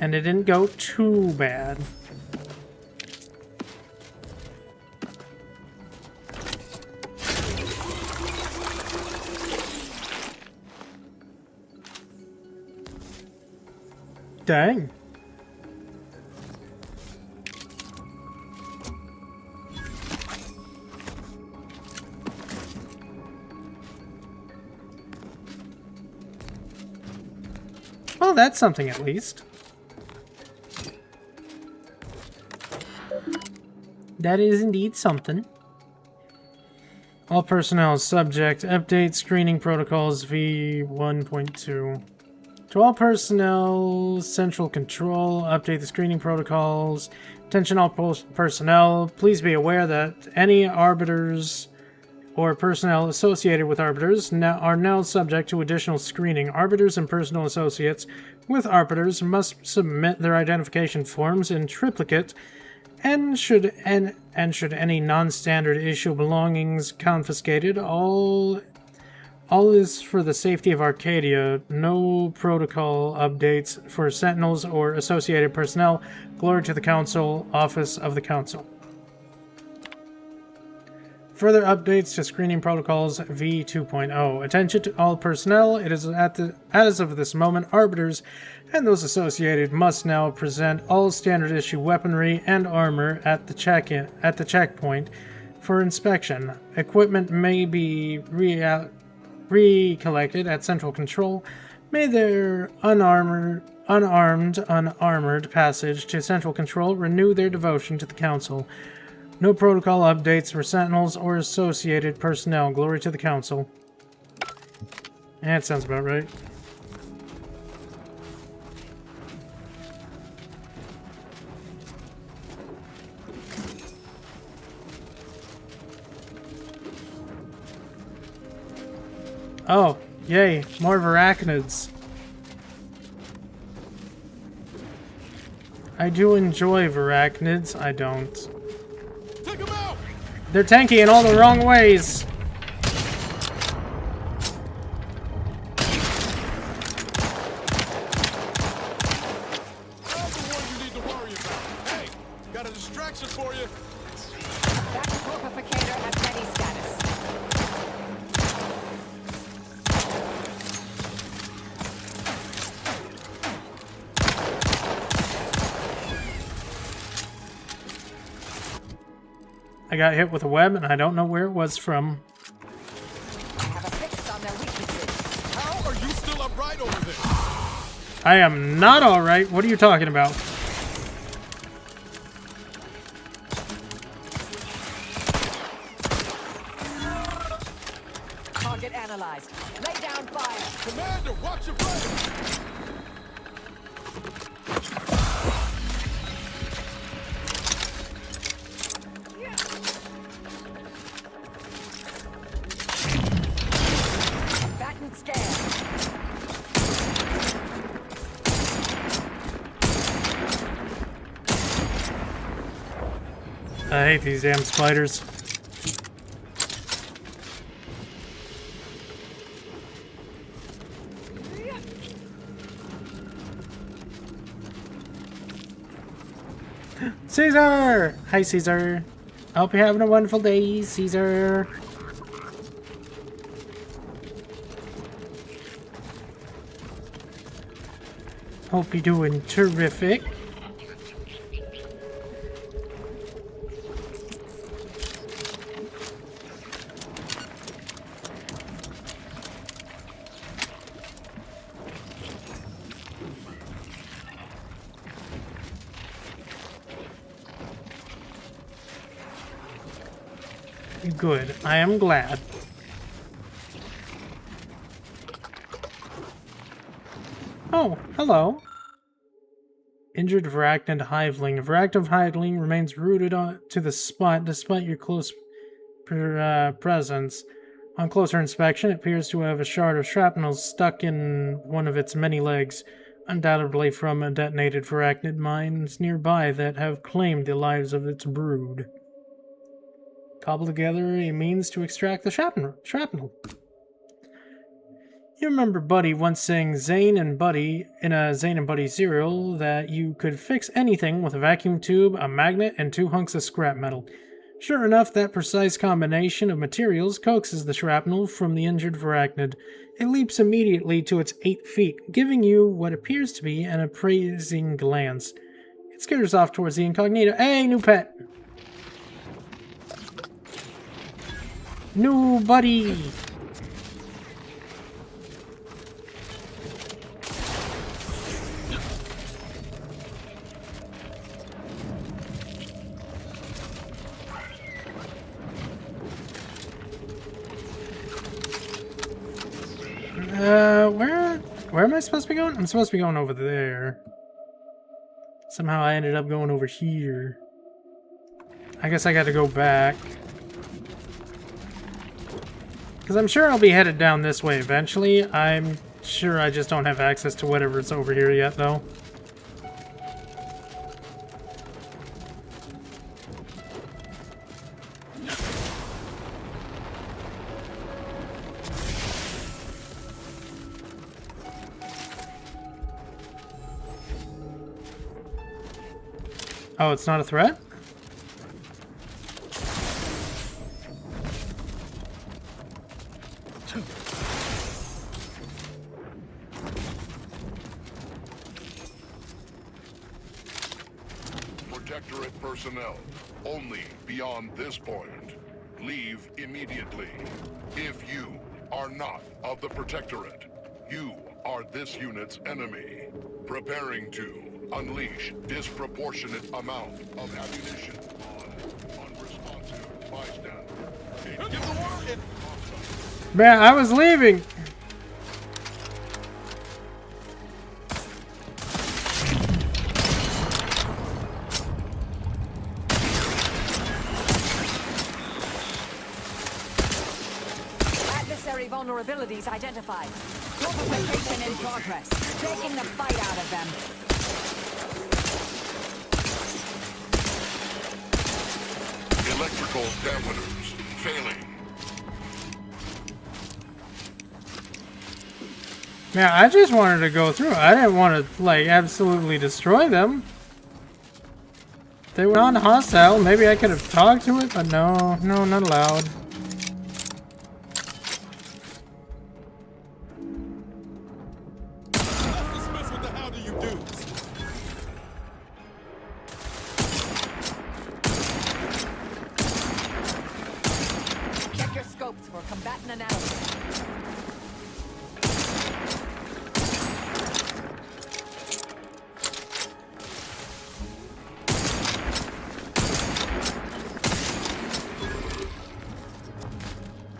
And it didn't go too bad. Dang. Well, that's something at least. That is indeed something. All personnel subject update screening protocols V1.2. To all personnel, central control, update the screening protocols. Attention all personnel, please be aware that any arbiters or personnel associated with arbiters are now subject to additional screening. Arbiters and personnel associates with arbiters must submit their identification forms in triplicate, and should any non-standard issue belongings confiscated, all is for the safety of Arcadia. No protocol updates for sentinels or associated personnel. Glory to the Council, Office of the Council. Further updates to screening protocols V2.0. Attention to all personnel. It is as of this moment, arbiters and those associated must now present all standard issue weaponry and armor at the checkpoint for inspection. Equipment may be recollected at central control. May their unarmored passage to central control renew their devotion to the Council. No protocol updates for sentinels or associated personnel. Glory to the Council. That sounds about right. Oh, yay, more arachnids. I do enjoy arachnids, I don't. Take 'em out! They're tanky in all the wrong ways. I'm the one you need to worry about. Hey, got a distraction for you. That corpificator has ready status. I got hit with a web and I don't know where it was from. I have a fix on their weaknesses. How are you still upright over there? I am not alright. What are you talking about? Target analyzed. Lay down fire. Commander, watch your back! Batten scan. I hate these damn spiders. Caesar! Hi, Caesar. I hope you're having a wonderful day, Caesar. Hope you're doing terrific. Good. I am glad. Oh, hello. Injured Varachnid Hiveling. A Varachnid Hiveling remains rooted to the spot despite your close presence. On closer inspection, it appears to have a shard of shrapnel stuck in one of its many legs, undoubtedly from a detonated Varachnid mines nearby that have claimed the lives of its brood. Cobble together a means to extract the shrapnel. You remember Buddy once saying Zane and Buddy in a Zane and Buddy serial that you could fix anything with a vacuum tube, a magnet, and 2 hunks of scrap metal. Sure enough, that precise combination of materials coaxes the shrapnel from the injured Varachnid. It leaps immediately to its 8 feet, giving you what appears to be an appraising glance. It skitters off towards the incognito. Hey, new pet! New buddy! Where am I supposed to be going? I'm supposed to be going over there. Somehow I ended up going over here. I guess I got to go back. Because I'm sure I'll be headed down this way eventually. I'm sure I just don't have access to whatever's over here yet, though. Oh, it's not a threat? Protectorate personnel, only beyond this point. Leave immediately. If you are not of the Protectorate, you are this unit's enemy. Preparing to unleash disproportionate amount of ammunition on unresponsive bystander. Give the word. Man, I was leaving. Adversary vulnerabilities identified. Fortification in progress. Taking the fight out of them. Electrical dampeners failing. Man, I just wanted to go through. I didn't want to, like, absolutely destroy them. They were non-hostile. Maybe I could have talked to it, but no, not allowed. Check your scopes for combatant analysis.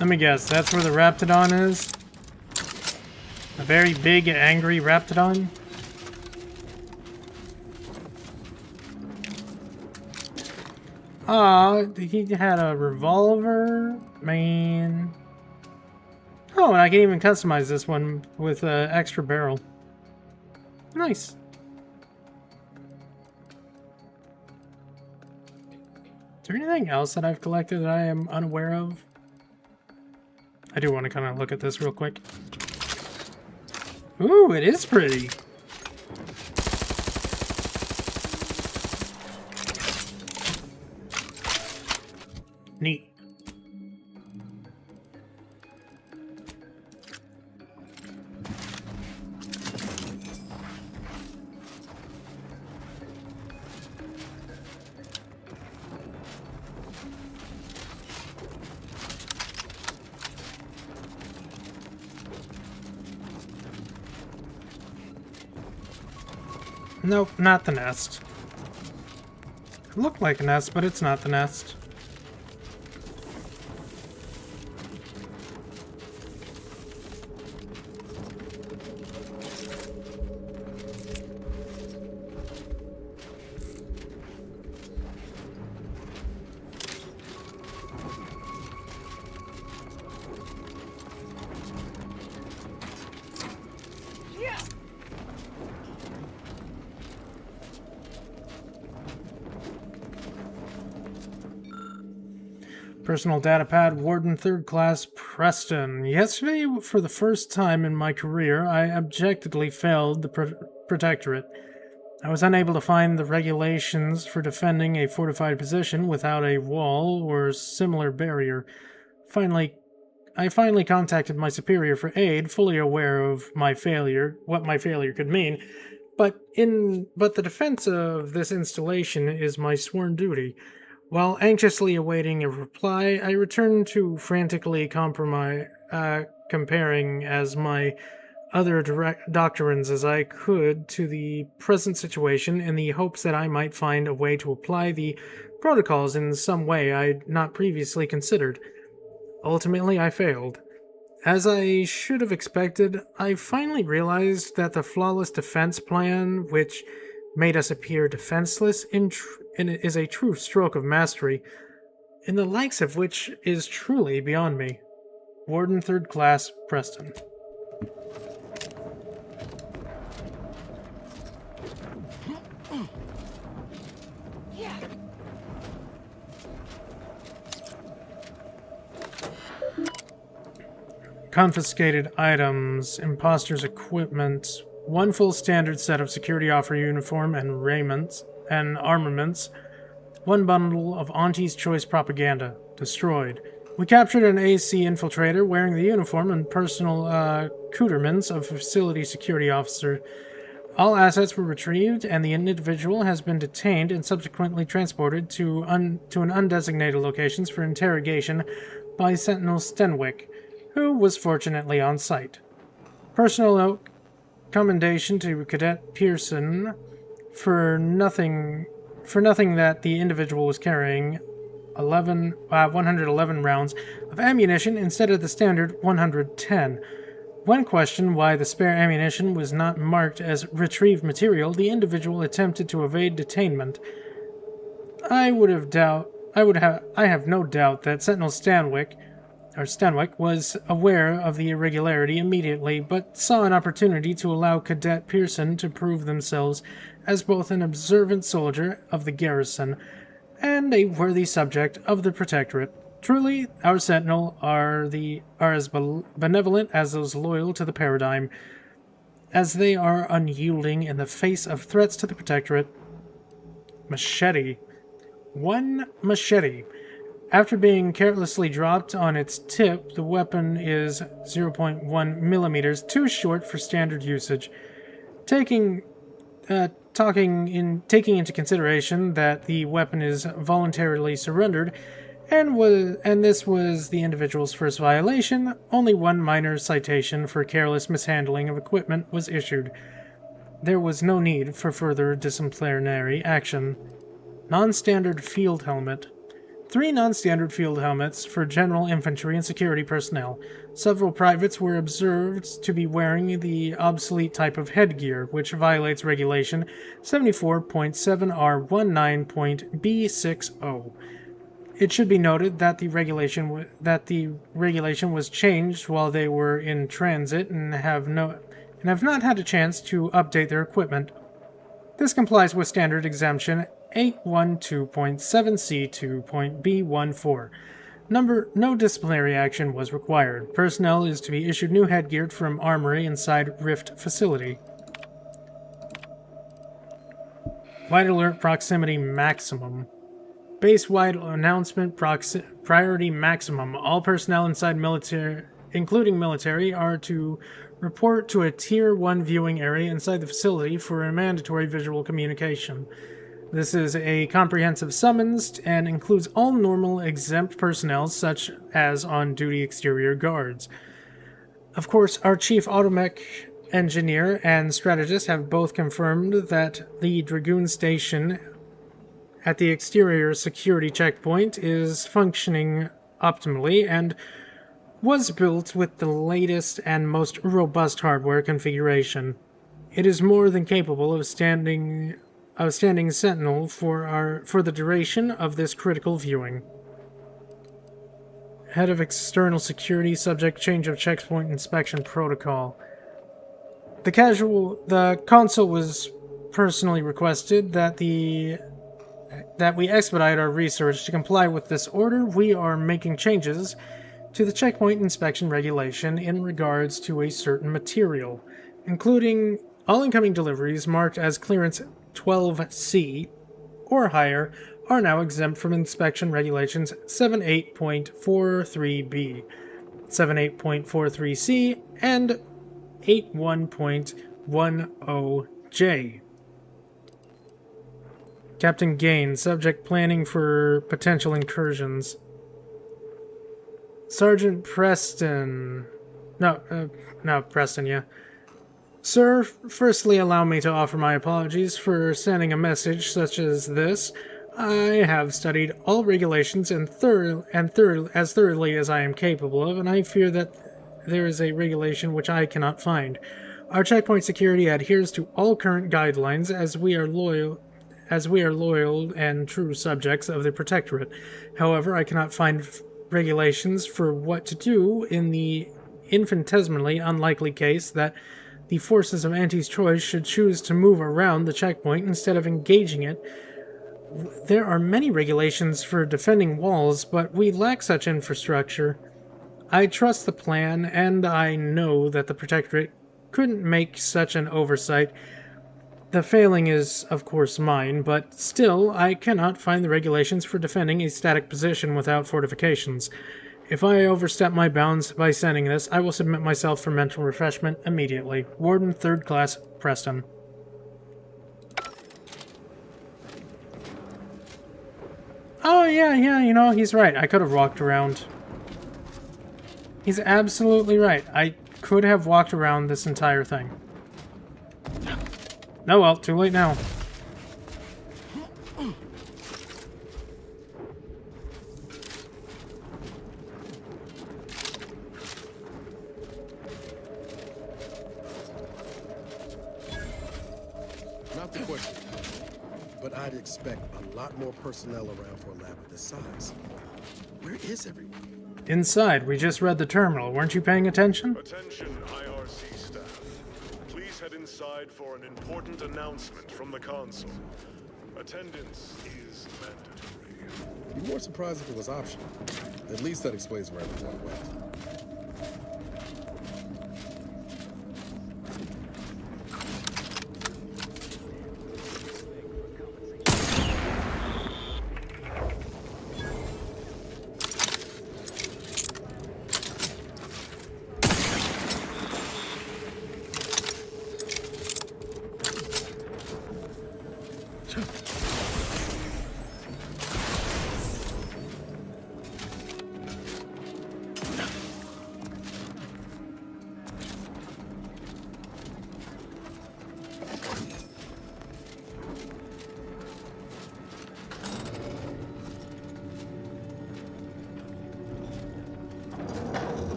Let me guess, that's where the Raptidon is? A very big, angry Raptidon? Aw, he had a revolver? Man. Oh, and I can even customize this one with an extra barrel. Nice. Is there anything else that I've collected that I am unaware of? I do want to kind of look at this real quick. Ooh, it is pretty. Neat. Nope, not the nest. It looked like a nest, but it's not the nest. Personal data pad, Warden 3rd Class, Preston. Yesterday, for the first time in my career, I objectively failed the Protectorate. I was unable to find the regulations for defending a fortified position without a wall or similar barrier. I finally contacted my superior for aid, fully aware of my failure, what my failure could mean. But the defense of this installation is my sworn duty. While anxiously awaiting a reply, I returned to frantically comparing as my other doctrines as I could to the present situation in the hopes that I might find a way to apply the protocols in some way I'd not previously considered. Ultimately, I failed. As I should have expected, I finally realized that the flawless defense plan, which made us appear defenseless, is a true stroke of mastery, in the likes of which is truly beyond me. Warden 3rd Class, Preston. Confiscated items, imposter's equipment, one full standard set of security officer uniform and raiment and armaments, one bundle of Auntie's Choice propaganda, destroyed. We captured an AC infiltrator wearing the uniform and personal accoutrements of a facility security officer. All assets were retrieved, and the individual has been detained and subsequently transported to an undesignated location for interrogation by Sentinel Stenwick, who was fortunately on site. Personal note, commendation to Cadet Pearson for nothing that the individual was carrying 111 rounds of ammunition instead of the standard 110. When questioned why the spare ammunition was not marked as retrieved material, the individual attempted to evade detainment. I have no doubt that Sentinel Stenwick was aware of the irregularity immediately, but saw an opportunity to allow Cadet Pearson to prove themselves as both an observant soldier of the garrison and a worthy subject of the Protectorate. Truly, our Sentinel are as benevolent as those loyal to the Paradigm, as they are unyielding in the face of threats to the Protectorate. Machete. One machete. After being carelessly dropped on its tip, the weapon is 0.1 millimeters too short for standard usage. Taking into consideration that the weapon is voluntarily surrendered, and this was the individual's first violation, only one minor citation for careless mishandling of equipment was issued. There was no need for further disciplinary action. Non-standard field helmet. 3 non-standard field helmets for general infantry and security personnel. Several privates were observed to be wearing the obsolete type of headgear, which violates Regulation 74.7R19.B60. It should be noted that the regulation was changed while they were in transit and have not had a chance to update their equipment. This complies with standard exemption 812.7C2.B14. No disciplinary action was required. Personnel is to be issued new headgear from Armory inside Rift facility. Wide alert proximity maximum. Base wide announcement priority maximum. All personnel inside military, including military, are to report to a Tier 1 viewing area inside the facility for a mandatory visual communication. This is a comprehensive summons and includes all normal exempt personnel such as on-duty exterior guards. Of course, our chief automech engineer and strategist have both confirmed that the Dragoon Station at the exterior security checkpoint is functioning optimally and was built with the latest and most robust hardware configuration. It is more than capable of standing sentinel for the duration of this critical viewing. Head of External Security, subject change of checkpoint inspection protocol. The console was personally requested that we expedite our research. To comply with this order, we are making changes to the checkpoint inspection regulation in regards to a certain material, including all incoming deliveries marked as clearance 12C or higher are now exempt from inspection regulations 78.43b, 78.43c, and 81.10j. Captain Gain, subject planning for potential incursions. Sergeant Preston. No, Preston, yeah. Sir, firstly allow me to offer my apologies for sending a message such as this. I have studied all regulations as thoroughly as I am capable of, and I fear that there is a regulation which I cannot find. Our checkpoint security adheres to all current guidelines as we are loyal and true subjects of the Protectorate. However, I cannot find regulations for what to do in the infinitesimally unlikely case that the forces of Auntie's choice should choose to move around the checkpoint instead of engaging it. There are many regulations for defending walls, but we lack such infrastructure. I trust the plan, and I know that the Protectorate couldn't make such an oversight. The failing is, of course, mine, but still, I cannot find the regulations for defending a static position without fortifications. If I overstep my bounds by sending this, I will submit myself for mental refreshment immediately. Warden, 3rd Class, Preston. Oh, yeah, you know, he's right. I could have walked around. He's absolutely right. I could have walked around this entire thing. Oh well, too late now. Not the question, but I'd expect a lot more personnel around for a lab of this size. Where is everyone? Inside. We just read the terminal. Weren't you paying attention? Attention, IRC staff. Please head inside for an important announcement from the console. Attendance is mandatory. I'd be more surprised if it was optional. At least that explains where everyone went.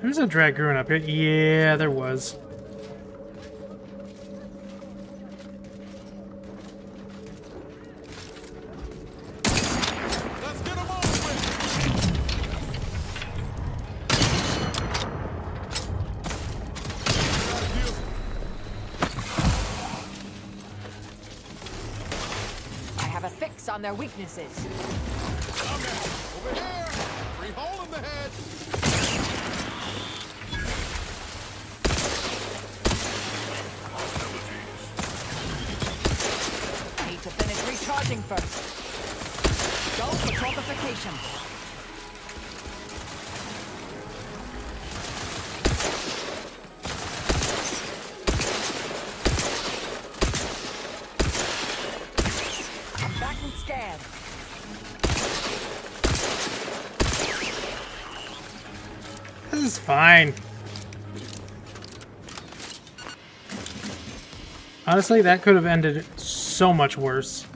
There's a Dragoon up here. Yeah, there was. Let's get him over with. I have a fix on their weaknesses. Over here. Free hole in the head. Need to finish recharging first. Go for fortification. I'm back and scared. This is fine. Honestly, that could have ended so much worse.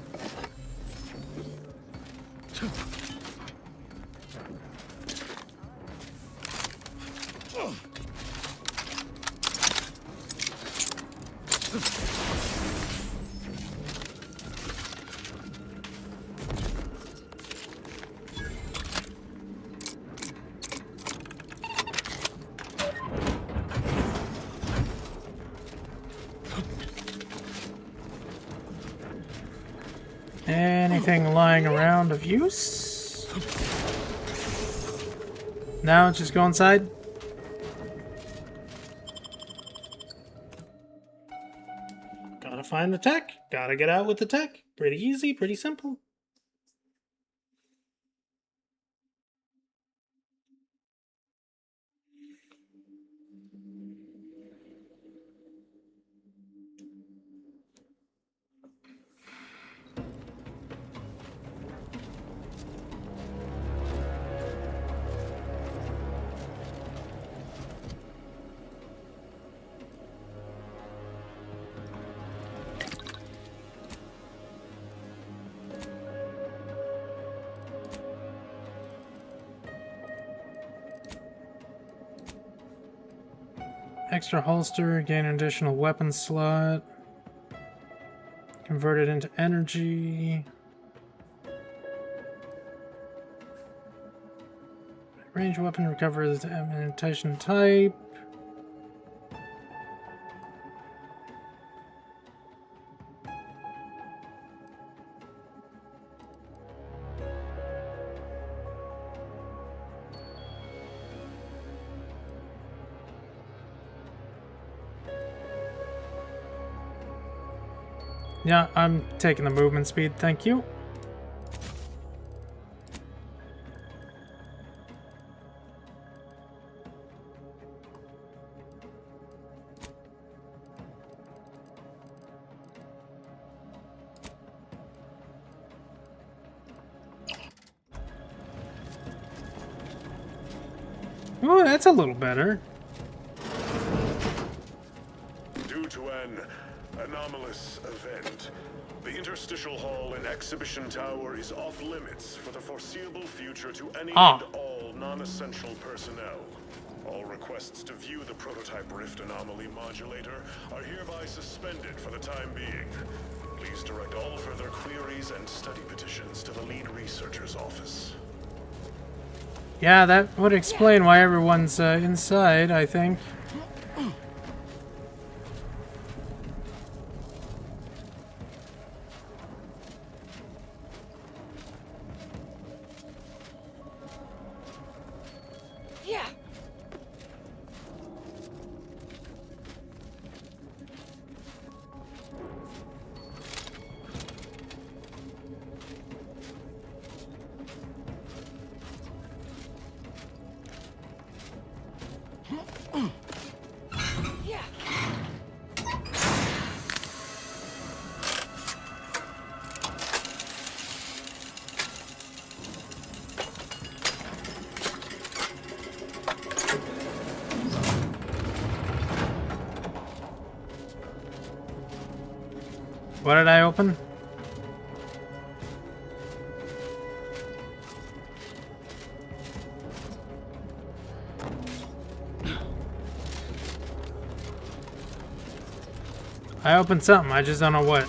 Anything lying around of use? Now just go inside. Gotta find the tech. Gotta get out with the tech. Pretty easy, pretty simple. Extra holster, gain an additional weapon slot. Convert it into energy. Range weapon recovers ammunition type. Yeah, I'm taking the movement speed, thank you. Oh, that's a little better. Due to an anomalous event, the interstitial hall and exhibition tower is off limits for the foreseeable future to any and all non-essential personnel. All requests to view the prototype rift anomaly modulator are hereby suspended for the time being. Please direct all further queries and study petitions to the lead researcher's office. Yeah, that would explain why everyone's inside, I think. Yeah. What did I open? I opened something, I just don't know what.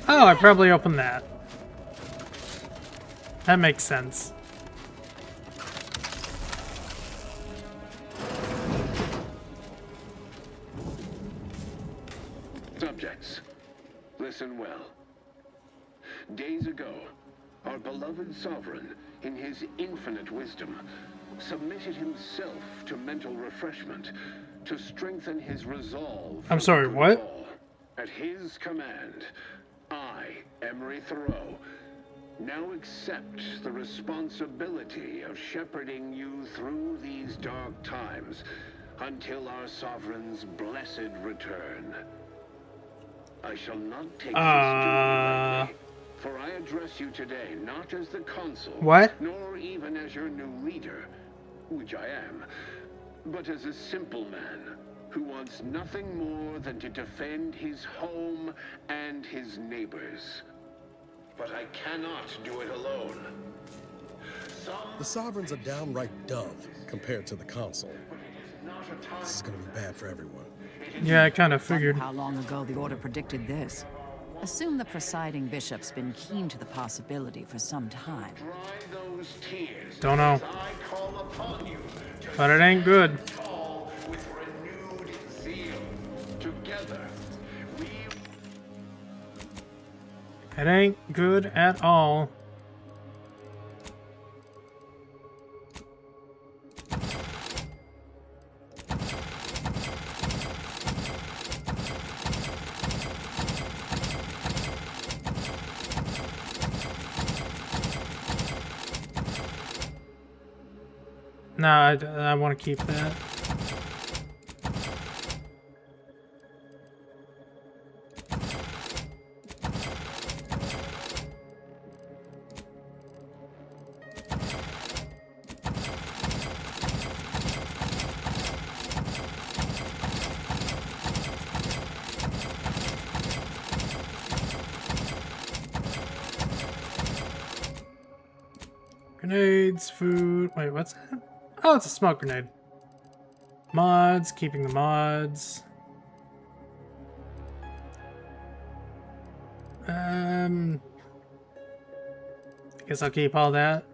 Oh, I probably opened that. That makes sense. Subjects, listen well. Days ago, our beloved sovereign, in his infinite wisdom, submitted himself to mental refreshment to strengthen his resolve. I'm sorry, what? At his command, I, Emery Thoreau, Now accept the responsibility of shepherding you through these dark times until our sovereign's blessed return. I shall not take this lightly, for I address you today not as the consul, What? nor even as your new leader, which I am, but as a simple man who wants nothing more than to defend his home and his neighbors. But I cannot do it alone. The Sovereign's a downright dove compared to the Consul. This is gonna be bad for everyone. Yeah, I kind of figured. How long ago the Order predicted this? Assume the presiding bishop's been keen to the possibility for some time. Don't know. But it ain't good. It ain't good at all. No, I want to keep that. Grenades, food. Wait, what's that? Oh, it's a smoke grenade. Mods, keeping the mods. I guess I'll keep all that.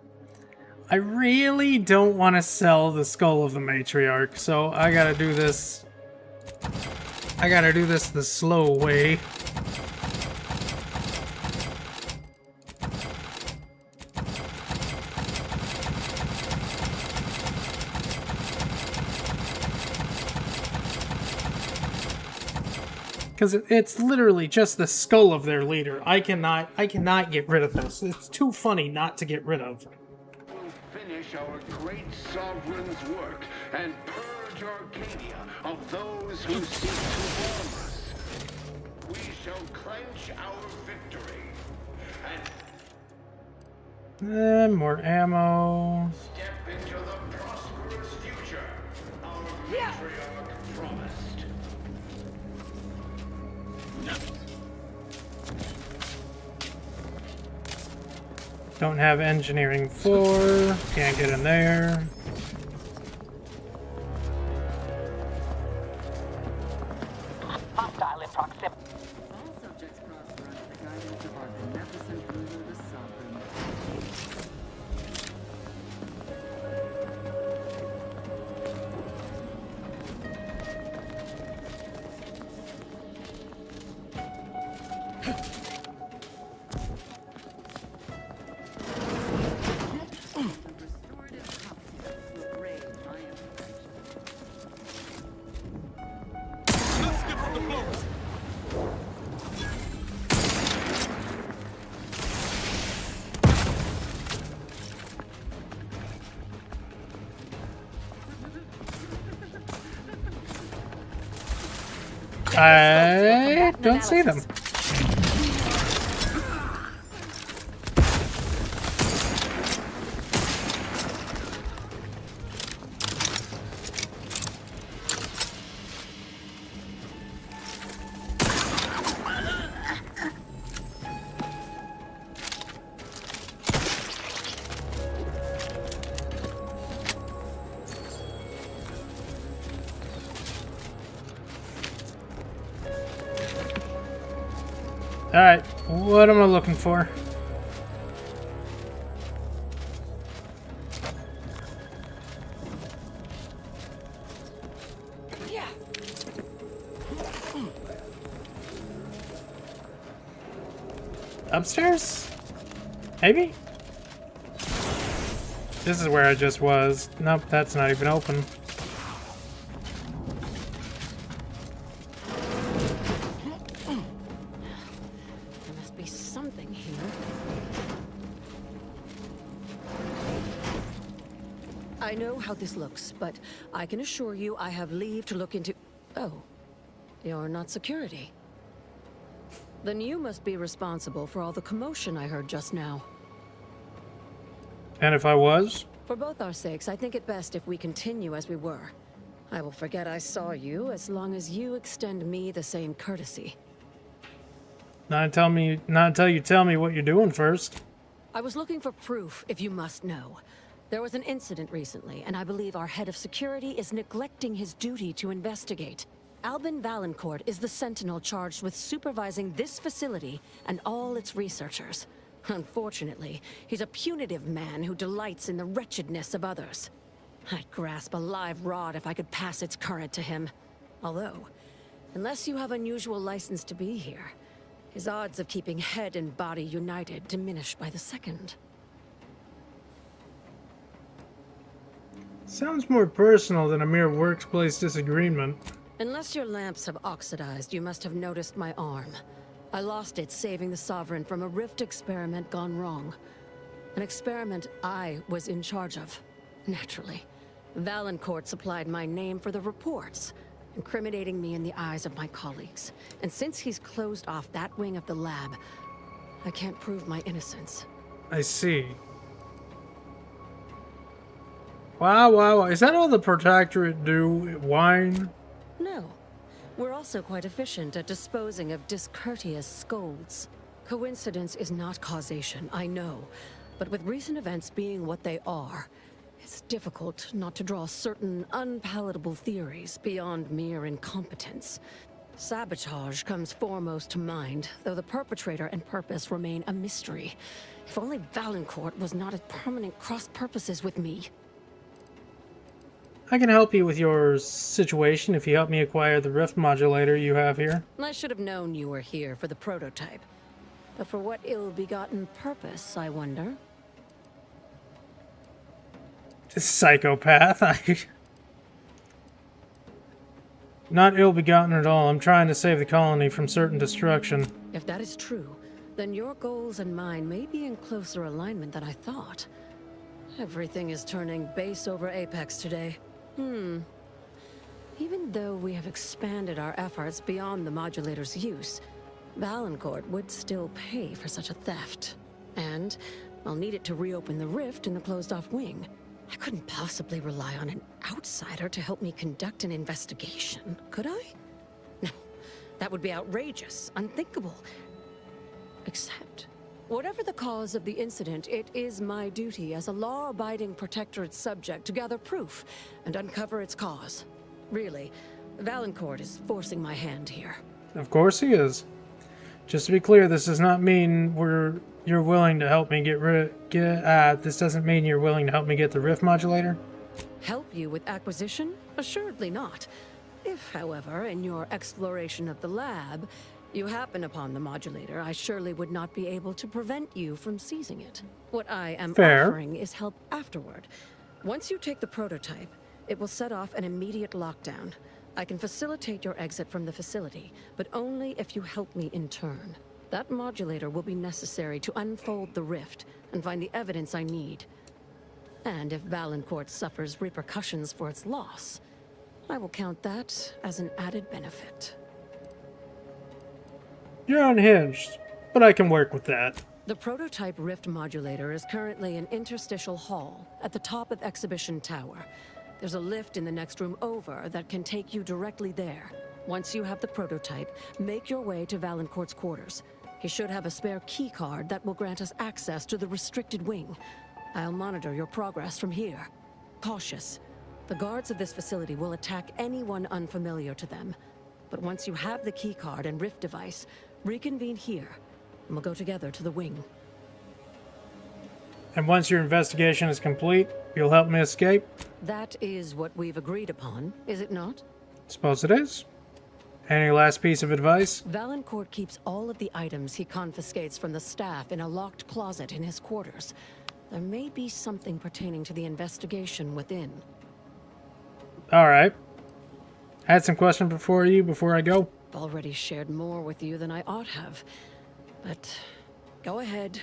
I really don't want to sell the Skull of the Matriarch, so I gotta do this. I gotta do this the slow way. Because it's literally just the skull of their leader. I cannot get rid of this. It's too funny not to get rid of. We'll finish our great sovereign's work and purge Arcadia of those who seek to harm us. We shall clench our victory and More ammo. step into the prosperous future our matriarch promised. Don't have engineering 4. Can't get in there. Hostile in proximity. All subjects prosper under the guidance of our beneficent ruler, the Sovereign. I don't see them. Alright, what am I looking for? Upstairs? Maybe? This is where I just was. Nope, that's not even open. I know how this looks, but I can assure you I have leave to look into... Oh, you're not security. Then you must be responsible for all the commotion I heard just now. And if I was? For both our sakes, I think it best if we continue as we were. I will forget I saw you as long as you extend me the same courtesy. Not until you tell me what you're doing first. I was looking for proof, if you must know. There was an incident recently, and I believe our head of security is neglecting his duty to investigate. Albin Valancourt is the sentinel charged with supervising this facility and all its researchers. Unfortunately, he's a punitive man who delights in the wretchedness of others. I'd grasp a live rod if I could pass its current to him. Although, unless you have unusual license to be here, his odds of keeping head and body united diminish by the second. Sounds more personal than a mere workplace disagreement. Unless your lamps have oxidized, you must have noticed my arm. I lost it saving the Sovereign from a rift experiment gone wrong. An experiment I was in charge of, naturally. Valancourt supplied my name for the reports, incriminating me in the eyes of my colleagues. And since he's closed off that wing of the lab, I can't prove my innocence. I see. Wow. Is that all the Protectorate do? Whine? No. We're also quite efficient at disposing of discourteous scolds. Coincidence is not causation, I know. But with recent events being what they are, it's difficult not to draw certain unpalatable theories beyond mere incompetence. Sabotage comes foremost to mind, though the perpetrator and purpose remain a mystery. If only Valancourt was not at permanent cross-purposes with me. I can help you with your situation if you help me acquire the rift modulator you have here. I should have known you were here for the prototype. But for what ill-begotten purpose, I wonder? This psychopath. Not ill-begotten at all. I'm trying to save the colony from certain destruction. If that is true, then your goals and mine may be in closer alignment than I thought. Everything is turning base over apex today. Even though we have expanded our efforts beyond the modulator's use, Valancourt would still pay for such a theft. And I'll need it to reopen the rift in the closed-off wing. I couldn't possibly rely on an outsider to help me conduct an investigation, could I? No, that would be outrageous, unthinkable. Except, whatever the cause of the incident, it is my duty as a law-abiding Protectorate subject to gather proof and uncover its cause. Really, Valancourt is forcing my hand here. Of course he is. Just to be clear, this does not mean you're willing to help me this doesn't mean you're willing to help me get the rift modulator? Help you with acquisition? Assuredly not. If, however, in your exploration of the lab, you happen upon the modulator, I surely would not be able to prevent you from seizing it. What I am offering is help afterward. Once you take the prototype, it will set off an immediate lockdown. I can facilitate your exit from the facility, but only if you help me in turn. That modulator will be necessary to unfold the rift and find the evidence I need. And if Valancourt suffers repercussions for its loss, I will count that as an added benefit. You're unhinged, but I can work with that. The prototype rift modulator is currently in Interstitial Hall at the top of Exhibition Tower. There's a lift in the next room over that can take you directly there. Once you have the prototype, make your way to Valancourt's quarters. He should have a spare key card that will grant us access to the restricted wing. I'll monitor your progress from here. Cautious. The guards of this facility will attack anyone unfamiliar to them. But once you have the key card and rift device, reconvene here, and we'll go together to the wing. And once your investigation is complete, you'll help me escape? That is what we've agreed upon, is it not? Suppose it is. Any last piece of advice? Valancourt keeps all of the items he confiscates from the staff in a locked closet in his quarters. There may be something pertaining to the investigation within. Alright. I had some questions before I go. I've already shared more with you than I ought have. But go ahead.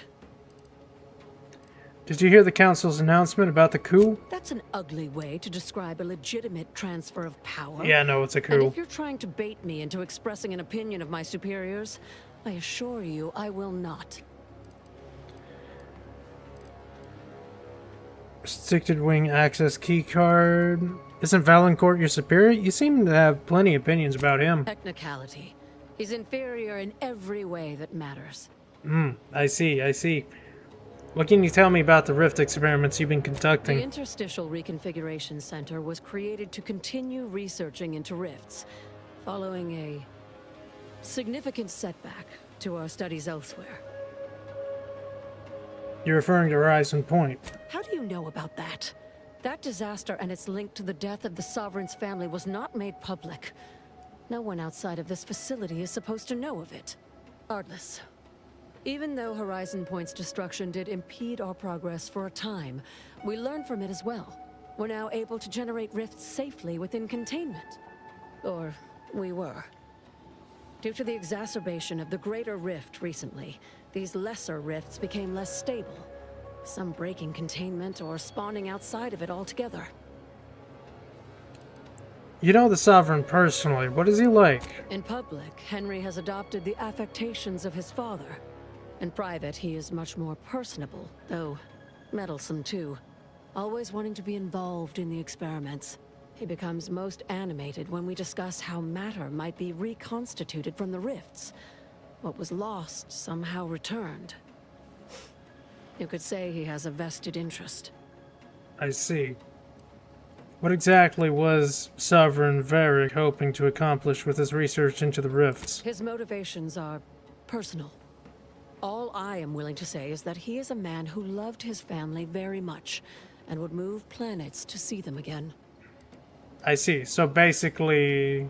Did you hear the Council's announcement about the coup? That's an ugly way to describe a legitimate transfer of power. Yeah, no, it's a coup. And if you're trying to bait me into expressing an opinion of my superiors, I assure you I will not. Restricted wing access keycard. Isn't Valancourt your superior? You seem to have plenty of opinions about him. Technicality. He's inferior in every way that matters. I see. What can you tell me about the Rift experiments you've been conducting? The Interstitial Reconfiguration Center was created to continue researching into rifts, following a significant setback to our studies elsewhere. You're referring to Horizon Point. How do you know about that? That disaster and its link to the death of the Sovereign's family was not made public. No one outside of this facility is supposed to know of it. Regardless, even though Horizon Point's destruction did impede our progress for a time, we learned from it as well. We're now able to generate rifts safely within containment. Or we were. Due to the exacerbation of the greater rift recently, these lesser rifts became less stable. Some breaking containment or spawning outside of it altogether. You know the Sovereign personally. What is he like? In public, Henry has adopted the affectations of his father. In private, he is much more personable, though meddlesome too. Always wanting to be involved in the experiments. He becomes most animated when we discuss how matter might be reconstituted from the rifts. What was lost somehow returned. You could say he has a vested interest. I see. What exactly was Sovereign Varric hoping to accomplish with his research into the rifts? His motivations are personal. All I am willing to say is that he is a man who loved his family very much and would move planets to see them again. I see. So basically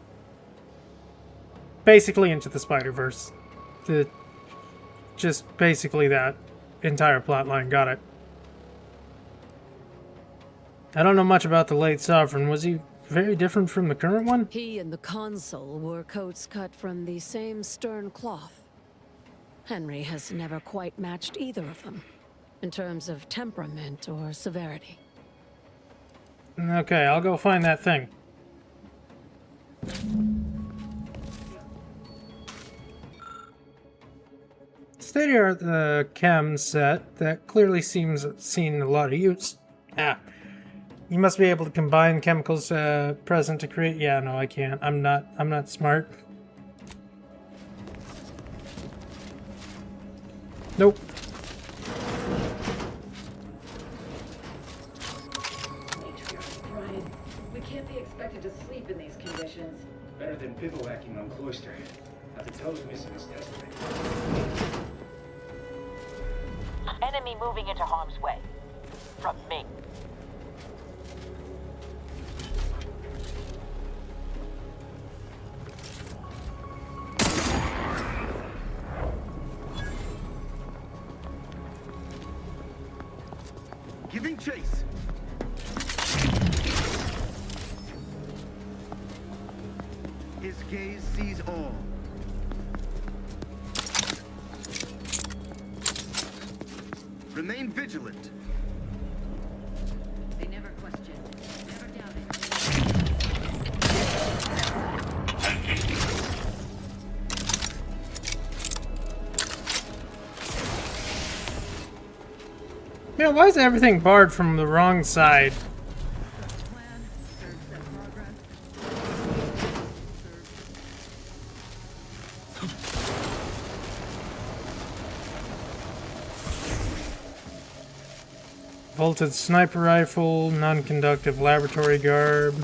into the Spider-Verse. Just basically that entire plotline. Got it. I don't know much about the late Sovereign. Was he very different from the current one? He and the Consul wore coats cut from the same stern cloth. Henry has never quite matched either of them, in terms of temperament or severity. Okay, I'll go find that thing. State-of-the-art chem set that clearly seems seen a lot of use. You must be able to combine chemicals present to create. Yeah, no, I can't. I'm not smart. Nope. Brian, we can't be expected to sleep in these conditions. Better than bivouacking on Cloister. Now the toe's missing is desperate. Enemy moving into harm's way. From me. Giving chase. His gaze sees all. Remain vigilant. They never questioned, never doubted. Man, why is everything barred from the wrong side? Vaulted sniper rifle, non-conductive laboratory garb.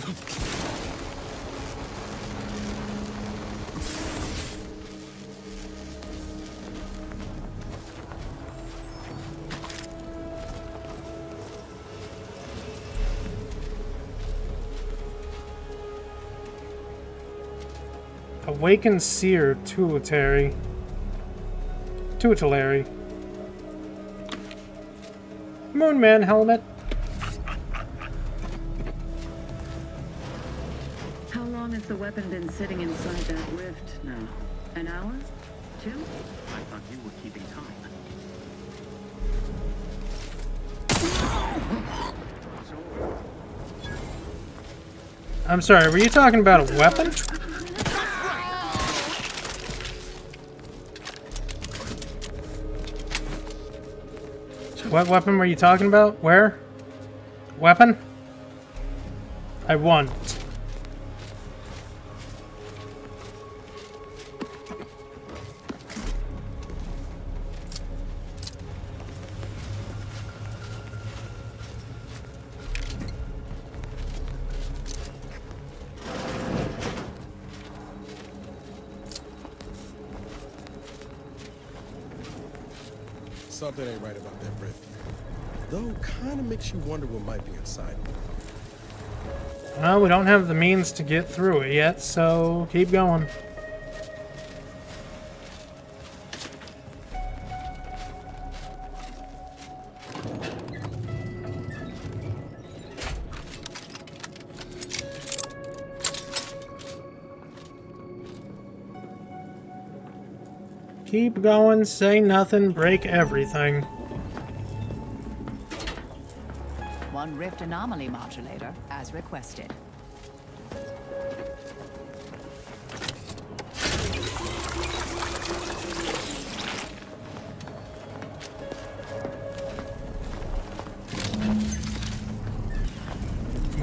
Awakened Seer Tutelary. Moonman helmet. How long has the weapon been sitting inside that rift now? An hour? 2? I thought you were keeping time. I'm sorry, were you talking about a weapon? What weapon were you talking about? Where? Weapon? I won. Something ain't right about that rift. Though, kind of makes you wonder what might be inside. Well, we don't have the means to get through it yet, so keep going. Keep going, say nothing, break everything. One rift anomaly modulator, as requested.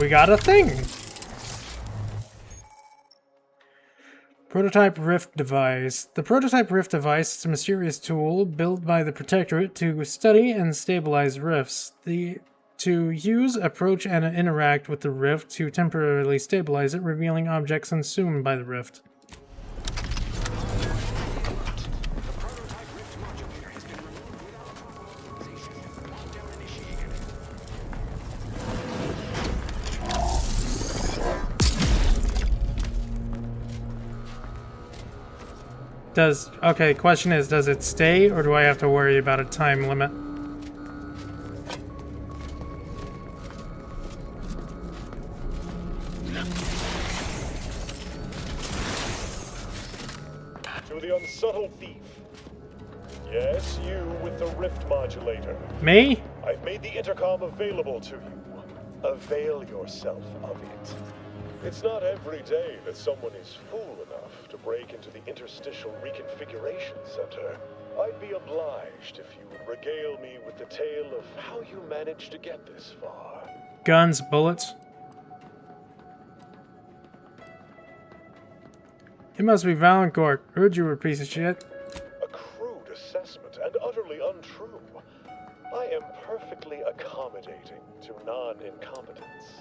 We got a thing! Prototype Rift Device. The Prototype Rift Device is a mysterious tool built by the Protectorate to study and stabilize rifts. To use, approach, and interact with the rift to temporarily stabilize it, revealing objects consumed by the rift. Okay, question is, does it stay, or do I have to worry about a time limit? To the unsubtle thief. Yes, you with the rift modulator. Me? I've made the intercom available to you. Avail yourself of it. It's not every day that someone is fool enough to break into the Interstitial Reconfiguration Center. I'd be obliged if you would regale me with the tale of how you managed to get this far. Guns, bullets. It must be Valancourt. Heard you were a piece of shit. A crude assessment and utterly untrue. I am perfectly accommodating to non-incompetence.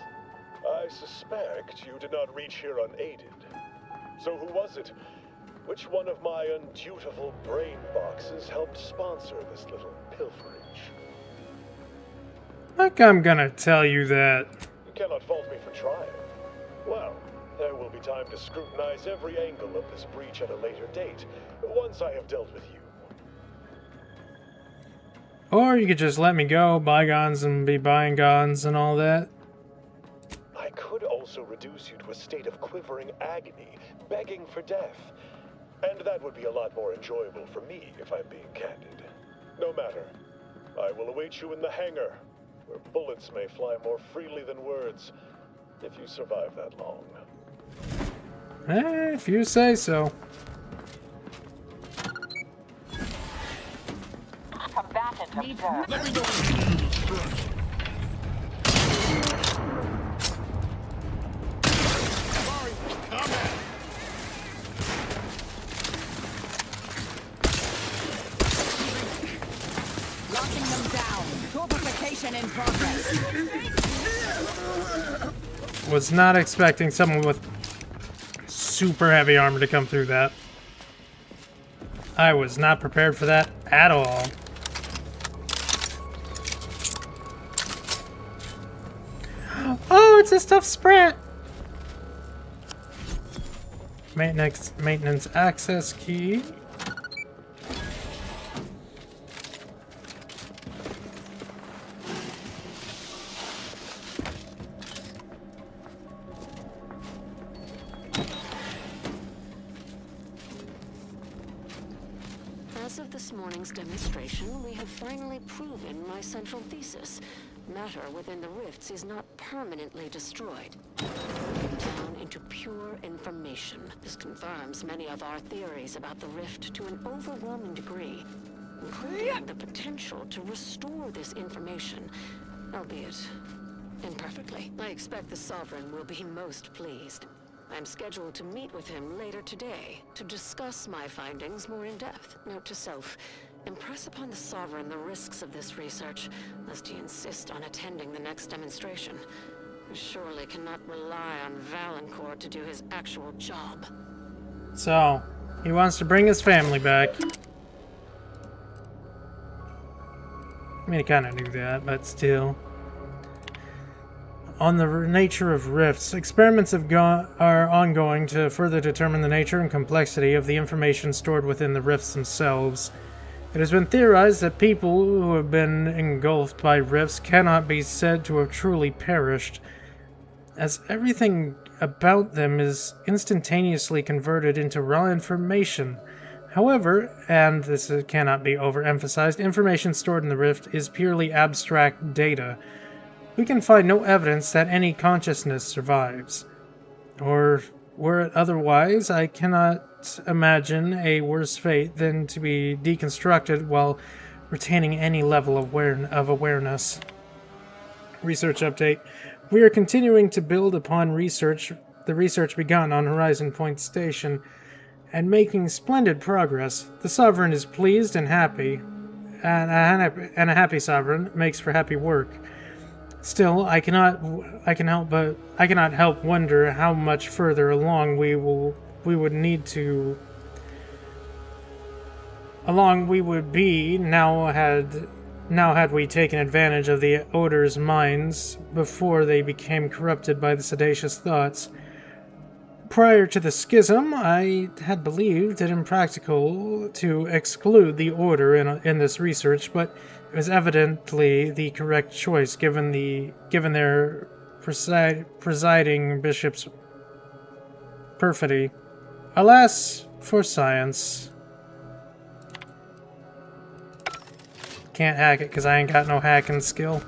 I suspect you did not reach here unaided. So who was it? Which one of my undutiful brain boxes helped sponsor this little pilferage? Like I'm gonna tell you that. You cannot fault me for trying. Well, there will be time to scrutinize every angle of this breach at a later date, once I have dealt with you. Or you could just let me go, bygones and be bygones and all that. I could also reduce you to a state of quivering agony, begging for death. And that would be a lot more enjoyable for me, if I'm being candid. No matter. I will await you in the hangar, where bullets may fly more freely than words, if you survive that long. If you say so. Combatant observed. Let me know. Sorry, combat. Locking them down. Torpification in progress. Was not expecting someone with super heavy armor to come through that. I was not prepared for that at all. Oh, it's a stuffed Sprat! Maintenance access key. As of this morning's demonstration, we have finally proven my central thesis. Matter within the rifts is not permanently destroyed. down into pure information. This confirms many of our theories about the rift to an overwhelming degree, including the potential to restore this information, albeit imperfectly. I expect the Sovereign will be most pleased. I'm scheduled to meet with him later today to discuss my findings more in depth. Note to self, impress upon the Sovereign the risks of this research, lest he insist on attending the next demonstration. I surely cannot rely on Valancourt to do his actual job. So, he wants to bring his family back. I mean, he kind of knew that, but still. On the nature of rifts, experiments are ongoing to further determine the nature and complexity of the information stored within the rifts themselves. It has been theorized that people who have been engulfed by rifts cannot be said to have truly perished, as everything about them is instantaneously converted into raw information. However, and this cannot be overemphasized, information stored in the rift is purely abstract data. We can find no evidence that any consciousness survives. Or, were it otherwise, I cannot imagine a worse fate than to be deconstructed while retaining any level of awareness. Research update. We are continuing to build upon the research begun on Horizon Point Station, and making splendid progress. The Sovereign is pleased and happy, and a happy Sovereign makes for happy work. Still, I cannot help wonder how much further along we would be now had we taken advantage of the Order's minds before they became corrupted by the seditious thoughts. Prior to the schism, I had believed it impractical to exclude the Order in this research, but it was evidently the correct choice given their presiding bishop's perfidy. Alas, for science. Can't hack it because I ain't got no hacking skill.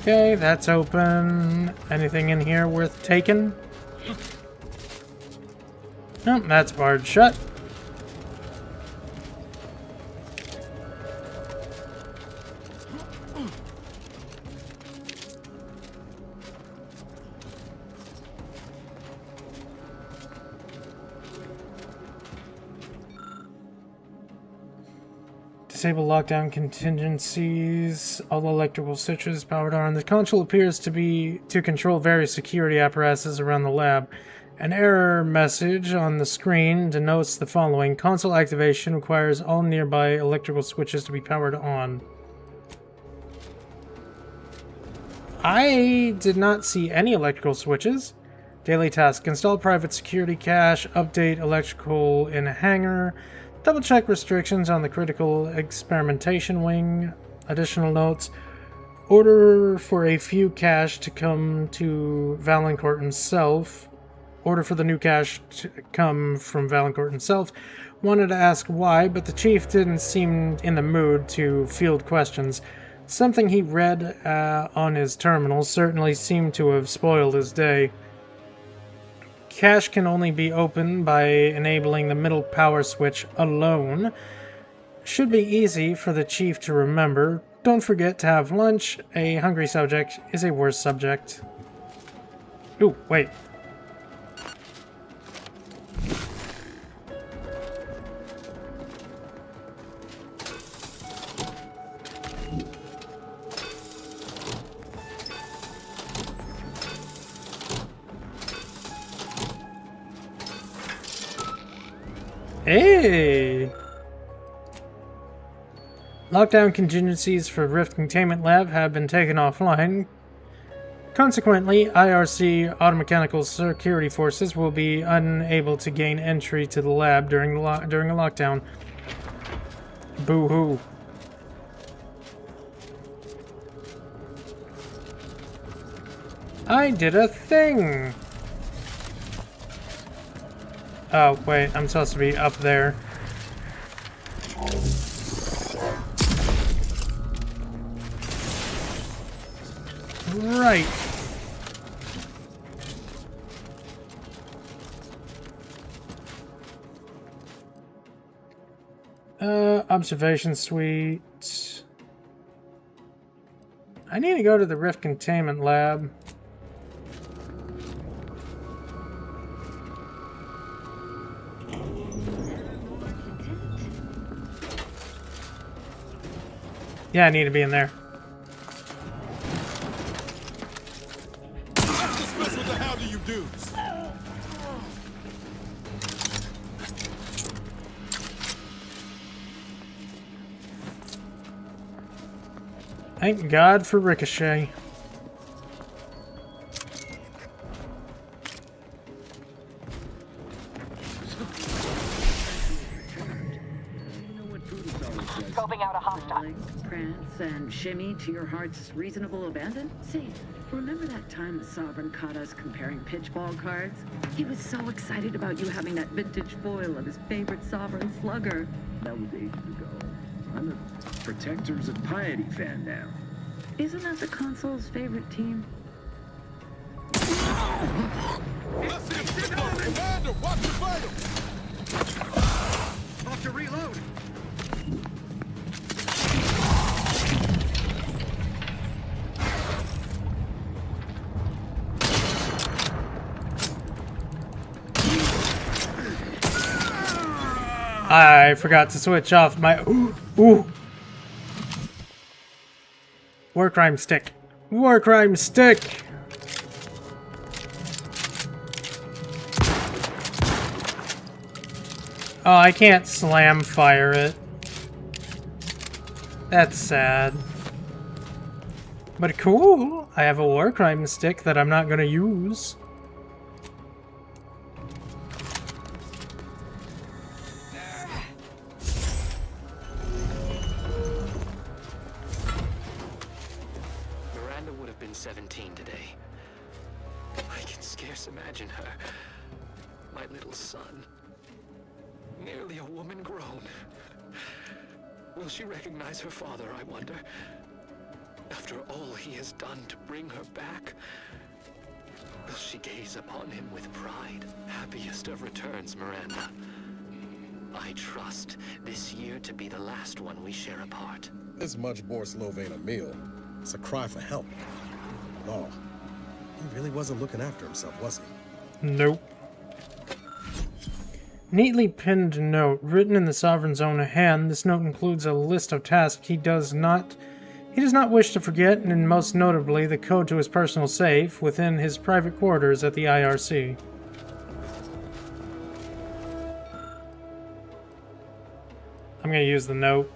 Okay, that's open. Anything in here worth taking? Nope, that's barred shut. Disable lockdown contingencies. All electrical switches powered on. The console appears to control various security apparatuses around the lab. An error message on the screen denotes the following. Console activation requires all nearby electrical switches to be powered on. I did not see any electrical switches. Daily task. Install private security cache. Update electrical in a hangar. Double-check restrictions on the critical experimentation wing. Additional notes. Order for a few cash to come to Valancourt himself. Order for the new cash to come from Valancourt himself. Wanted to ask why, but the chief didn't seem in the mood to field questions. Something he read on his terminal certainly seemed to have spoiled his day. Cache can only be opened by enabling the middle power switch alone. Should be easy for the chief to remember. Don't forget to have lunch. A hungry subject is a worse subject. Ooh, wait. Hey! Lockdown contingencies for Rift Containment Lab have been taken offline. Consequently, IRC automechanical security forces will be unable to gain entry to the lab during a lockdown. Boo-hoo. I did a thing! Oh, wait, I'm supposed to be up there. Right. Observation suite. I need to go to the Rift Containment Lab. Yeah, I need to be in there. Let's dismiss with the how do you do's. Thank God for Ricochet. Scoping out a hostile. Prance and shimmy to your heart's reasonable abandon? Say, remember that time the Sovereign caught us comparing pitchball cards? He was so excited about you having that vintage foil of his favorite Sovereign slugger. That was ages ago. I'm a Protectors of Piety fan now. Isn't that the console's favorite team? Let's see him get up. Commander, watch your vital. Off to reload. I forgot to switch off my... Ooh! War crime stick. War crime stick! Oh, I can't slam fire it. That's sad. But cool! I have a war crime stick that I'm not gonna use. Miranda would have been 17 today. I can scarce imagine her. My little son. Nearly a woman grown. Will she recognize her father, I wonder? After all he has done to bring her back, will she gaze upon him with pride? Happiest of returns, Miranda. I trust this year to be the last one we share apart. This much Borslov ain't a meal. It's a cry for help. No, he really wasn't looking after himself, was he? Nope. Neatly pinned note, written in the Sovereign's own hand. This note includes a list of tasks he does not wish to forget, and most notably the code to his personal safe within his private quarters at the IRC. I'm going to use the note.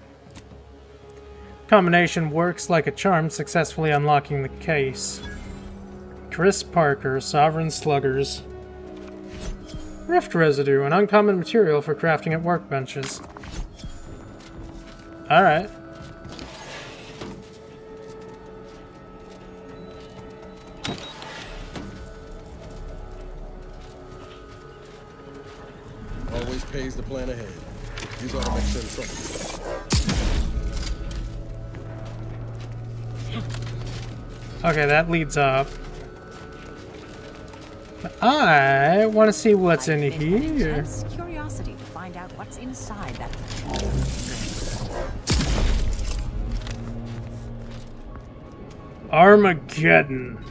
Combination works like a charm, successfully unlocking the case. Chris Parker, Sovereign Sluggers. Rift residue, an uncommon material for crafting at workbenches. Alright. pays to plan ahead. These ought to make sure trouble. Okay, that leads up. I want to see what's in here. Intense curiosity to find out what's inside that. Armageddon.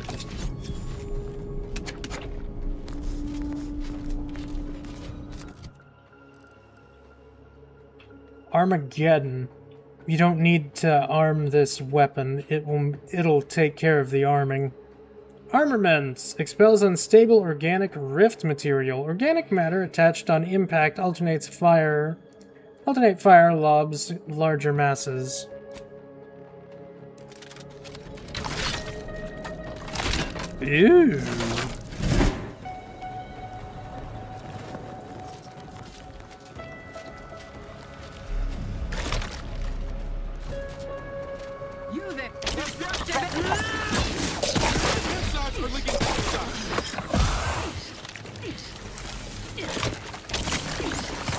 Armageddon. You don't need to arm this weapon. It'll take care of the arming. Armaments expels unstable organic rift material. Organic matter attached on impact alternate fire lobs larger masses. Ew.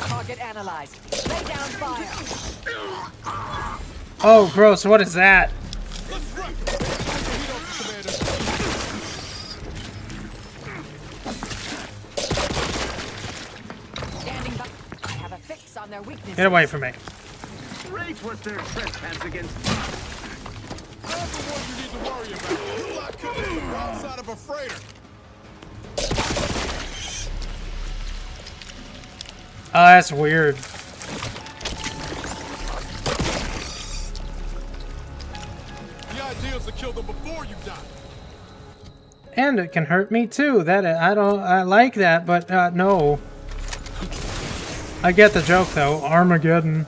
Target analyzed. Lay down fire. Oh, gross. What is that? Standing by. I have a fix on their weakness. Get away from me. Great was their trespass against us. That's the one you need to worry about. You lot could be the wrong side of a freighter. Oh, that's weird. The idea is to kill them before you die. And it can hurt me too. I like that, but no. I get the joke though. Armageddon.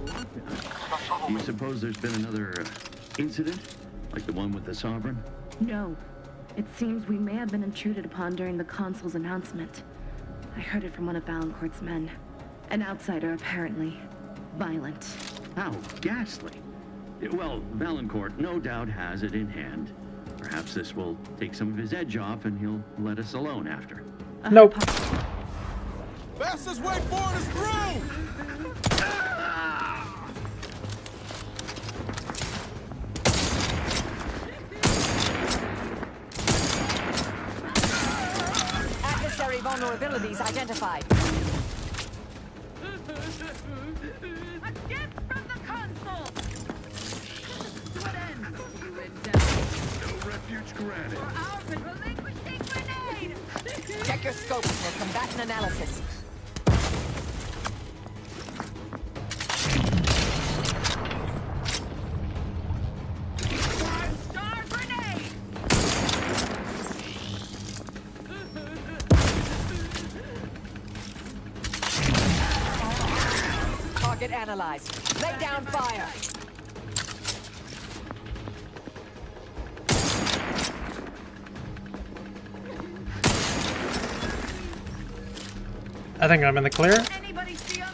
Do you suppose there's been another incident? Like the one with the Sovereign? No. It seems we may have been intruded upon during the Consul's announcement. I heard it from one of Valancourt's men. An outsider, apparently. Violent. How ghastly. Well, Valancourt no doubt has it in hand. Perhaps this will take some of his edge off and he'll let us alone after. Nope. Fastest way forward is through! Adversary vulnerabilities identified. A gift from the Consul! To an end, you No refuge granted. For our relinquishing grenade! Check your scope for combatant analysis. Star grenade! Target analyzed. Lay down fire. I think I'm in the clear. Anybody see him?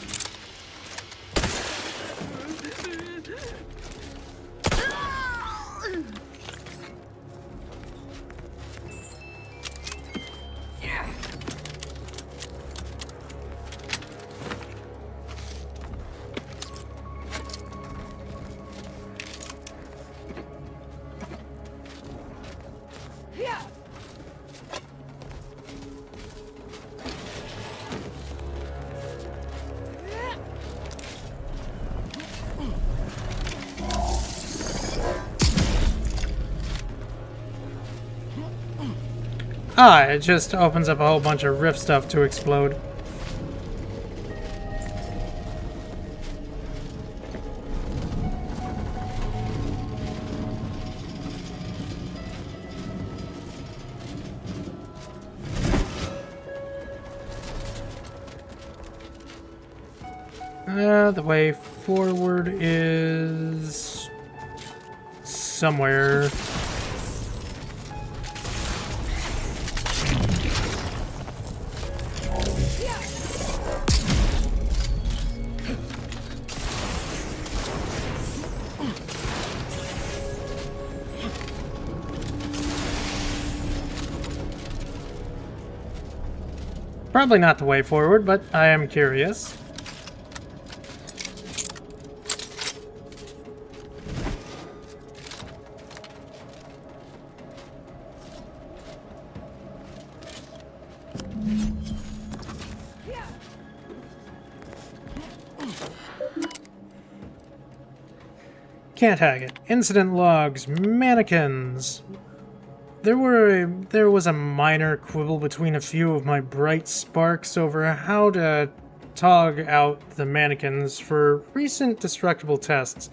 Ah, it just opens up a whole bunch of rift stuff to explode. The way forward is somewhere. Probably not the way forward, but I am curious. Can't hack it. Incident logs. Mannequins. There was a minor quibble between a few of my bright sparks over how to tog out the mannequins for recent destructible tests.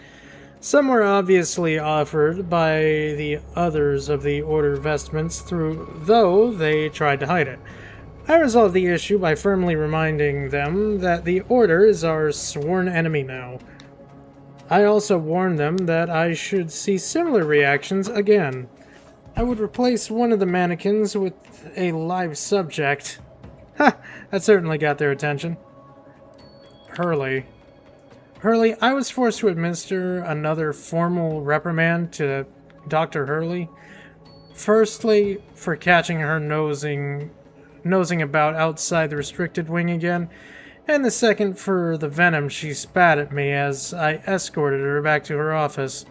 Some were obviously offered by the others of the Order vestments, though they tried to hide it. I resolved the issue by firmly reminding them that the Order is our sworn enemy now. I also warned them that I should see similar reactions again. I would replace one of the mannequins with a live subject. Ha! That certainly got their attention. Hurley, I was forced to administer another formal reprimand to Dr. Hurley. Firstly, for catching her nosing about outside the restricted wing again, and the second for the venom she spat at me as I escorted her back to her office.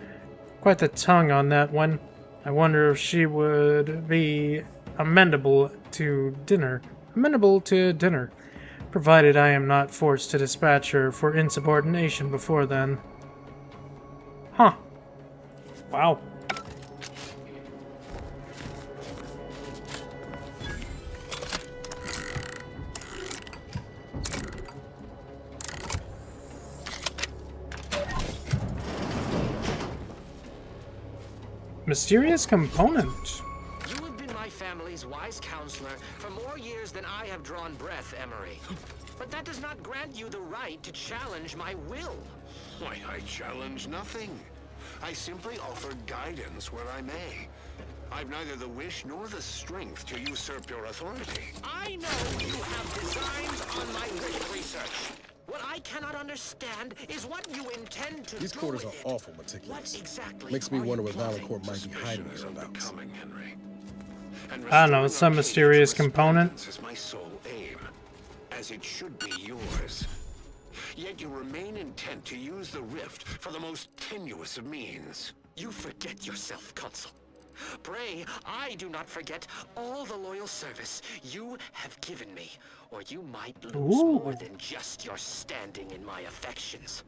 Quite the tongue on that one. I wonder if she would be amenable to dinner, provided I am not forced to dispatch her for insubordination before then. Huh. Wow. Mysterious component. You have been my family's wise counselor for more years than I have drawn breath, Emery. But that does not grant you the right to challenge my will. Why, I challenge nothing. I simply offer guidance where I may. I've neither the wish nor the strength to usurp your authority. I know you have designs on my wish research. What I cannot understand is what you intend to do. These quarters are awful meticulous. Makes me wonder what Valancourt might be hiding thereabouts. I don't know, some mysterious component. Is my sole aim, as it should be yours. Yet you remain intent to use the rift for the most tenuous of means. You forget yourself, Consul. Pray, I do not forget all the loyal service you have given me, or you might lose more than just your standing in my affections.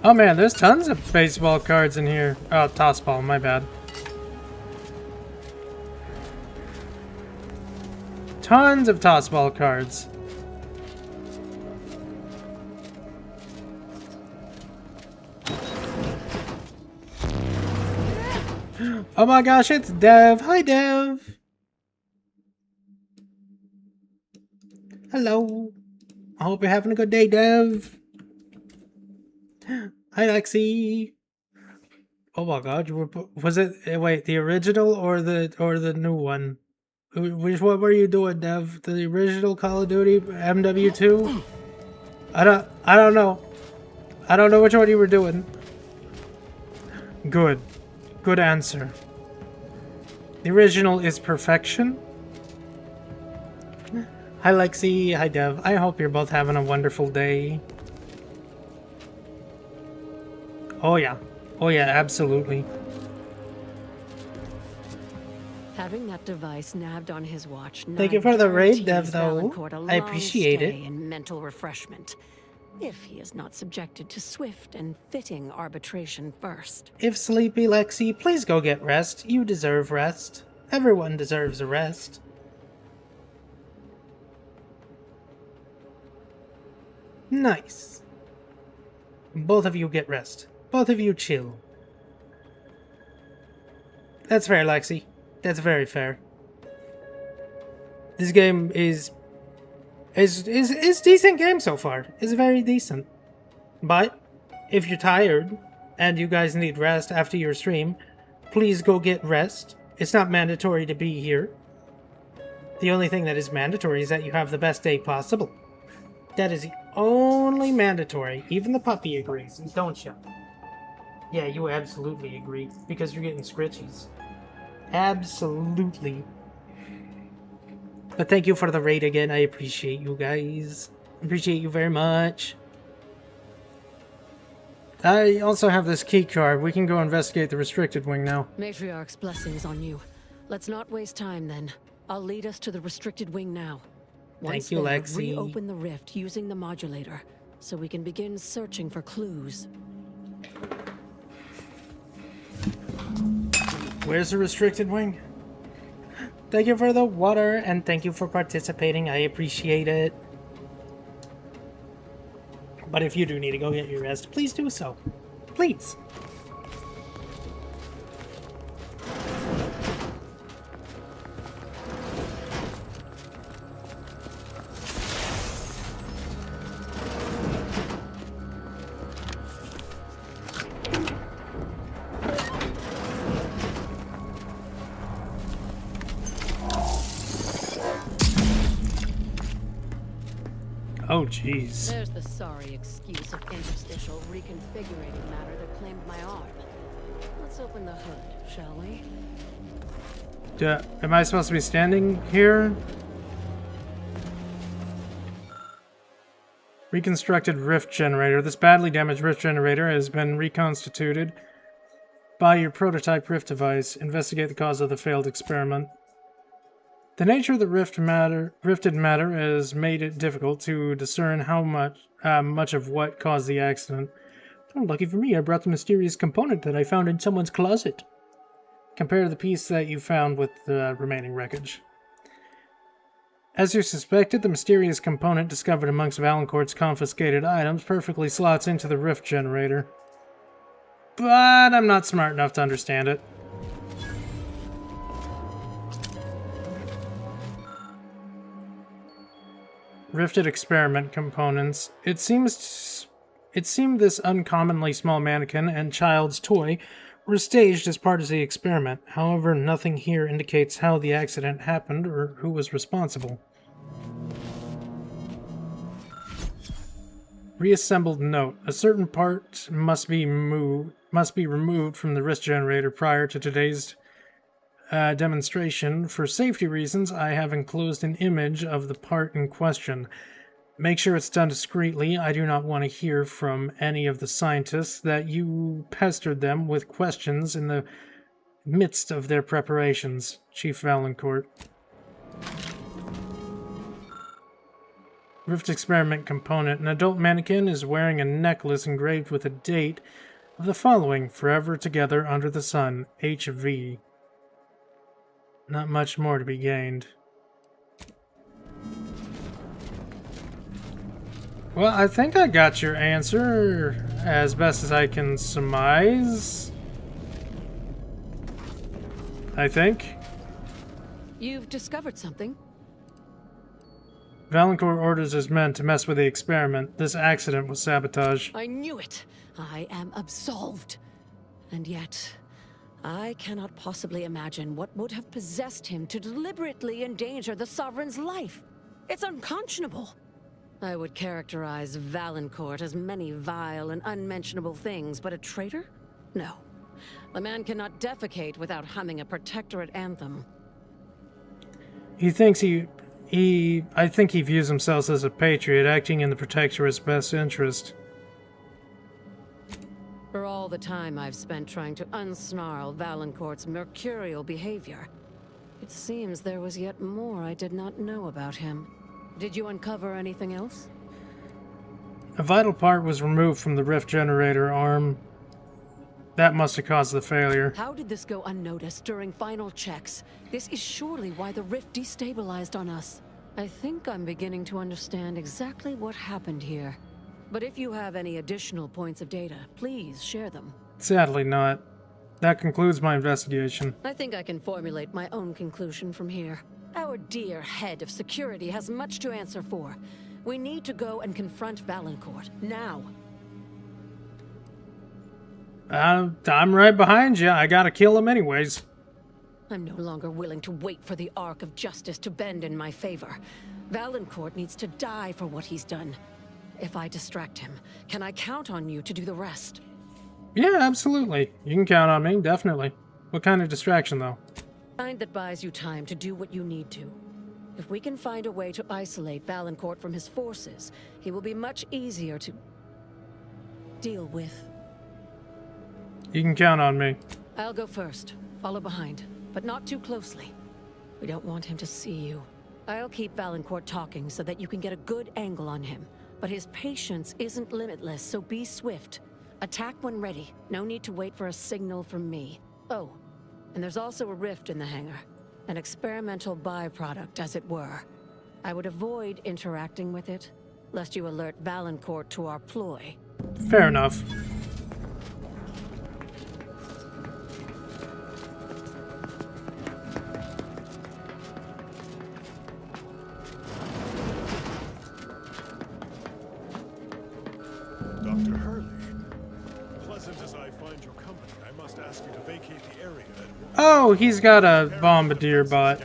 Oh man, there's tons of baseball cards in here. Oh, tossball, my bad. Tons of tossball cards. Oh my gosh, it's Dev. Hi, Dev. Hello. I hope you're having a good day, Dev. Hi, Lexi. Oh my god, was it wait, the original or the new one? Which one were you doing, Dev? The original Call of Duty MW2? I don't know. I don't know which one you were doing. Good. Good answer. The original is perfection. Hi Lexi, hi Dev. I hope you're both having a wonderful day. Oh yeah. Oh yeah, absolutely. Having that device nabbed on his watch. Thank you for the raid, Dev, guarantees though. Valancourt a I long appreciate it. stay in mental refreshment, if he is not subjected to swift and fitting arbitration first. If sleepy, Lexi, please go get rest. You deserve rest. Everyone deserves a rest. Nice. Both of you get rest. Both of you chill. That's fair, Lexi. That's very fair. This game is decent game so far. It's very decent. But if you're tired and you guys need rest after your stream, please go get rest. It's not mandatory to be here. The only thing that is mandatory is that you have the best day possible. That is the Only mandatory. Even the puppy agrees, don't you? Yeah, you absolutely agree, because you're getting scritchies. Absolutely. But thank you for the raid again. I appreciate you guys. Appreciate you very much. I also have this key card. We can go investigate the restricted wing now. Matriarch's blessings on you. Let's not waste time then. I'll lead us to the restricted wing now. Thank you, there, Lexi. reopen the rift using the modulator, so we can begin searching for clues. Where's the restricted wing? Thank you for the water, and thank you for participating. I appreciate it. But if you do need to go get your rest, please do so. Please. Oh, jeez. There's the sorry excuse of interstitial reconfigurating matter that claimed my arm. Let's open the hood, shall we? Am I supposed to be standing here? Reconstructed rift generator. This badly damaged rift generator has been reconstituted by your prototype rift device. Investigate the cause of the failed experiment. The nature of the rifted matter has made it difficult to discern how much of what caused the accident. Oh, lucky for me, I brought the mysterious component that I found in someone's closet. Compare the piece that you found with the remaining wreckage. As you suspected, the mysterious component discovered amongst Valancourt's confiscated items perfectly slots into the rift generator. But I'm not smart enough to understand it. Rifted experiment components. It seemed this uncommonly small mannequin and child's toy were staged as part of the experiment. However, nothing here indicates how the accident happened or who was responsible. Reassembled note. A certain part must be removed from the wrist generator prior to today's demonstration. For safety reasons, I have enclosed an image of the part in question. Make sure it's done discreetly. I do not want to hear from any of the scientists that you pestered them with questions in the midst of their preparations. Chief Valancourt. Rift experiment component. An adult mannequin is wearing a necklace engraved with a date of the following: forever together under the sun, HV. Not much more to be gained. Well, I think I got your answer as best as I can surmise. I think. You've discovered something? Valancourt orders his men to mess with the experiment. This accident was sabotage. I knew it! I am absolved. And yet, I cannot possibly imagine what would have possessed him to deliberately endanger the Sovereign's life. It's unconscionable. I would characterize Valancourt as many vile and unmentionable things, but a traitor? No. The man cannot defecate without humming a Protectorate anthem. I think he views himself as a patriot, acting in the Protectorate's best interest. For all the time I've spent trying to unsnarl Valancourt's mercurial behavior, it seems there was yet more I did not know about him. Did you uncover anything else? A vital part was removed from the rift generator arm. That must have caused the failure. How did this go unnoticed during final checks? This is surely why the rift destabilized on us. I think I'm beginning to understand exactly what happened here. But if you have any additional points of data, please share them. Sadly not. That concludes my investigation. I think I can formulate my own conclusion from here. Our dear head of security has much to answer for. We need to go and confront Valancourt, now. I'm right behind you. I gotta kill him anyways. I'm no longer willing to wait for the arc of justice to bend in my favor. Valancourt needs to die for what he's done. If I distract him, can I count on you to do the rest? Yeah, absolutely. You can count on me, definitely. What kind of distraction, though? Kind that buys you time to do what you need to. If we can find a way to isolate Valancourt from his forces, he will be much easier to deal with. You can count on me. I'll go first. Follow behind, but not too closely. We don't want him to see you. I'll keep Valancourt talking so that you can get a good angle on him. But his patience isn't limitless, so be swift. Attack when ready. No need to wait for a signal from me. Oh, and there's also a rift in the hangar. An experimental byproduct, as it were. I would avoid interacting with it, lest you alert Valancourt to our ploy. Fair enough. Dr. Hurley, pleasant as I find your company, I must ask you to vacate the area at once. Oh, he's got a bombardier bot.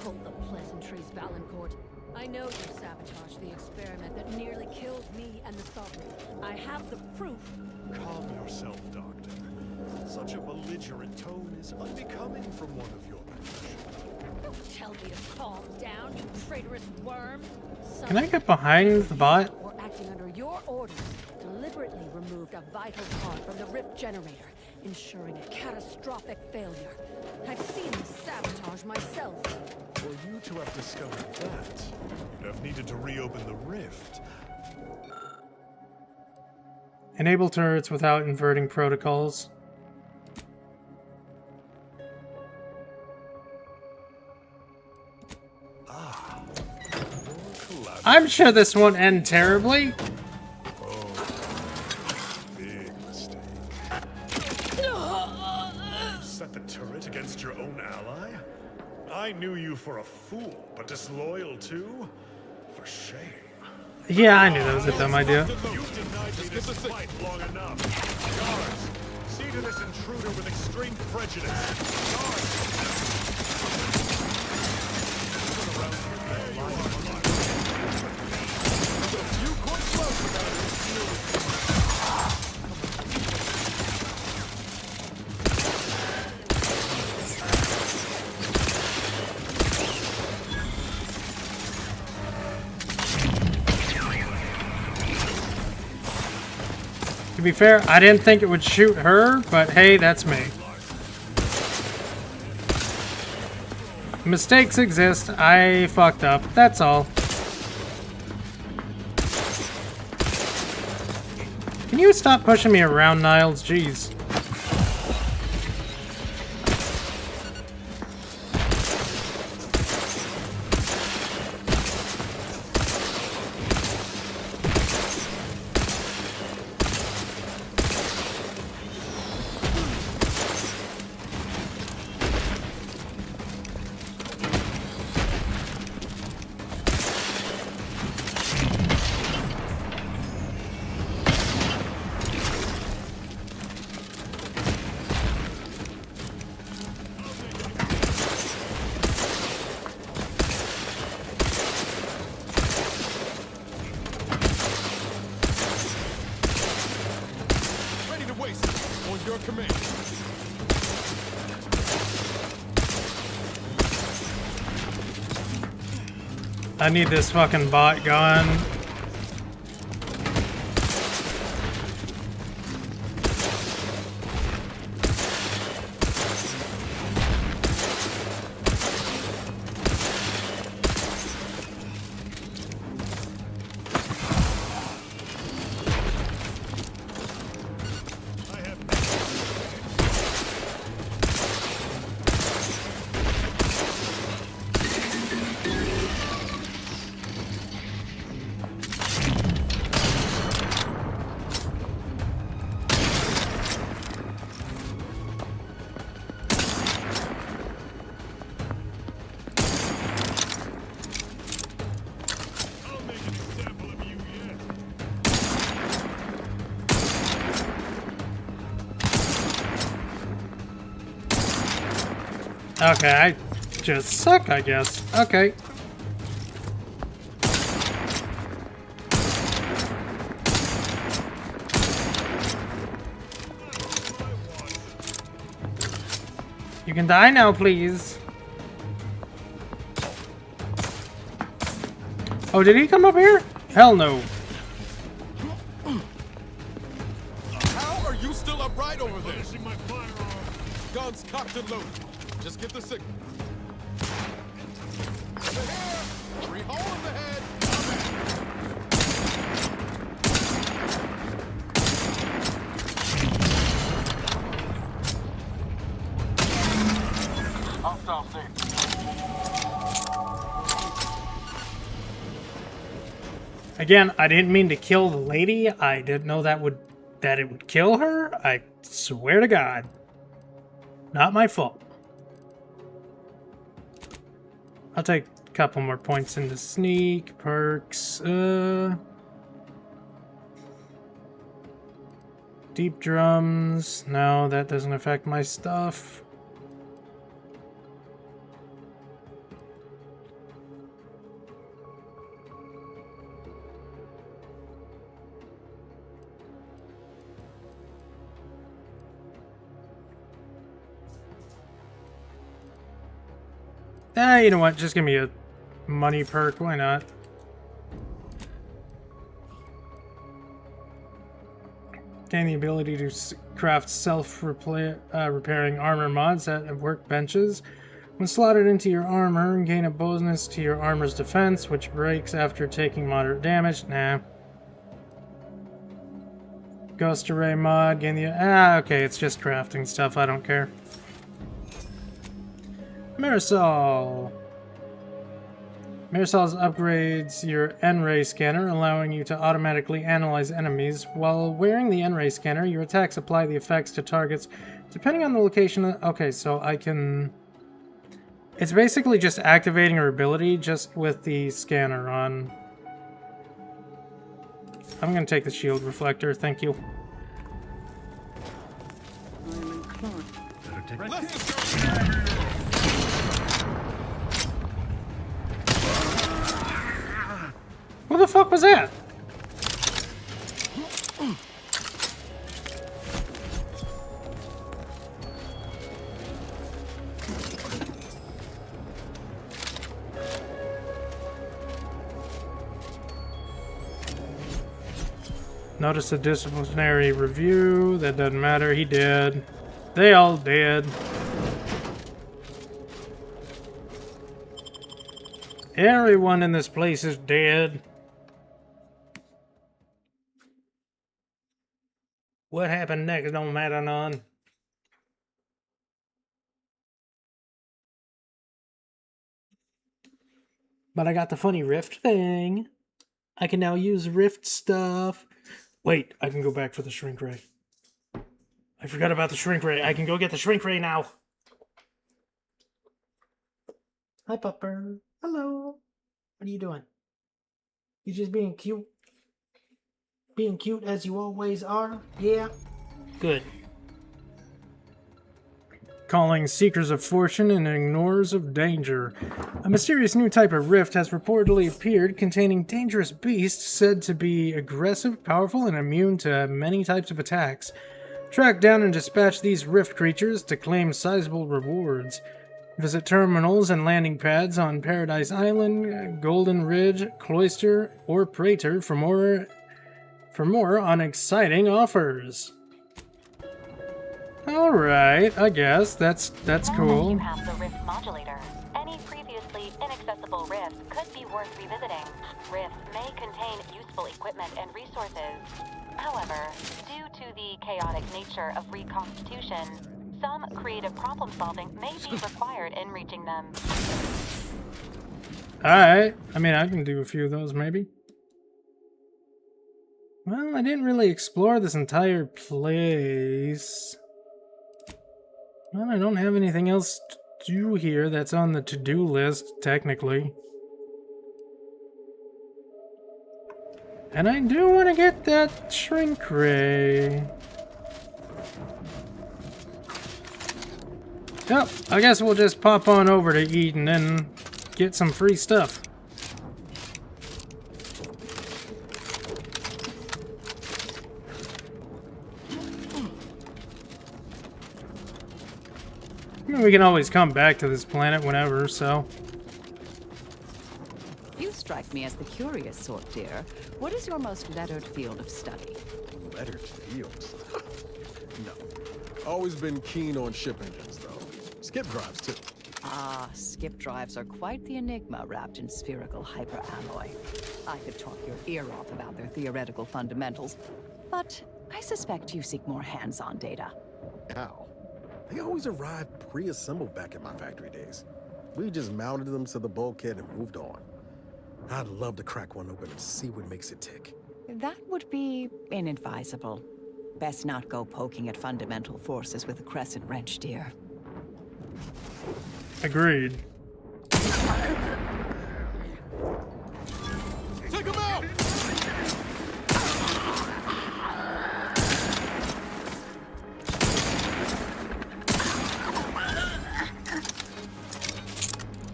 Hold the pleasantries, Valancourt. I know you sabotaged the experiment that nearly killed me and the Sovereign. I have the proof. Calm yourself, Doctor. Such a belligerent tone is unbecoming from one of your profession. Don't tell me to calm down, you traitorous worm. Can I get behind the bot? Or acting under your orders, deliberately removed a vital part from the rift generator, ensuring a catastrophic failure. I've seen this sabotage myself. For you to have discovered that, you'd have needed to reopen the rift. Enable turrets without inverting protocols. I'm sure this won't end terribly. Big mistake. Set the turret against your own ally? I knew you for a fool, but disloyal too? For shame. Yeah, I knew that was a dumb idea. You've denied me this fight long enough. Guards, see to this intruder with extreme prejudice. Guards! To be fair, I didn't think it would shoot her, but hey, that's me. Mistakes exist. I fucked up. That's all. Can you stop pushing me around, Niles? Jeez. I need this fucking bot gone. Okay, I just suck, I guess. Okay. You can die now, please. Oh, did he come up here? Hell no. How are you still upright over there? Guns cocked and loaded. Just get the signal. Over here! Three hole in the head! Hostile safe. Again, I didn't mean to kill the lady. I didn't know that it would kill her. I swear to God. Not my fault. I'll take a couple more points into sneak, perks, deep drums. No, that doesn't affect my stuff. You know what? Just give me a money perk. Why not? Gain the ability to craft self-repairing armor mods at workbenches. When slotted into your armor, gain a bonus to your armor's defense, which breaks after taking moderate damage. Nah. Ghost Array mod. Gain the... okay. It's just crafting stuff. I don't care. Marisol. Marisol's upgrades your N-ray scanner, allowing you to automatically analyze enemies. While wearing the N-ray scanner, your attacks apply the effects to targets depending on the location. Okay, so I can... It's basically just activating her ability just with the scanner on. I'm going to take the shield reflector, thank you. Who the fuck was that? Notice a disciplinary review. That doesn't matter. He did. They all did. Everyone in this place is dead. What happened next don't matter none. But I got the funny rift thing. I can now use rift stuff. Wait, I can go back for the shrink ray. I forgot about the shrink ray. I can go get the shrink ray now. Hi, Pupper. Hello. What are you doing? You just being cute? Being cute as you always are? Yeah? Good. Calling seekers of fortune and ignorers of danger. A mysterious new type of rift has reportedly appeared containing dangerous beasts said to be aggressive, powerful, and immune to many types of attacks. Track down and dispatch these rift creatures to claim sizable rewards. Visit terminals and landing pads on Paradise Island, Golden Ridge, Cloister, or Praetor for more on exciting offers. Alright, I guess. That's cool. You have the rift modulator. Any previously inaccessible rifts could be worth revisiting. Rifts may contain useful equipment and resources. However, due to the chaotic nature of reconstitution, some creative problem solving may be required in reaching them. Alright. I mean, I can do a few of those, maybe. Well, I didn't really explore this entire place. Well, I don't have anything else to do here that's on the to-do list, technically. And I do want to get that shrink ray. Yep, I guess we'll just pop on over to Eden and get some free stuff. I mean, we can always come back to this planet whenever, so... You strike me as the curious sort, dear. What is your most lettered field of study? Lettered fields? No. Always been keen on ship engines, though. Skip drives, too. Ah, skip drives are quite the enigma wrapped in spherical hyperalloy. I could talk your ear off about their theoretical fundamentals, but I suspect you seek more hands-on data. How? They always arrived pre-assembled back in my factory days. We just mounted them to the bulkhead and moved on. I'd love to crack one open and see what makes it tick. That would be inadvisable. Best not go poking at fundamental forces with a crescent wrench, dear. Agreed. Take him out!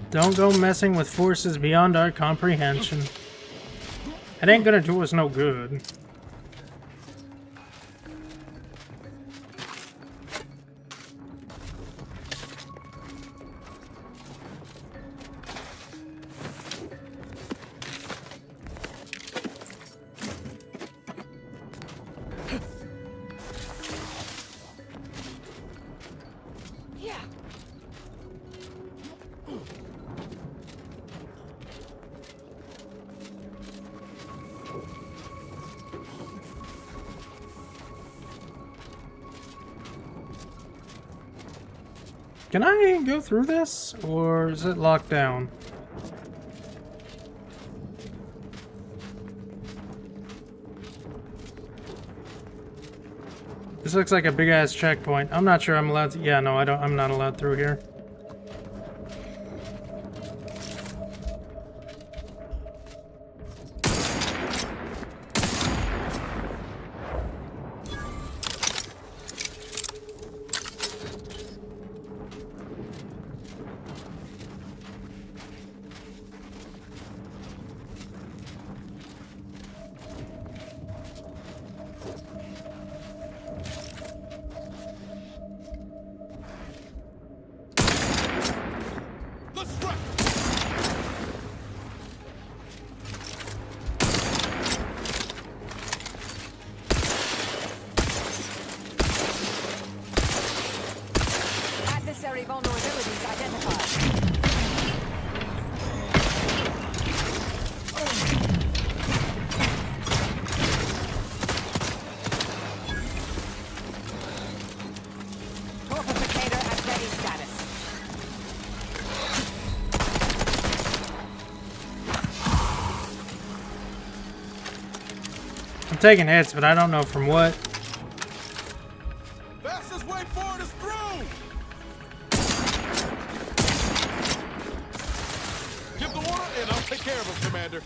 Don't go messing with forces beyond our comprehension. It ain't gonna do us no good. Can I go through this, or is it locked down? This looks like a big-ass checkpoint. I'm not sure I'm allowed to... Yeah, no, I'm not allowed through here. Adversary vulnerabilities identified. Torpificator at ready status. I'm taking hits, but I don't know from what. Fastest way forward is through! Give the order and I'll take care of him, Commander.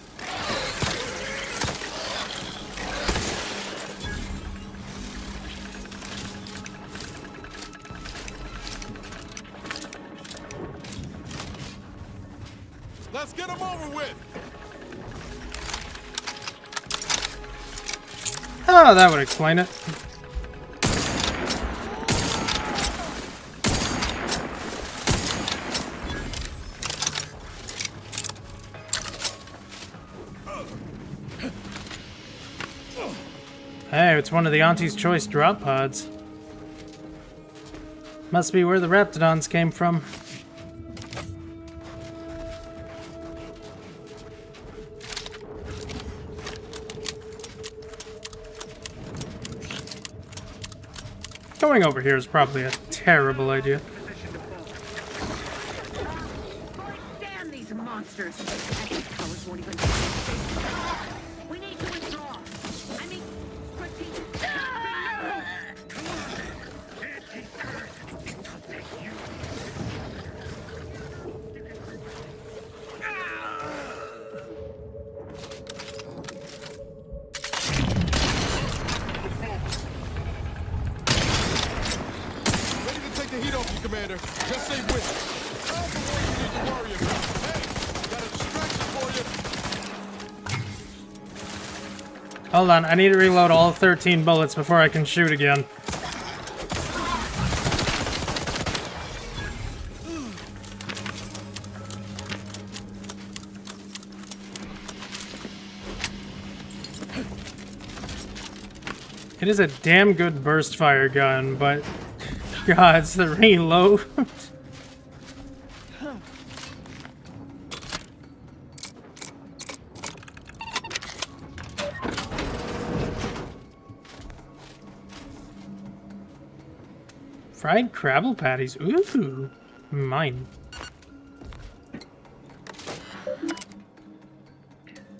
Let's get him over with! Oh, that would explain it. Hey, it's one of the Auntie's Choice drop pods. Must be where the Raptidons came from. Going over here is probably a terrible idea. Damn these monsters! These powers won't even. We need to withdraw. I mean, Ready to take the heat off you, Commander. Just say when. Tell the one you need to worry about. Hey, got a distraction for you. Hold on, I need to reload all 13 bullets before I can shoot again. It is a damn good burst fire gun, but God, it's the reload. Fried crabble patties. Ooh, mine.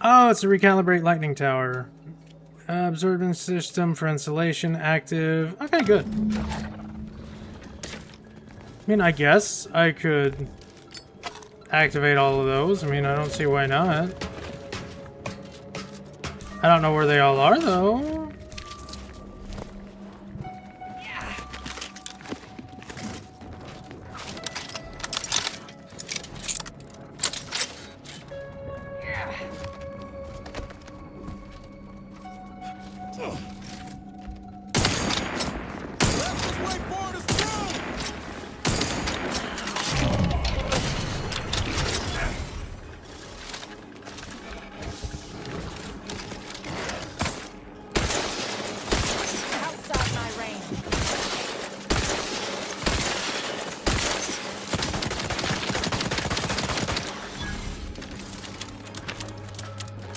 Oh, it's a recalibrate lightning tower. Absorbance system for insulation active. Okay, good. I mean, I guess I could activate all of those. I mean, I don't see why not. I don't know where they all are, though.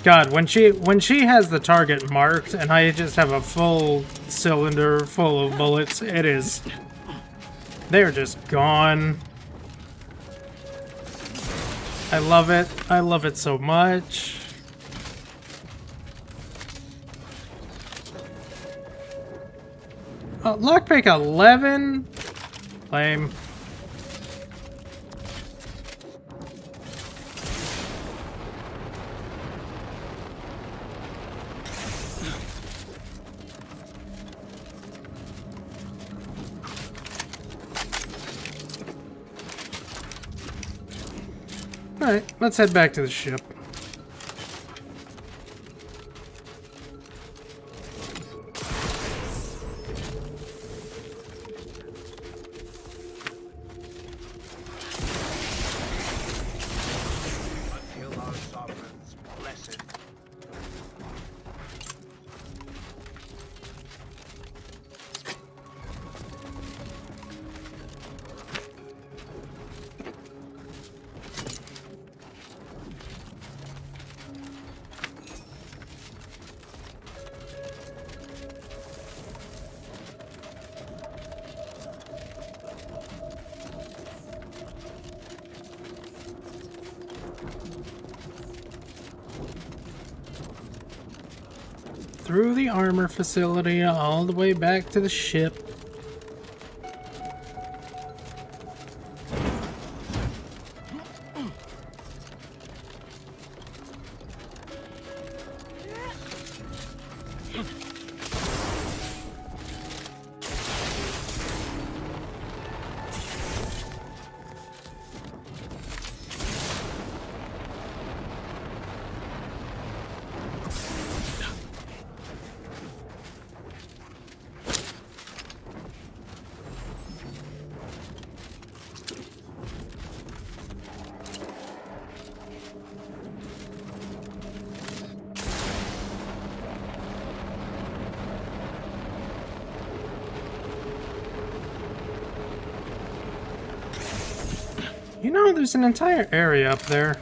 God, when she has the target marked and I just have a full cylinder full of bullets, they're just gone. I love it. I love it so much. Lockpick 11? Lame. Alright, let's head back to the ship. Until our sovereign's blessed. Through the armor facility, all the way back to the ship. You know, there's an entire area up there.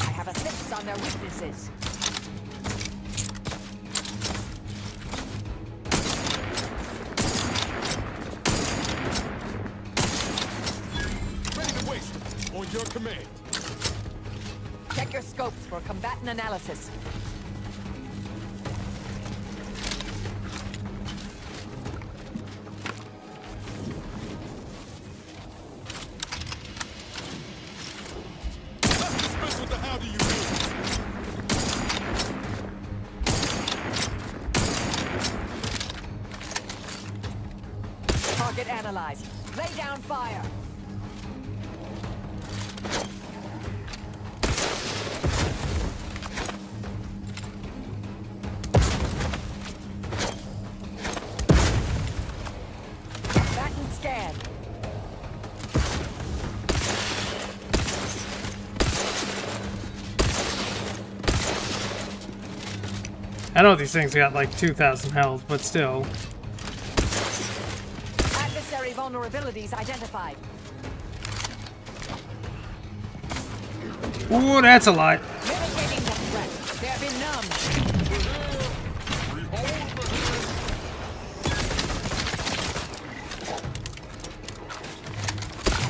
I have a fix on their weaknesses. On your command. Check your scopes for combatant analysis. Let's dispense with the how do you do. Target analyzed. Lay down fire. I know these things got like 2,000 health, but still. Adversary vulnerabilities identified. Ooh, that's a lot. Mitigating the threat. They've been numbed.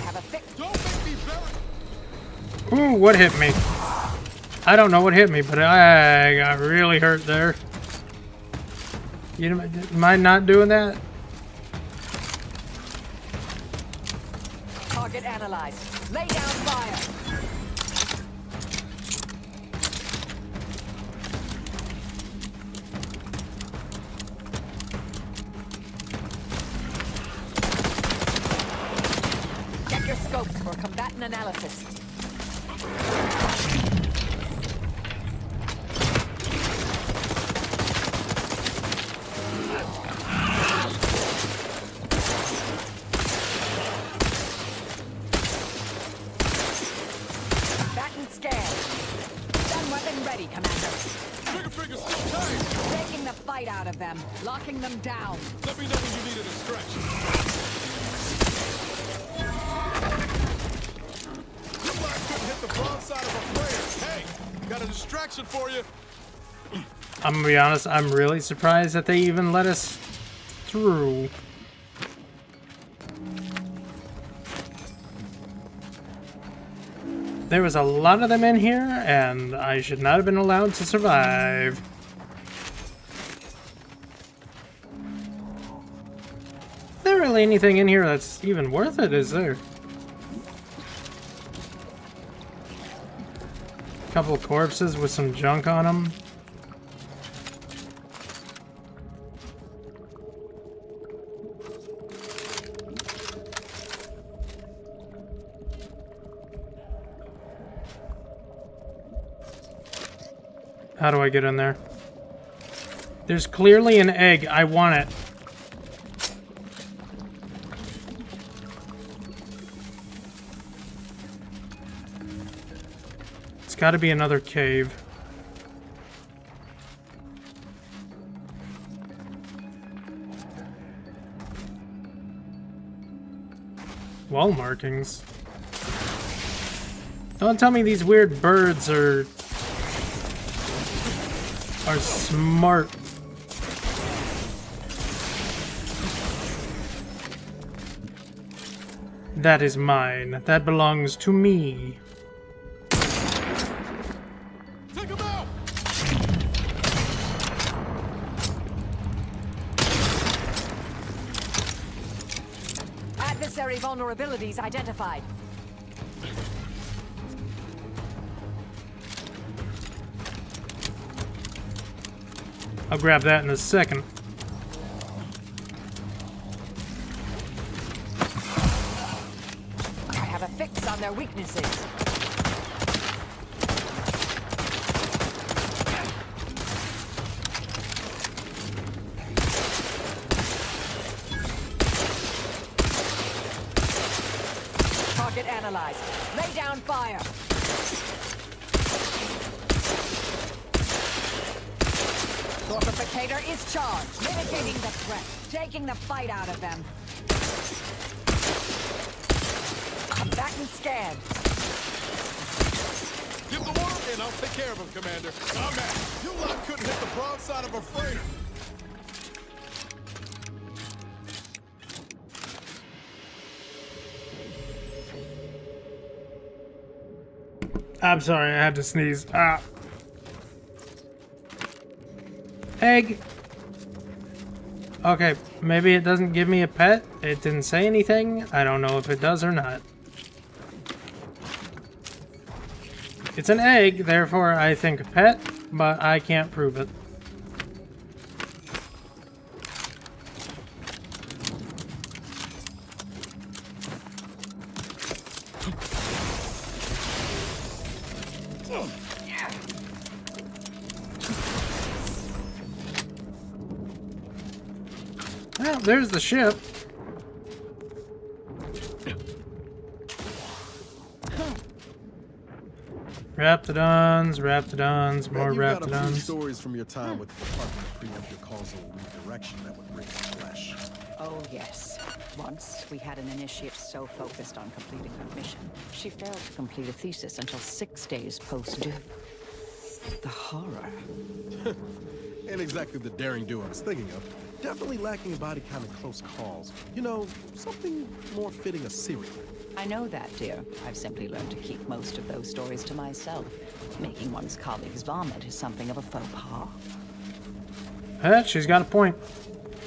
Have a fix. Ooh, what hit me? I don't know what hit me, but I got really hurt there. You mind not doing that? Target analyzed. Lay down fire. Check your scopes for combatant analysis. Out of them, locking them down. Let me know when you needed a stretch. Your line couldn't hit the broadside of a freighter. Hey, got a distraction for you. I'm gonna be honest, I'm really surprised that they even let us through. There was a lot of them in here, and I should not have been allowed to survive. Is there really anything in here that's even worth it, is there? A couple of corpses with some junk on them. How do I get in there? There's clearly an egg. I want it. It's got to be another cave. Wall markings. Don't tell me these weird birds are smart. That is mine. That belongs to me. Take him out! Adversary vulnerabilities identified. I'll grab that in a second. I have a fix on their weaknesses. Target analyzed. Lay down fire. Torpificator is charged, mitigating the threat, taking the fight out of them. Combatant scanned. Give the word and I'll take care of him, Commander. Combat! You lot couldn't hit the broadside of a freighter. I'm sorry, I had to sneeze. Ah. Egg. Okay, maybe it doesn't give me a pet. It didn't say anything. I don't know if it does or not. It's an egg, therefore I think a pet, but I can't prove it. Well, there's the ship. Raptidons, more Bet you've got a few Raptidons. stories from your time with the Department of Preemptive Causal Redirection that would bring to flesh. Oh, yes. Once, we had an initiate so focused on completing her mission, she failed to complete a thesis until 6 days post-due. The horror. Ain't exactly the daring do I was thinking of. Definitely lacking body count and close calls. You know, something more fitting a serial. I know that, dear. I've simply learned to keep most of those stories to myself. Making one's colleagues vomit is something of a faux pas. She's got a point.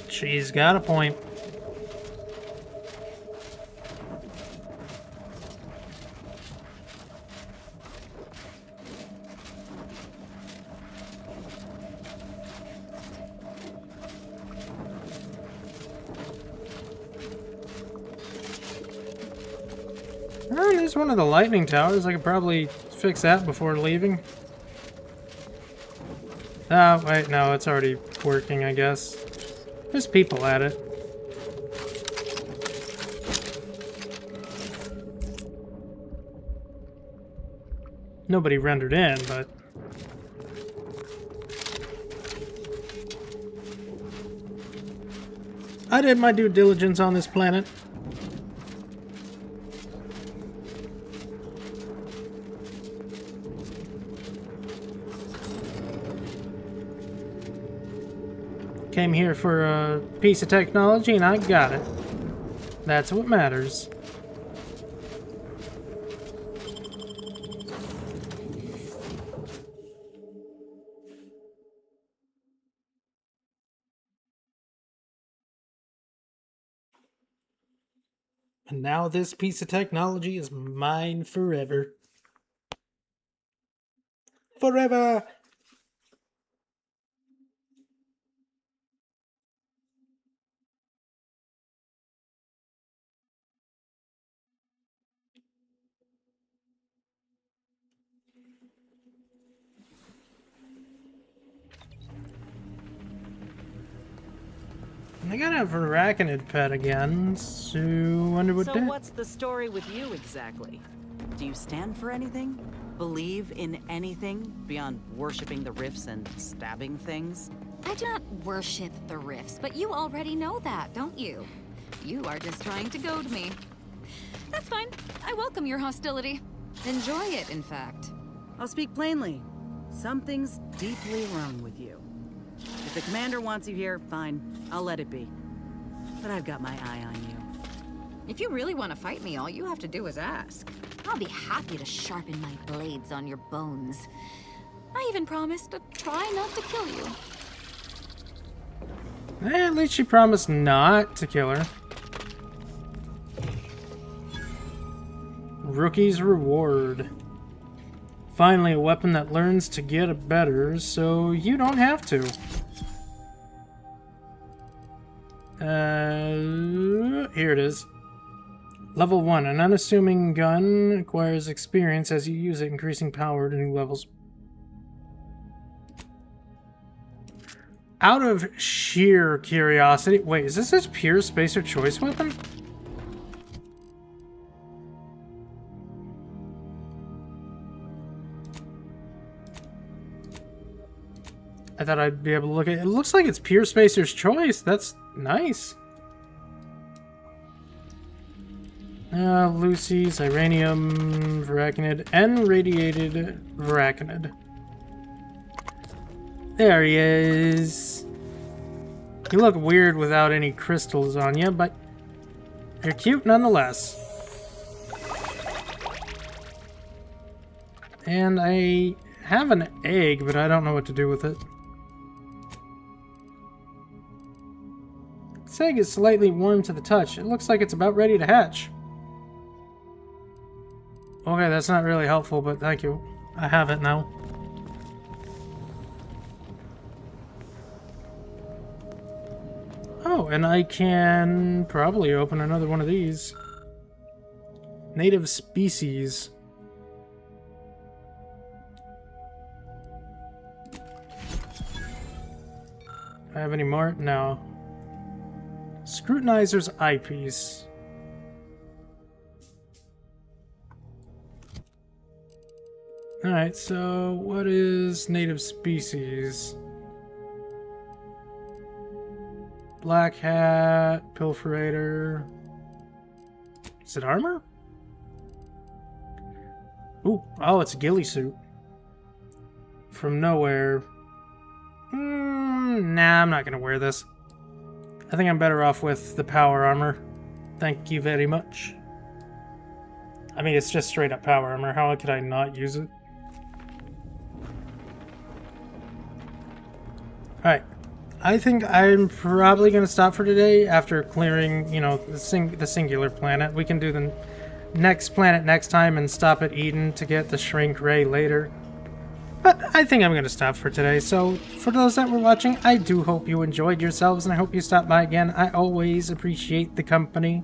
She's got a point. Oh, there's one of the lightning towers. I could probably fix that before leaving. Oh, wait, no, it's already working, I guess. There's people at it. Nobody rendered in, but... I did my due diligence on this planet. Came here for a piece of technology and I got it. That's what matters. And now this piece of technology is mine forever. Forever! I got a Arachnid pet again, so wonder what So that... what's the story with you exactly? Do you stand for anything? Believe in anything beyond worshipping the rifts and stabbing things? I do not worship the rifts, but you already know that, don't you? You are just trying to goad me. That's fine. I welcome your hostility. Enjoy it, in fact. I'll speak plainly. Something's deeply wrong with you. If the commander wants you here, fine. I'll let it be. But I've got my eye on you. If you really want to fight me, all you have to do is ask. I'll be happy to sharpen my blades on your bones. I even promised to try not to kill you. At least she promised not to kill her. Rookie's Reward. Finally, a weapon that learns to get better, so you don't have to. Here it is. Level 1. An unassuming gun acquires experience as you use it, increasing power to new levels. Out of sheer curiosity... Wait, is this a pure spacer choice weapon? I thought I'd be able to look at it. It looks like it's pure spacer's choice. That's nice. Lucy's, Iranium, Varachnid, and Radiated Varachnid. There he is. You look weird without any crystals on you, but you're cute nonetheless. And I have an egg, but I don't know what to do with it. This egg is slightly warm to the touch. It looks like it's about ready to hatch. Okay, that's not really helpful, but thank you. I have it now. Oh, and I can probably open another one of these. Native species. Do I have any more? No. Scrutinizer's eyepiece. Oh, Alright, so what is native species? Black hat, pilferator. Is it armor? Ooh, oh, it's a ghillie suit. From nowhere. Nah, I'm not gonna wear this. I think I'm better off with the power armor. Thank you very much. I mean, it's just straight up power armor. How could I not use it? Alright. I think I'm probably going to stop for today after clearing, you know, the singular planet. We can do the next planet next time and stop at Eden to get the shrink ray later. But I think I'm going to stop for today. So for those that were watching, I do hope you enjoyed yourselves and I hope you stop by again. I always appreciate the company.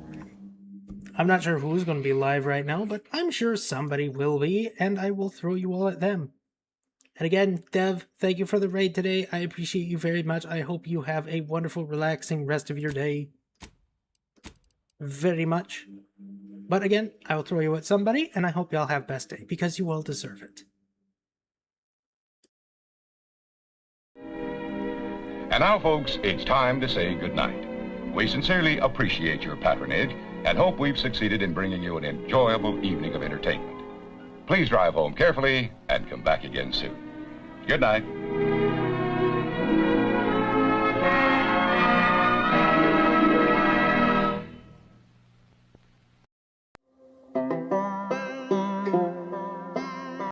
I'm not sure who's going to be live right now, but I'm sure somebody will be, and I will throw you all at them. And again, Dev, thank you for the raid today. I appreciate you very much. I hope you have a wonderful, relaxing rest of your day. Very much. But again, I will throw you at somebody, and I hope y'all have best day, because you all deserve it. And now, folks, it's time to say goodnight. We sincerely appreciate your patronage and hope we've succeeded in bringing you an enjoyable evening of entertainment. Please drive home carefully and come back again soon. Good night.